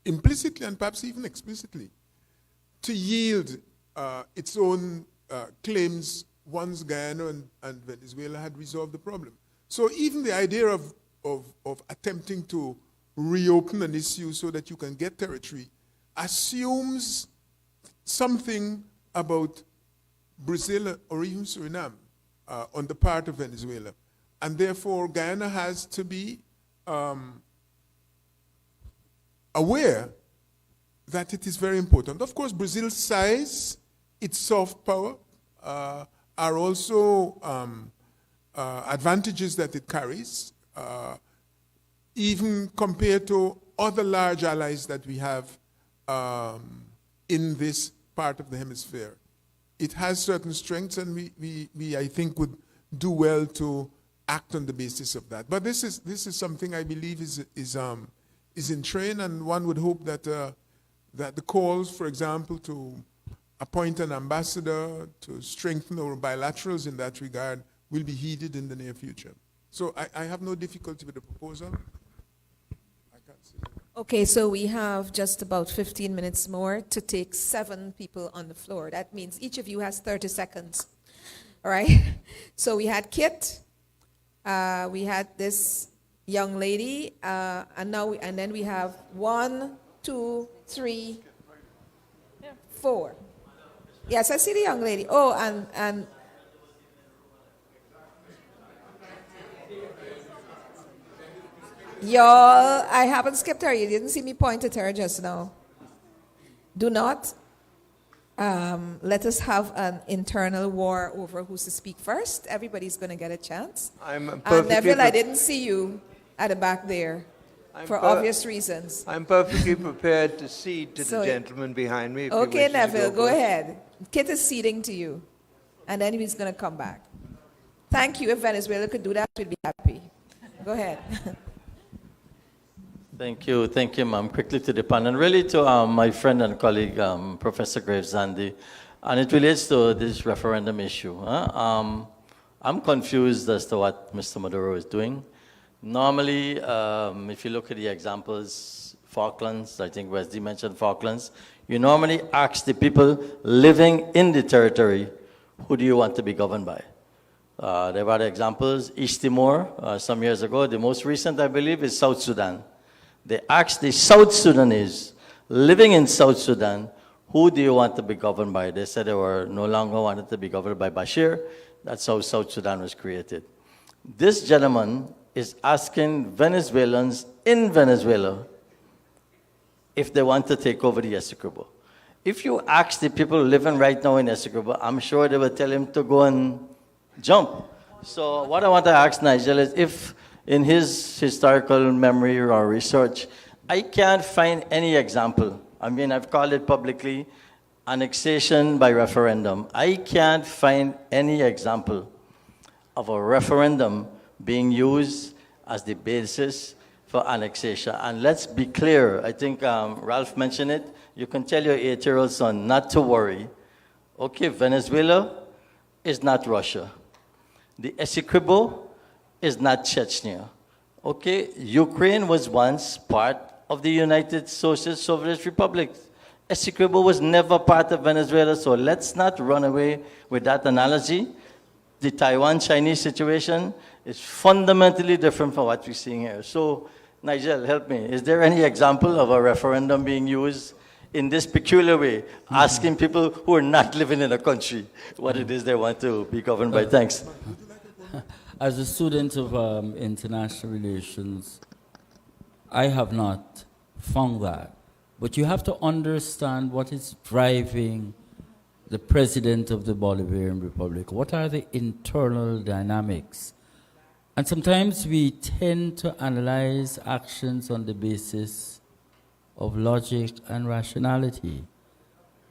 implicitly and perhaps even explicitly, to yield its own claims once Guyana and Venezuela had resolved the problem. So even the idea of attempting to reopen an issue so that you can get territory assumes something about Brazil or even Suriname on the part of Venezuela. And therefore, Guyana has to be aware that it is very important. Of course, Brazil's size, its soft power, are also advantages that it carries, even compared to other large allies that we have in this part of the hemisphere. It has certain strengths, and we I think, would do well to act on the basis of that. But this is something I believe is in train, and one would hope that that the calls, for example, to appoint an ambassador to strengthen our bilaterals in that regard will be heeded in the near future. So I have no difficulty with the proposal. I can't see. Okay, so we have just about 15 minutes more to take 7 people on the floor. That means each of you has 30 seconds. All right? So we had Kit, we had this young lady, and then we have 1, 2, 3, 4. Yes, I see the young lady. Oh, and y'all, I haven't skipped her. You didn't see me point at her just now. Do not let us have an internal war over who's to speak first. Everybody's going to get a chance. Neville, I didn't see you at the back there for obvious reasons. I'm perfectly prepared to cede to the gentleman behind me. Okay, Neville, go ahead. Kit is ceding to you, and then he's going to come back. Thank you. If Venezuela could do that, we'd be happy. Go ahead. Thank you, ma'am. Quickly to the panel, really to my friend and colleague, Professor Graves Zandi, and it relates to this referendum issue. I'm confused as to what Mr. Maduro is doing. Normally, if you look at the examples, Falklands, I think Wesley mentioned Falklands, you normally ask the people living in the territory, who do you want to be governed by? There are examples, East Timor, some years ago. The most recent, I believe, is South Sudan. They asked the South Sudanese living in South Sudan, who do you want to be governed by? They said they were no longer wanted to be governed by Bashir. That's how South Sudan was created. This gentleman is asking Venezuelans in Venezuela if they want to take over the Essequibo. If you ask the people living right now in Essequibo, I'm sure they will tell him to go and jump. So what I want to ask Nigel is if in his historical memory or research, I can't find any example. I mean, I've called it publicly annexation by referendum. I can't find any example of a referendum being used as the basis for annexation. And let's be clear, I think Ralph mentioned it, you can tell your 8-year-old son not to worry. Okay, Venezuela is not Russia. The Essequibo is not Chechnya. Okay, Ukraine was once part of the United Socialist Soviet Republic. Essequibo was never part of Venezuela, so let's not run away with that analogy. The Taiwan-Chinese situation is fundamentally different from what we're seeing here. So, Nigel, help me. Is there any example of a referendum being used in this peculiar way, asking people who are not living in a country what it is they want to be governed by? Thanks. As a student of international relations, I have not found that. But you have to understand what is driving the president of the Bolivarian Republic. What are the internal dynamics? And sometimes we tend to analyze actions on the basis of logic and rationality.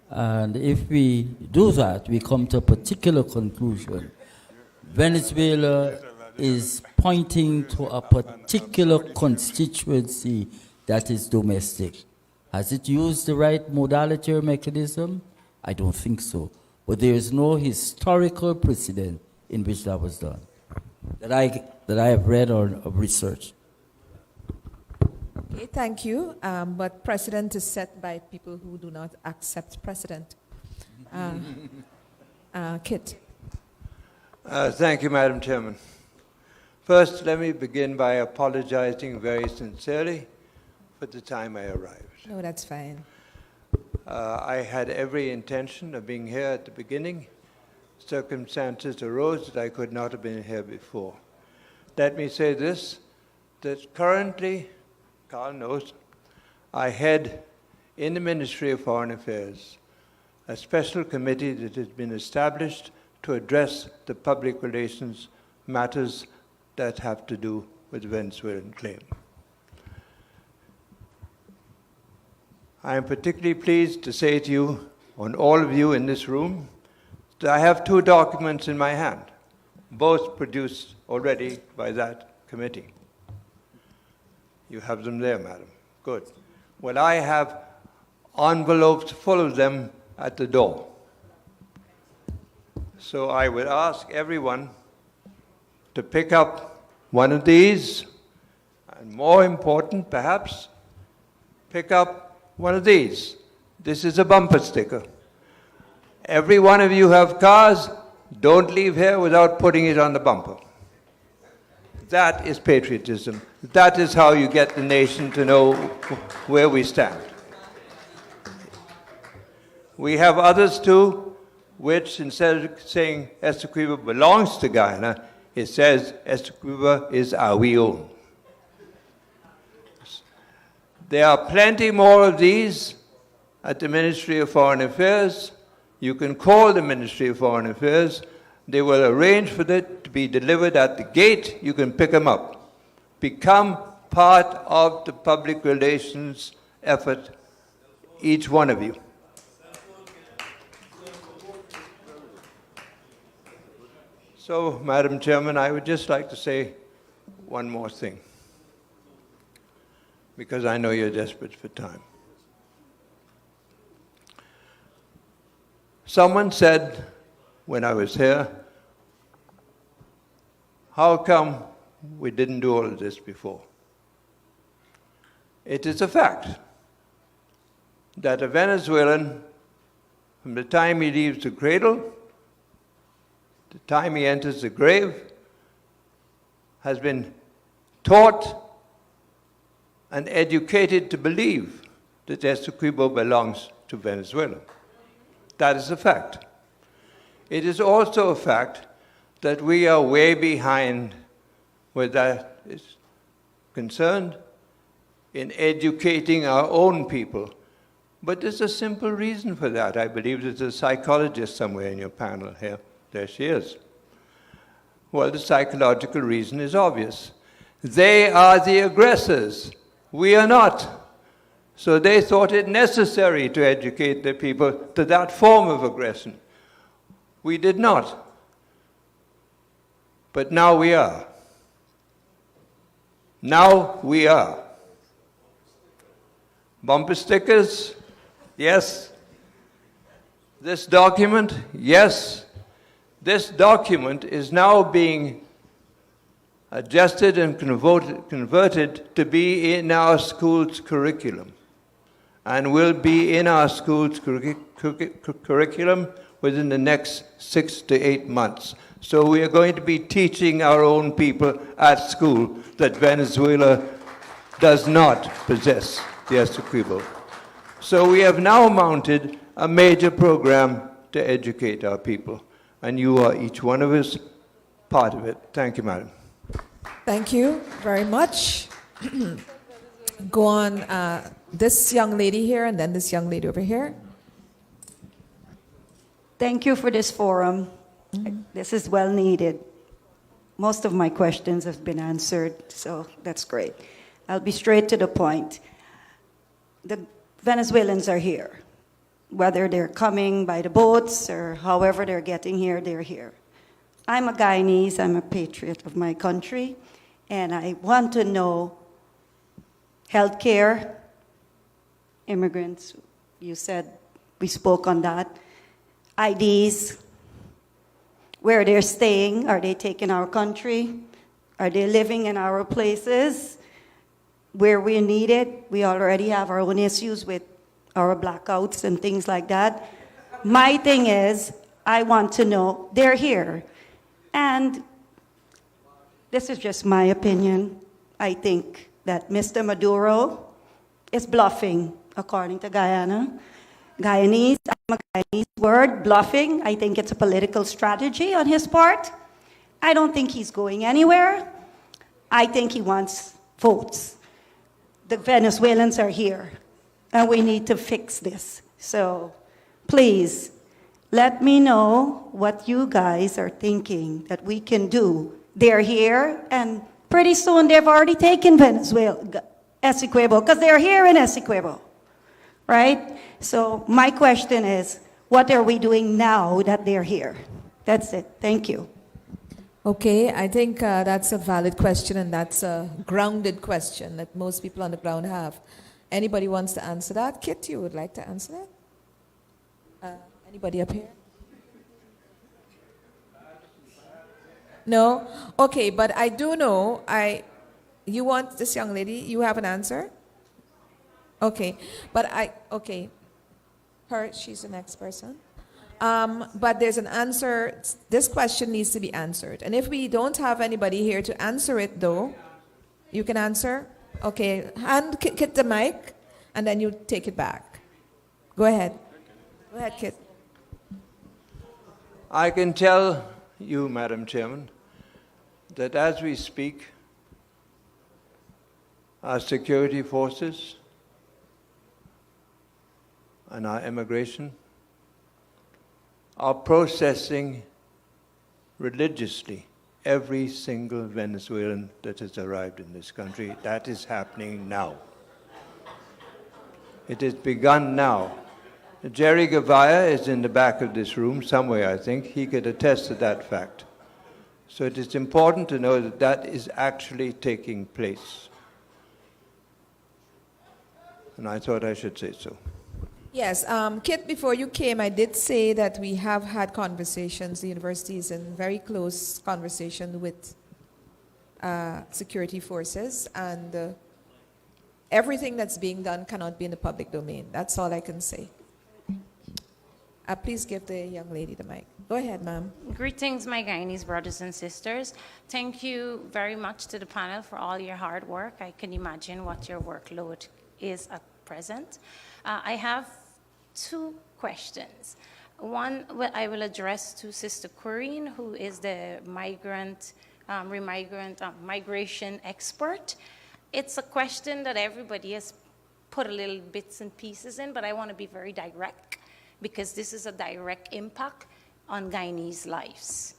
And if we do that, we come to a particular conclusion. Venezuela is pointing to a particular constituency that is domestic. Has it used the right modality or mechanism? I don't think so. But there is no historical precedent in which that was done that I have read or researched. Okay, thank you. But precedent is set by people who do not accept precedent. Kit. Thank you, Madam Chairman. First, let me begin by apologizing very sincerely for the time I arrived. No, that's fine. I had every intention of being here at the beginning. Circumstances arose that I could not have been here before. Let me say this, that currently, Carl knows, I head in the Ministry of Foreign Affairs a special committee that has been established to address the public relations matters that have to do with the Venezuelan claim. I am particularly pleased to say to you, on all of you in this room, that I have two documents in my hand, both produced already by that committee. You have them there, madam. Good. Well, I have envelopes full of them at the door. So I would ask everyone to pick up one of these, and more important, perhaps, pick up one of these. This is a bumper sticker. Every one of you have cars. Don't leave here without putting it on the bumper. That is patriotism. That is how you get the nation to know where we stand. We have others too, which instead of saying Essequibo belongs to Guyana, it says Essequibo is our own. There are plenty more of these at the Ministry of Foreign Affairs. You can call the Ministry of Foreign Affairs. They will arrange for it to be delivered at the gate. You can pick them up. Become part of the public relations effort, each one of you. So, Madam Chairman, I would just like to say one more thing, because I know you're desperate for time. Someone said when I was here, how come we didn't do all of this before? It is a fact that a Venezuelan, from the time he leaves the cradle, the time he enters the grave, has been taught and educated to believe that Essequibo belongs to Venezuela. That is a fact. It is also a fact that we are way behind where that is concerned in educating our own people. But there's a simple reason for that. I believe there's a psychologist somewhere in your panel here. There she is. Well, the psychological reason is obvious. They are the aggressors. We are not. So they thought it necessary to educate their people to that form of aggression. We did not. But now we are. Now we are. Bumper stickers? Yes. This document? Yes. This document is now being adjusted and converted to be in our school's curriculum, and will be in our school's curriculum within the next 6 to 8 months. So we are going to be teaching our own people at school that Venezuela does not possess the Essequibo. So we have now mounted a major program to educate our people. And you are, each one of us, part of it. Thank you, madam. Thank you very much. Go on, this young lady here and then this young lady over here. Thank you for this forum. This is well needed. Most of my questions have been answered, so that's great. I'll be straight to the point. The Venezuelans are here. Whether they're coming by the boats or however they're getting here, they're here. I'm a Guyanese, I'm a patriot of my country, and I want to know healthcare, immigrants, you said we spoke on that, IDs, where they're staying, are they taking our country? Are they living in our places where we're needed? We already have our own issues with our blackouts and things like that. My thing is, I want to know they're here. And this is just my opinion. I think that Mr. Maduro is bluffing, according to Guyana. Guyanese, I'm a Guyanese word, bluffing. I think it's a political strategy on his part. I don't think he's going anywhere. I think he wants votes. The Venezuelans are here, and we need to fix this. So please, let me know what you guys are thinking that we can do. They're here, and pretty soon they've already taken Venezuela, Essequibo, because they're here in Essequibo, right? So my question is, what are we doing now that they're here? That's it. Thank you. Okay, I think that's a valid question, and that's a grounded question that most people on the ground have. Anybody wants to answer that? Kit, you would like to answer that? Anybody up here? No? Okay, but I do know, you want this young lady, you have an answer? Okay, but she's the next person. But there's an answer, this question needs to be answered. And if we don't have anybody here to answer it though, you can answer? Okay, hand Kit the mic, and then you take it back. Go ahead. Go ahead, Kit. I can tell you, Madam Chairman, that as we speak, our security forces and our immigration are processing religiously every single Venezuelan that has arrived in this country. That is happening now. It has begun now. Jerry Gavaya is in the back of this room somewhere, I think. He could attest to that fact. So it is important to know that that is actually taking place. And I thought I should say so. Yes, Kit, before you came, I did say that we have had conversations. The university is in very close conversation with security forces, and everything that's being done cannot be in the public domain. That's all I can say. Please give the young lady the mic. Go ahead, ma'am. Greetings, my Guyanese brothers and sisters. Thank you very much to the panel for all your hard work. I can imagine what your workload is at present. I have two questions. One I will address to Sister Corinne, who is the migration expert. It's a question that everybody has put a little bits and pieces in, but I want to be very direct because this is a direct impact on Guyanese lives.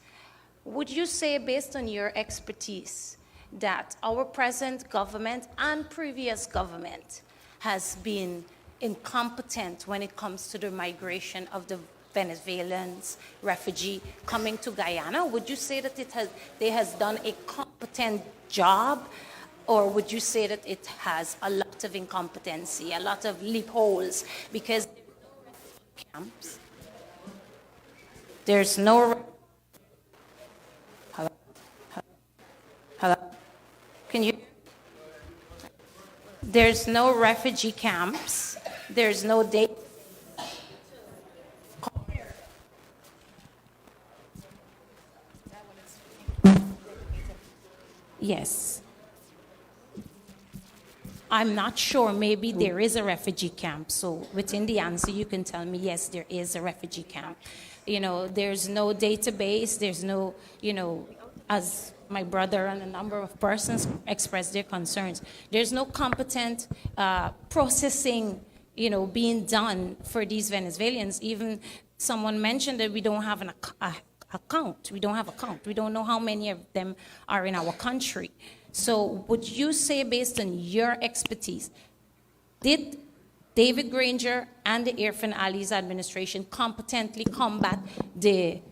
Would you say, based on your expertise, that our present government and previous government has been incompetent when it comes to the migration of the Venezuelans, refugee coming to Guyana? Would you say that they has done a competent job, or would you say that it has a lot of incompetency, a lot of loopholes? Because camps, there's no. Hello? Can you? There's no refugee camps. There's no date. I'm not sure. Maybe there is a refugee camp. So within the answer, you can tell me, yes, there is a refugee camp. You know, there's no database. There's no, you know, as my brother and a number of persons expressed their concerns, there's no competent processing, you know, being done for these Venezuelans. Even someone mentioned that we don't have an account. We don't have a count. We don't know how many of them are in our country. So would you say, based on your expertise, did David Granger and the Irfan Ali's administration competently combat the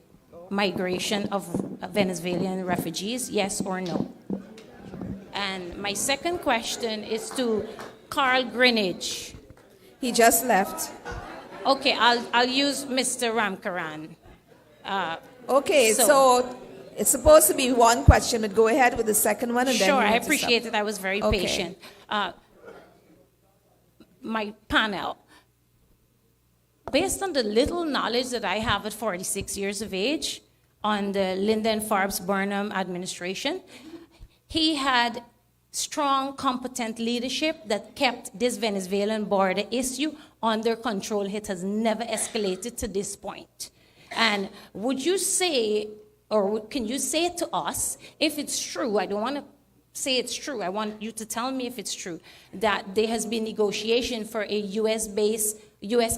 migration of Venezuelan refugees, yes or no? And my second question is to Carl Greenidge. He just left. Okay, I'll use Mr. Ramkaran. Okay, so it's supposed to be one question, but go ahead with the second one. And sure, then I appreciate it. I was very Okay. patient. My panel, based on the little knowledge that I have at 46 years of age on the Lyndon Forbes Burnham administration, he had strong, competent leadership that kept this Venezuelan border issue under control. It has never escalated to this point. And would you say, or can you say to us, if it's true, I don't want to say it's true, I want you to tell me if it's true, that there has been negotiation for a U.S.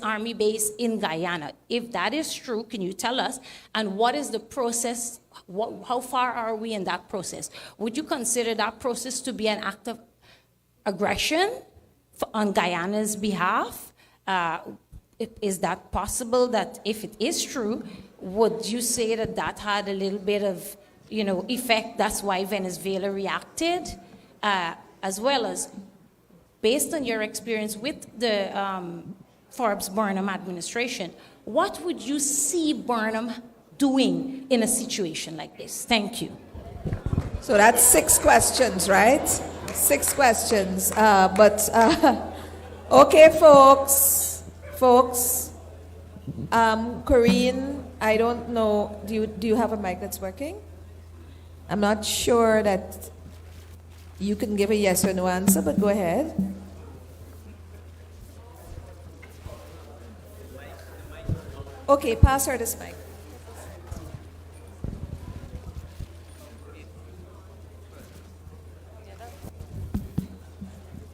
Army base in Guyana. If that is true, can you tell us? And what is the process? How far are we in that process? Would you consider that process to be an act of aggression on Guyana's behalf? Is that possible that if it is true, would you say that that had a little bit of, you know, effect? That's why Venezuela reacted, as well as based on your experience with the Forbes Burnham administration, what would you see Burnham doing in a situation like this? Thank you. So that's 6 questions, right? 6 questions. Okay, folks. Corinne, I don't know. Do you have a mic that's working? I'm not sure that you can give a yes or no answer, but go ahead. Okay, pass her this mic.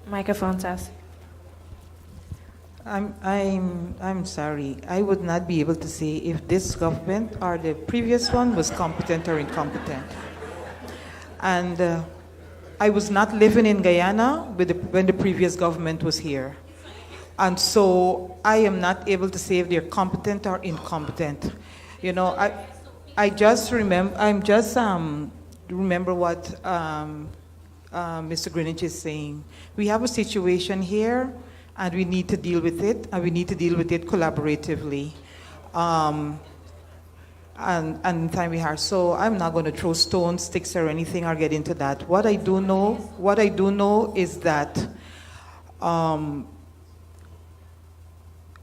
Microphone test. I'm sorry. I would not be able to say if this government or the previous one was competent or incompetent. And I was not living in Guyana when the previous government was here. And so I am not able to say if they're competent or incompetent. You know, I just remember, remember what Mr. Greenidge is saying. We have a situation here, and we need to deal with it, and we need to deal with it collaboratively. And time we have. So I'm not going to throw stones, sticks, or anything, or get into that. What I do know is that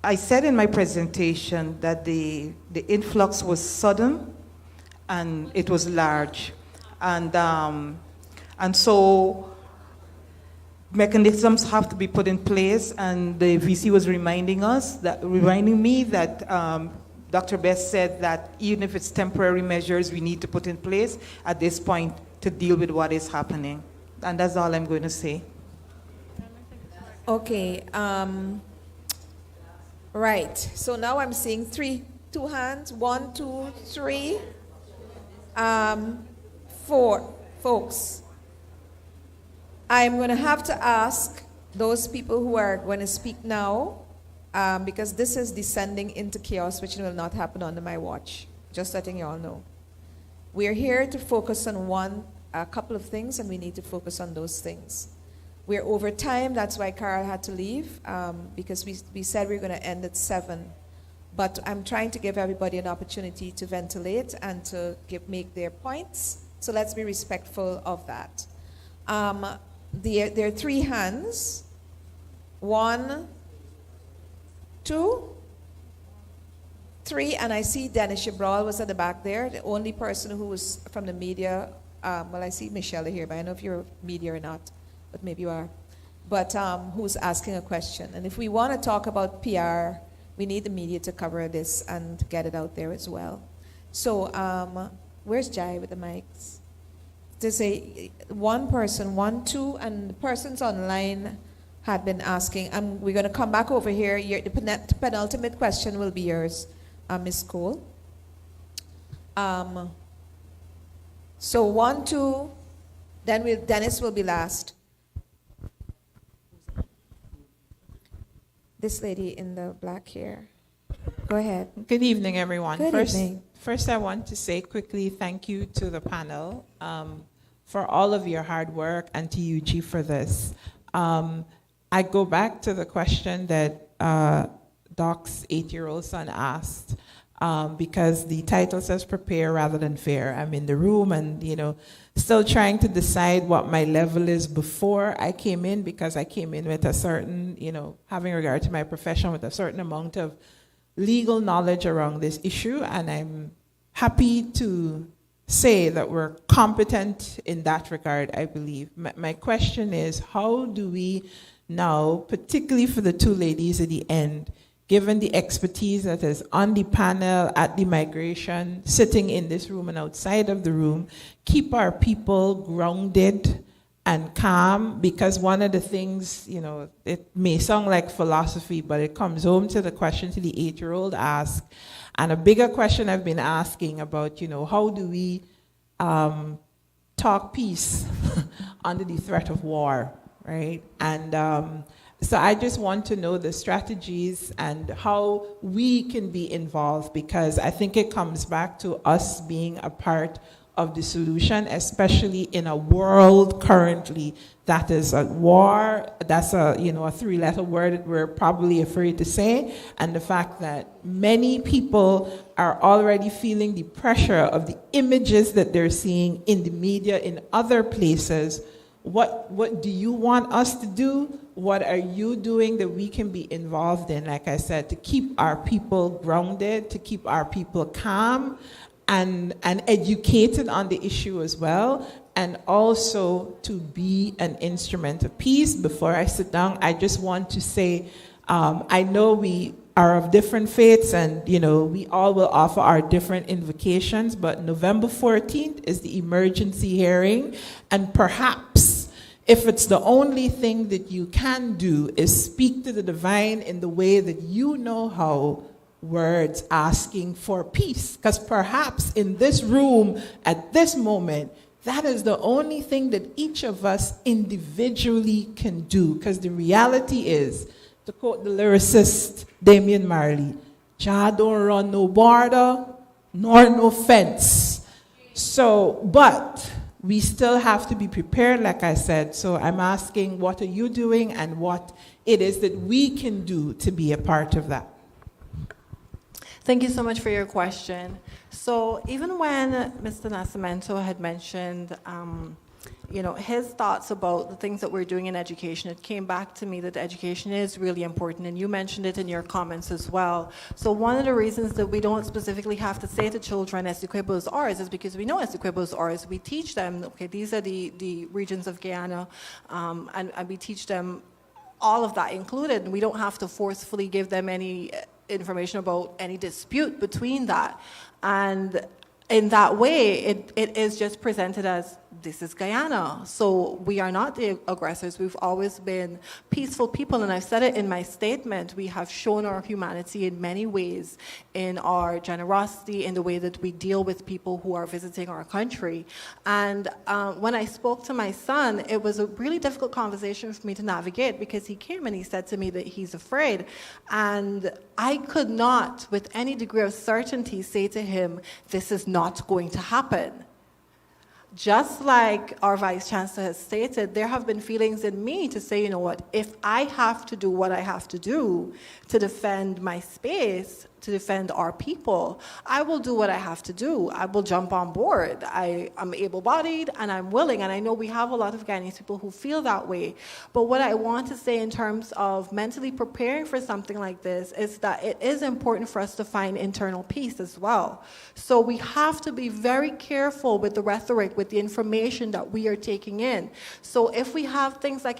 I said in my presentation that the influx was sudden and it was large, and so mechanisms have to be put in place. And the VC was reminding me that Dr. Best said that even if it's temporary measures, we need to put in place at this point to deal with what is happening. And that's all I'm going to say. Okay. Right. So now I'm seeing 2 hands. 1, 2, 3. 4 folks. I'm going to have to ask those people who are going to speak now, because this is descending into chaos, which will not happen under my watch. Just letting you all know. We're here to focus on a couple of things, and we need to focus on those things. We're over time. That's why Carl had to leave, because we said we were going to end at 7. But I'm trying to give everybody an opportunity to ventilate and to make their points. So let's be respectful of that. There are 3 hands. 1, 2, 3, and I see Dennis Shibral was at the back there, the only person who was from the media. Well, I see Michelle here, but I don't know if you're media or not, but maybe you are. but who's asking a question. And if we want to talk about PR, we need the media to cover this and get it out there as well. So where's Jai with the mics? There's one person, 1, 2, and the persons online had been asking. We're going to come back over here. The penultimate question will be yours, Ms. Cole. So 1, 2, then Dennis will be last. This lady in the black hair. Go ahead. Good evening, everyone. Good evening. First, I want to say quickly thank you to the panel for all of your hard work and to UG for this. I go back to the question that Doc's 8-year-old son asked, because the title says prepare rather than fear. I'm in the room and, still trying to decide what my level is before I came in, because I came in with a certain, having regard to my profession, with a certain amount of legal knowledge around this issue, and I'm happy to say that we're competent in that regard, I believe. My question is, how do we now, particularly for the two ladies at the end, given the expertise that is on the panel, at the migration, sitting in this room and outside of the room, keep our people grounded and calm? Because one of the things, it may sound like philosophy, but it comes home to the question to the 8-year-old asked, and a bigger question I've been asking about, how do we talk peace under the threat of war, right? And so I just want to know the strategies and how we can be involved, because I think it comes back to us being a part of the solution, especially in a world currently that is at war. That's a 3-letter word that we're probably afraid to say, and the fact that many people are already feeling the pressure of the images that they're seeing in the media in other places. What do you want us to do? What are you doing that we can be involved in, like I said, to keep our people grounded, to keep our people calm and educated on the issue as well, and also to be an instrument of peace? Before I sit down, I just want to say, I know we are of different faiths, and we all will offer our different invocations, but November 14th is the emergency hearing, and perhaps if it's the only thing that you can do is speak to the divine in the way that you know how, words asking for peace, because perhaps in this room at this moment, that is the only thing that each of us individually can do. Because the reality is, to quote the lyricist Damian Marley, Jah don't run no border nor no fence. So, but we still have to be prepared, like I said. So I'm asking, what are you doing and what it is that we can do to be a part of that? Thank you so much for your question. So even when Mr. Nascimento had mentioned, his thoughts about the things that we're doing in education, it came back to me that education is really important, and you mentioned it in your comments as well. So one of the reasons that we don't specifically have to say to children Essequibo is ours is because we know Essequibo is ours. We teach them, okay, these are the regions of Guyana, and we teach them all of that included, and we don't have to forcefully give them any information about any dispute between that. And in that way, it is just presented as, this is Guyana. So we are not the aggressors. We've always been peaceful people. And I've said it in my statement. We have shown our humanity in many ways, in our generosity, in the way that we deal with people who are visiting our country. And when I spoke to my son, it was a really difficult conversation for me to navigate, because he came and he said to me that he's afraid. And I could not, with any degree of certainty, say to him, this is not going to happen. Just like our Vice Chancellor has stated, there have been feelings in me to say, you know what, if I have to do what I have to do to defend my space, to defend our people, I will do what I have to do. I will jump on board. I'm able-bodied and I'm willing, and I know we have a lot of Guyanese people who feel that way. But what I want to say in terms of mentally preparing for something like this is that it is important for us to find internal peace as well. So we have to be very careful with the rhetoric, with the information that we are taking in. So if we have things like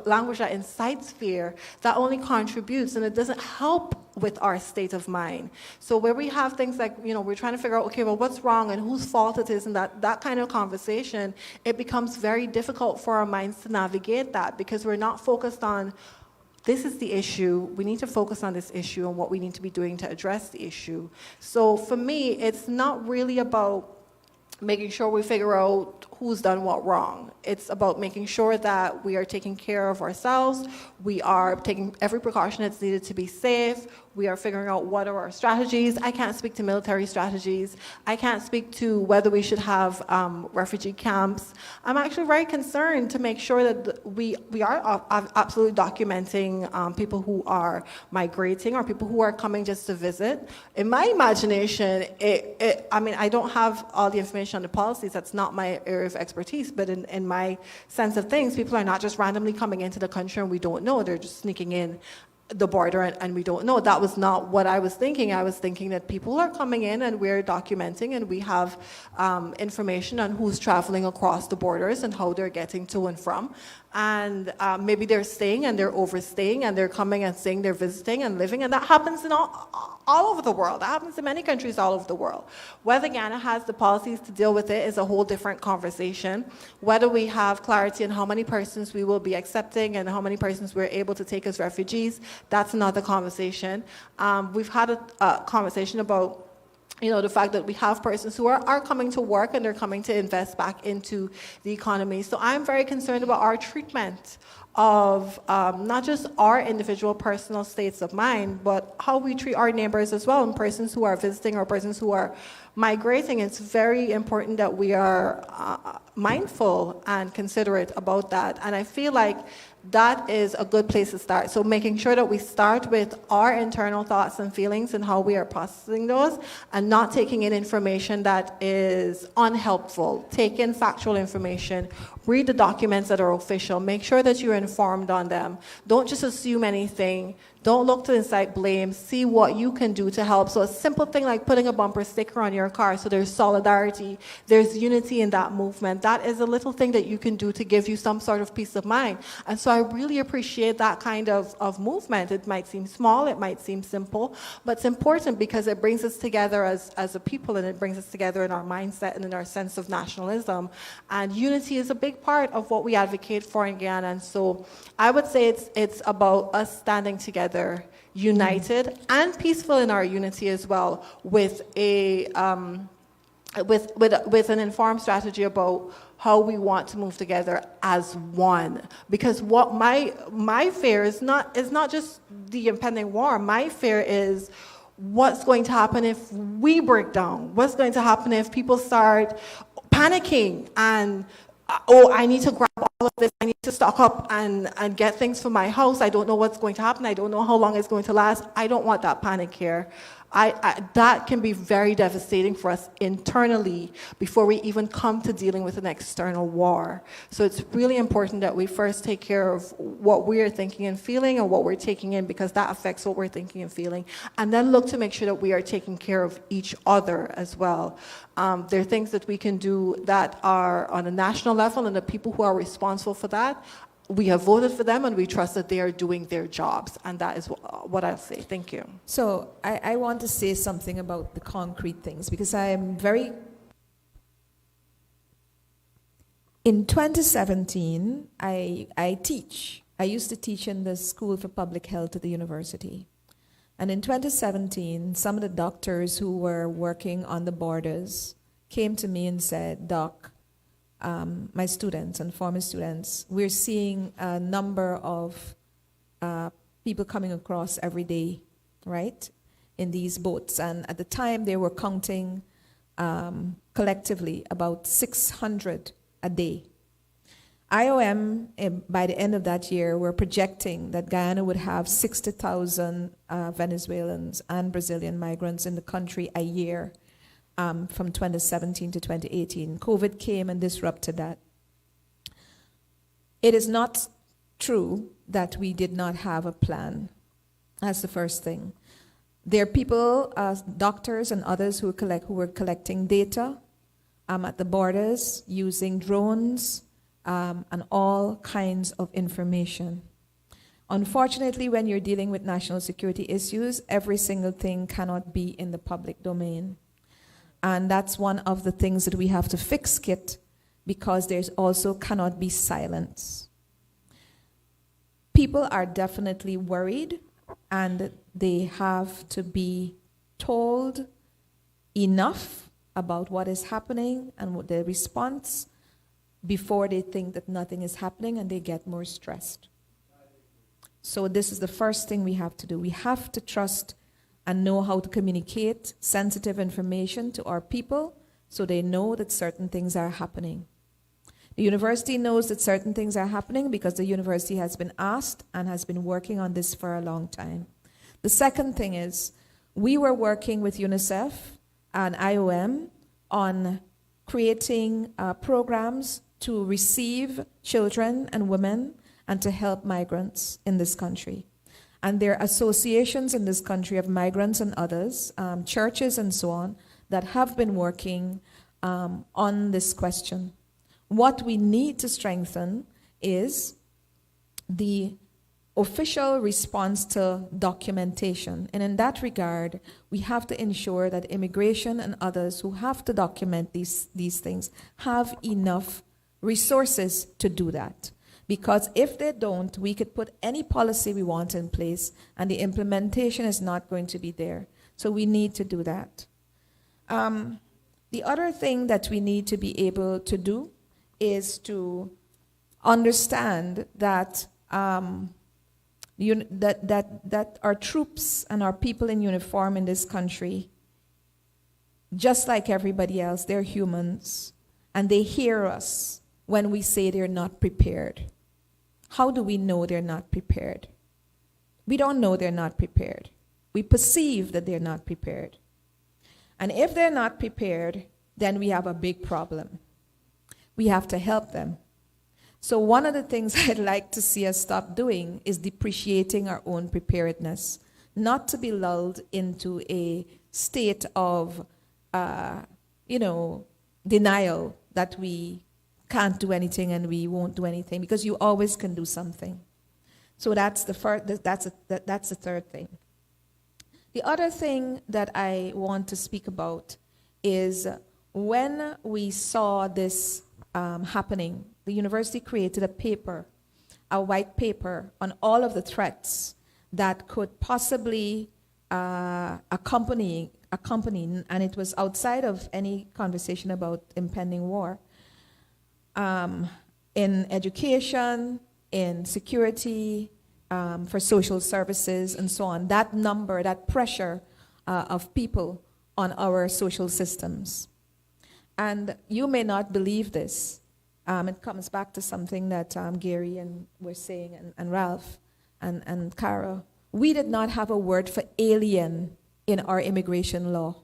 language that incites fear, that only contributes and it doesn't help with our state of mind. So where we have things like, we're trying to figure out, okay, well, what's wrong and whose fault it is, and that kind of conversation, it becomes very difficult for our minds to navigate that because we're not focused on, this is the issue, we need to focus on this issue and what we need to be doing to address the issue. So for me, it's not really about making sure we figure out who's done what wrong. It's about making sure that we are taking care of ourselves, we are taking every precaution that's needed to be safe, we are figuring out what are our strategies. I can't speak to military strategies. I can't speak to whether we should have refugee camps. I'm actually very concerned to make sure that we are absolutely documenting people who are migrating or people who are coming just to visit. In my imagination, I don't have all the information on the policies. That's not my area of expertise. But in my sense of things, people are not just randomly coming into the country and we don't know. They're just sneaking in the border and we don't know. That was not what I was thinking. I was thinking that people are coming in and we're documenting and we have information on who's traveling across the borders and how they're getting to and from. And maybe they're staying and they're overstaying and they're coming and saying they're visiting and living, and that happens in all over the world. That happens in many countries all over the world. Whether Ghana has the policies to deal with it is a whole different conversation. Whether we have clarity on how many persons we will be accepting and how many persons we're able to take as refugees, that's another conversation. We've had a conversation about the fact that we have persons who are coming to work and they're coming to invest back into the economy. So I'm very concerned about our treatment of not just our individual personal states of mind, but how we treat our neighbors as well, and persons who are visiting or persons who are migrating. It's very important that we are mindful and considerate about that. And I feel like that is a good place to start. So making sure that we start with our internal thoughts and feelings and how we are processing those, and not taking in information that is unhelpful. Take in factual information, read the documents that are official, make sure that you're informed on them. Don't just assume anything. Don't look to incite blame. See what you can do to help. So a simple thing like putting a bumper sticker on your car, so there's solidarity, there's unity in that movement. That is a little thing that you can do to give you some sort of peace of mind. And so I really appreciate that kind of movement. It might seem small, it might seem simple, but it's important because it brings us together as a people, and it brings us together in our mindset and in our sense of nationalism. And unity is a big part of what we advocate for in Guyana. And so I would say it's about us standing together, united and peaceful in our unity as well, with an informed strategy about how we want to move together as one. Because what my fear is not just the impending war. My fear is what's going to happen if we break down. What's going to happen if people start panicking and I need to grab all of this, I need to stock up and get things for my house. I don't know what's going to happen. I don't know how long it's going to last. I don't want that panic here. That can be very devastating for us internally before we even come to dealing with an external war. So it's really important that we first take care of what we're thinking and feeling and what we're taking in, because that affects what we're thinking and feeling. And then look to make sure that we are taking care of each other as well. There are things that we can do that are on a national level, and the people who are responsible for that, we have voted for them and we trust that they are doing their jobs. And that is what I'll say. Thank you. So I want to say something about the concrete things, because I am very... In 2017, I teach. I used to teach in the School for Public Health at the university. And in 2017, some of the doctors who were working on the borders came to me and said, Doc, my students and former students, we're seeing a number of people coming across every day, right, in these boats. And at the time, they were counting collectively about 600 a day. IOM, by the end of that year, we're projecting that Guyana would have 60,000 Venezuelans and Brazilian migrants in the country a year from 2017 to 2018. COVID came and disrupted that. It is not true that we did not have a plan. That's the first thing. There are people, doctors and others who were collecting data at the borders using drones and all kinds of information. Unfortunately, when you're dealing with national security issues, every single thing cannot be in the public domain. And that's one of the things that we have to fix, Kit, because there's also cannot be silence. People are definitely worried, and they have to be told enough about what is happening and what their response before they think that nothing is happening and they get more stressed. So this is the first thing we have to do. We have to trust and know how to communicate sensitive information to our people so they know that certain things are happening. The university knows that certain things are happening because the university has been asked and has been working on this for a long time. The second thing is, we were working with UNICEF and IOM on creating programs to receive children and women and to help migrants in this country. And there are associations in this country of migrants and others, churches and so on, that have been working on this question. What we need to strengthen is the official response to documentation. And in that regard, we have to ensure that immigration and others who have to document these things have enough resources to do that. Because if they don't, we could put any policy we want in place and the implementation is not going to be there. So we need to do that. The other thing that we need to be able to do is to understand that that our troops and our people in uniform in this country, just like everybody else, they're humans, and they hear us when we say they're not prepared. How do we know they're not prepared? We don't know they're not prepared. We perceive that they're not prepared. And if they're not prepared, then we have a big problem. We have to help them. So one of the things I'd like to see us stop doing is depreciating our own preparedness, not to be lulled into a state of, denial that we can't do anything and we won't do anything, because you always can do something. So that's the third thing. The other thing that I want to speak about is when we saw this happening, the university created a white paper on all of the threats that could possibly accompany, and it was outside of any conversation about impending war, in education, in security, for social services, and so on. That number, that pressure of people on our social systems. And you may not believe this. It comes back to something that Gary and were saying, and Ralph and Cara. We did not have a word for alien in our immigration law.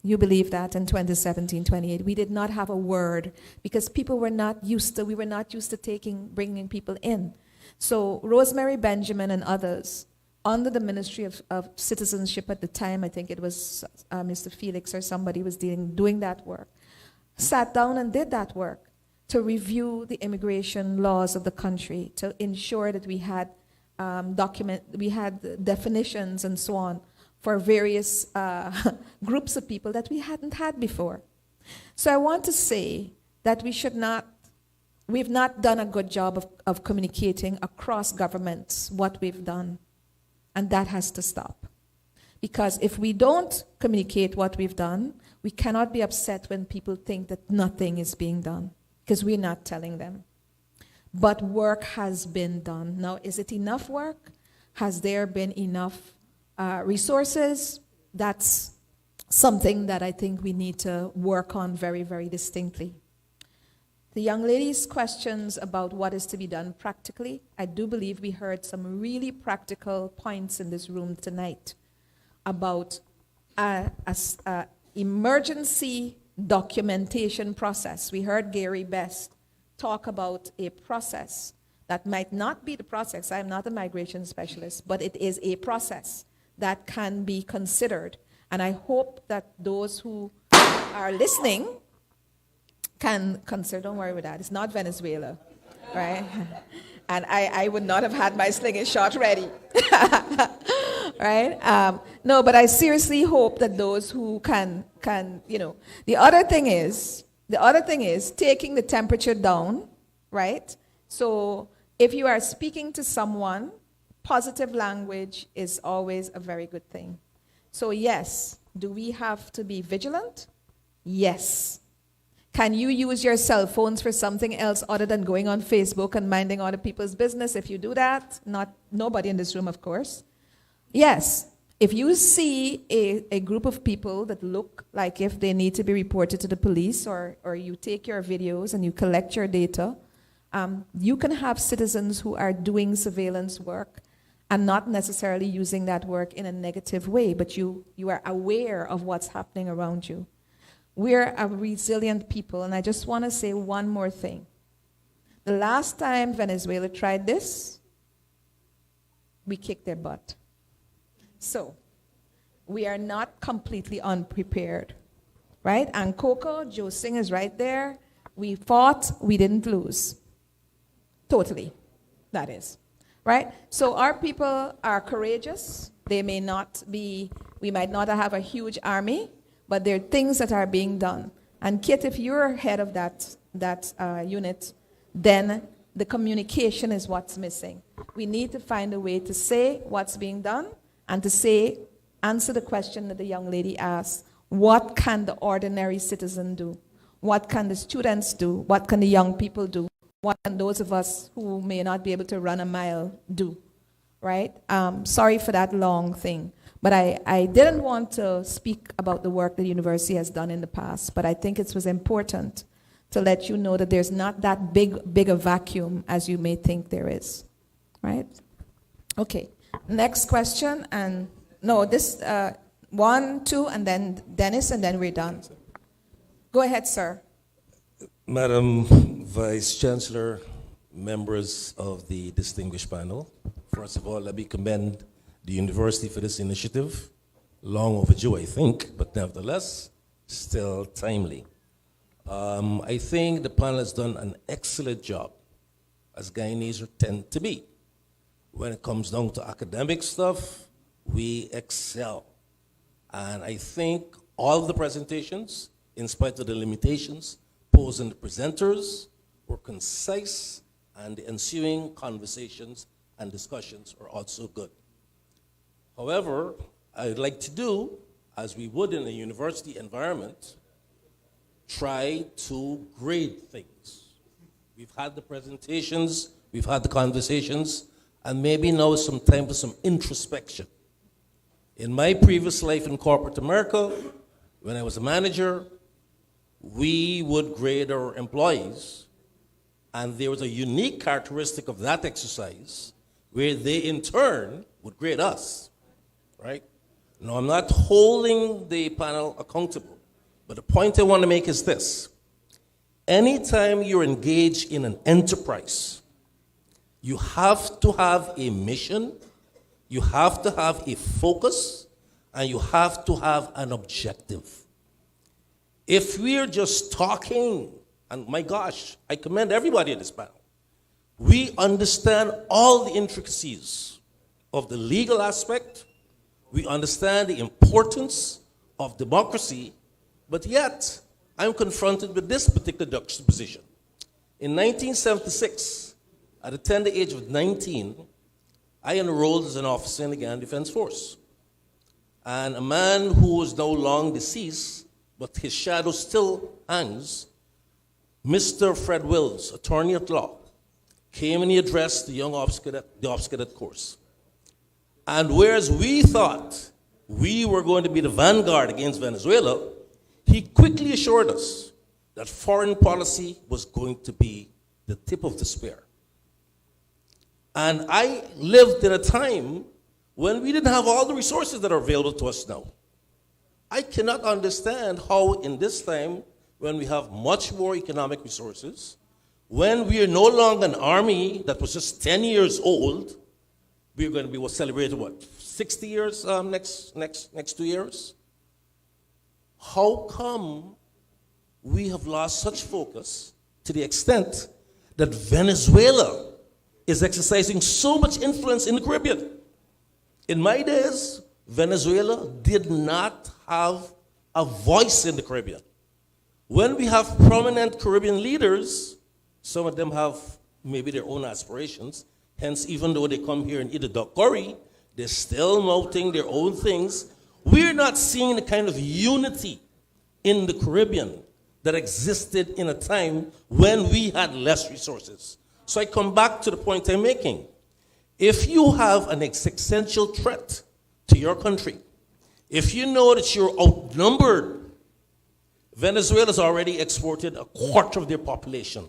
You believe that in 2017, 28. We did not have a word because people were not used to, we were not used to bringing people in. So Rosemary Benjamin and others, under the Ministry of Citizenship at the time, I think it was Mr. Felix or somebody was doing that work, sat down and did that work to review the immigration laws of the country, to ensure that we had definitions and so on for various groups of people that we hadn't had before. So I want to say that we've not done a good job of communicating across governments what we've done. And that has to stop. Because if we don't communicate what we've done, we cannot be upset when people think that nothing is being done, because we're not telling them. But work has been done. Now, is it enough work? Has there been enough resources? That's something that I think we need to work on very, very distinctly. The young lady's questions about what is to be done practically, I do believe we heard some really practical points in this room tonight about a emergency documentation process. We heard Gary Best talk about a process that might not be the process. I'm not a migration specialist, but it is a process that can be considered. And I hope that those who are listening can consider, don't worry about that, it's not Venezuela, right? And I would not have had my slinging shot ready, right? No, but I seriously hope that those who can, the other thing is taking the temperature down, right? So if you are speaking to someone, positive language is always a very good thing. So yes, do we have to be vigilant? Yes. Can you use your cell phones for something else other than going on Facebook and minding other people's business if you do that? Nobody in this room, of course. Yes. If you see a group of people that look like if they need to be reported to the police, or you take your videos and you collect your data, you can have citizens who are doing surveillance work and not necessarily using that work in a negative way, but you are aware of what's happening around you. We're a resilient people, and I just want to say one more thing. The last time Venezuela tried this, we kicked their butt. So, we are not completely unprepared, right? And Coco, Joe Singh is right there. We fought, we didn't lose. Totally, that is, right? So our people are courageous. They may not be, we might not have a huge army, but there are things that are being done. And Kit, if you're head of that unit, then the communication is what's missing. We need to find a way to say what's being done and to answer the question that the young lady asked, what can the ordinary citizen do? What can the students do? What can the young people do? What can those of us who may not be able to run a mile do, right? Sorry for that long thing. But I didn't want to speak about the work the university has done in the past, but I think it was important to let you know that there's not that big a vacuum as you may think there is, right? Okay, next question, and no, this, 1, 2, and then Dennis, and then we're done. Go ahead, sir. Madam Vice Chancellor, members of the distinguished panel, first of all, let me commend the university for this initiative. Long overdue, I think, but nevertheless, still timely. I think the panel has done an excellent job, as Guyanese tend to be. When it comes down to academic stuff, we excel. And I think all of the presentations, in spite of the limitations posed in the presenters, were concise, and the ensuing conversations and discussions are also good. However, I'd like to do, as we would in a university environment, try to grade things. We've had the presentations, we've had the conversations, and maybe now is some time for some introspection. In my previous life in corporate America, when I was a manager, we would grade our employees, and there was a unique characteristic of that exercise where they in turn would grade us, right? Now, I'm not holding the panel accountable, but the point I want to make is this. Anytime you're engaged in an enterprise, you have to have a mission, you have to have a focus, and you have to have an objective. If we're just talking, and my gosh, I commend everybody at this panel, we understand all the intricacies of the legal aspect, we understand the importance of democracy, but yet I'm confronted with this particular juxtaposition. In 1976, at the tender age of 19, I enrolled as an officer in the Guyanese Defense Force. And a man who was now long deceased, but his shadow still hangs, Mr. Fred Wills, attorney at law, came and he addressed the young officer cadet course. And whereas we thought we were going to be the vanguard against Venezuela, he quickly assured us that foreign policy was going to be the tip of the spear. And I lived in a time when we didn't have all the resources that are available to us now. I cannot understand how in this time, when we have much more economic resources, when we are no longer an army that was just 10 years old, we're going to be celebrating what, 60 years next 2 years? How come we have lost such focus to the extent that Venezuela is exercising so much influence in the Caribbean? In my days, Venezuela did not have a voice in the Caribbean. When we have prominent Caribbean leaders, some of them have maybe their own aspirations. Hence, even though they come here and eat a duck curry, they're still mouthing their own things. We're not seeing the kind of unity in the Caribbean that existed in a time when we had less resources. So I come back to the point I'm making. If you have an existential threat to your country, if you know that you're outnumbered, Venezuela's already exported a quarter of their population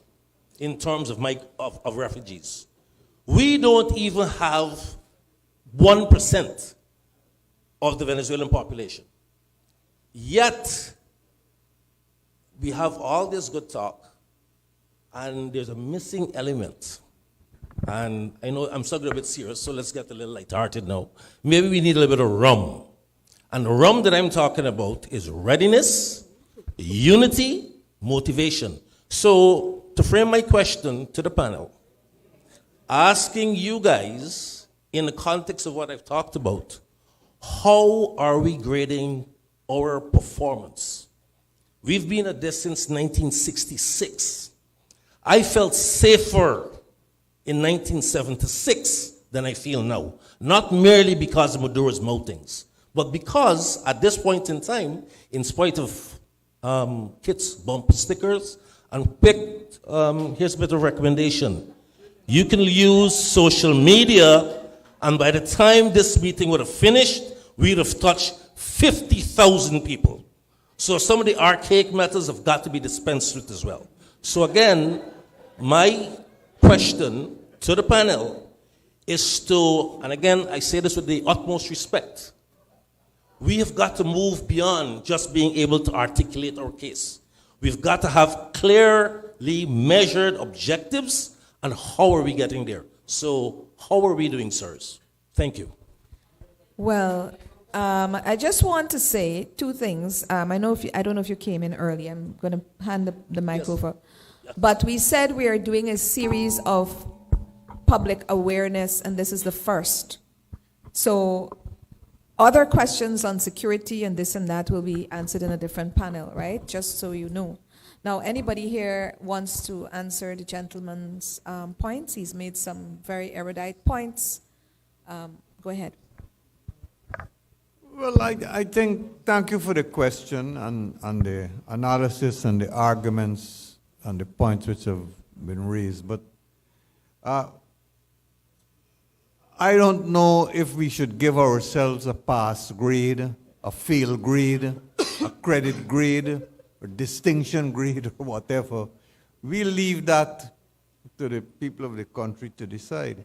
in terms of refugees. We don't even have 1% of the Venezuelan population. Yet, we have all this good talk, and there's a missing element. And I know I'm starting a bit serious, so let's get a little lighthearted now. Maybe we need a little bit of rum. And the rum that I'm talking about is readiness, unity, motivation. So, to frame my question to the panel, asking you guys, in the context of what I've talked about, how are we grading our performance? We've been at this since 1966. I felt safer in 1976 than I feel now. Not merely because of Maduro's moutings, but because at this point in time, in spite of Kit's bumper stickers, and picked, here's a bit of recommendation. You can use social media, and by the time this meeting would have finished, we'd have touched 50,000 people. So some of the archaic methods have got to be dispensed with as well. So again, my question to the panel is to, and again, I say this with the utmost respect, we have got to move beyond just being able to articulate our case. We've got to have clearly measured objectives, and how are we getting there? So how are we doing, sirs? Thank you. Well, I just want to say two things. I don't know if you came in early. I'm going to hand the mic over. Yes. But we said we are doing a series of public awareness, and this is the first. So other questions on security and this and that will be answered in a different panel, right? Just so you know. Now, anybody here wants to answer the gentleman's points? He's made some very erudite points. Go ahead. Well, I think, thank you for the question and the analysis and the arguments and the points which have been raised. But I don't know if we should give ourselves a pass grade, a fail grade, a credit grade, or distinction grade, or whatever. We leave that to the people of the country to decide.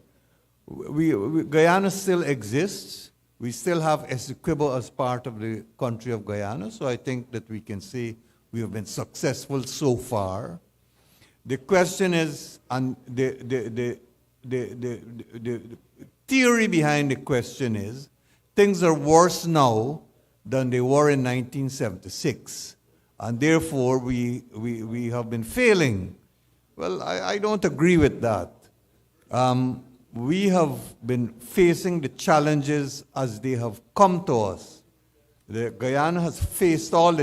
Guyana still exists. We still have Essequibo as part of the country of Guyana, so I think that we can say we have been successful so far. The question is, and the theory behind the question is, things are worse now than they were in 1976, and therefore we have been failing. Well, I don't agree with that. We have been facing the challenges as they have come to us. Guyana has faced all the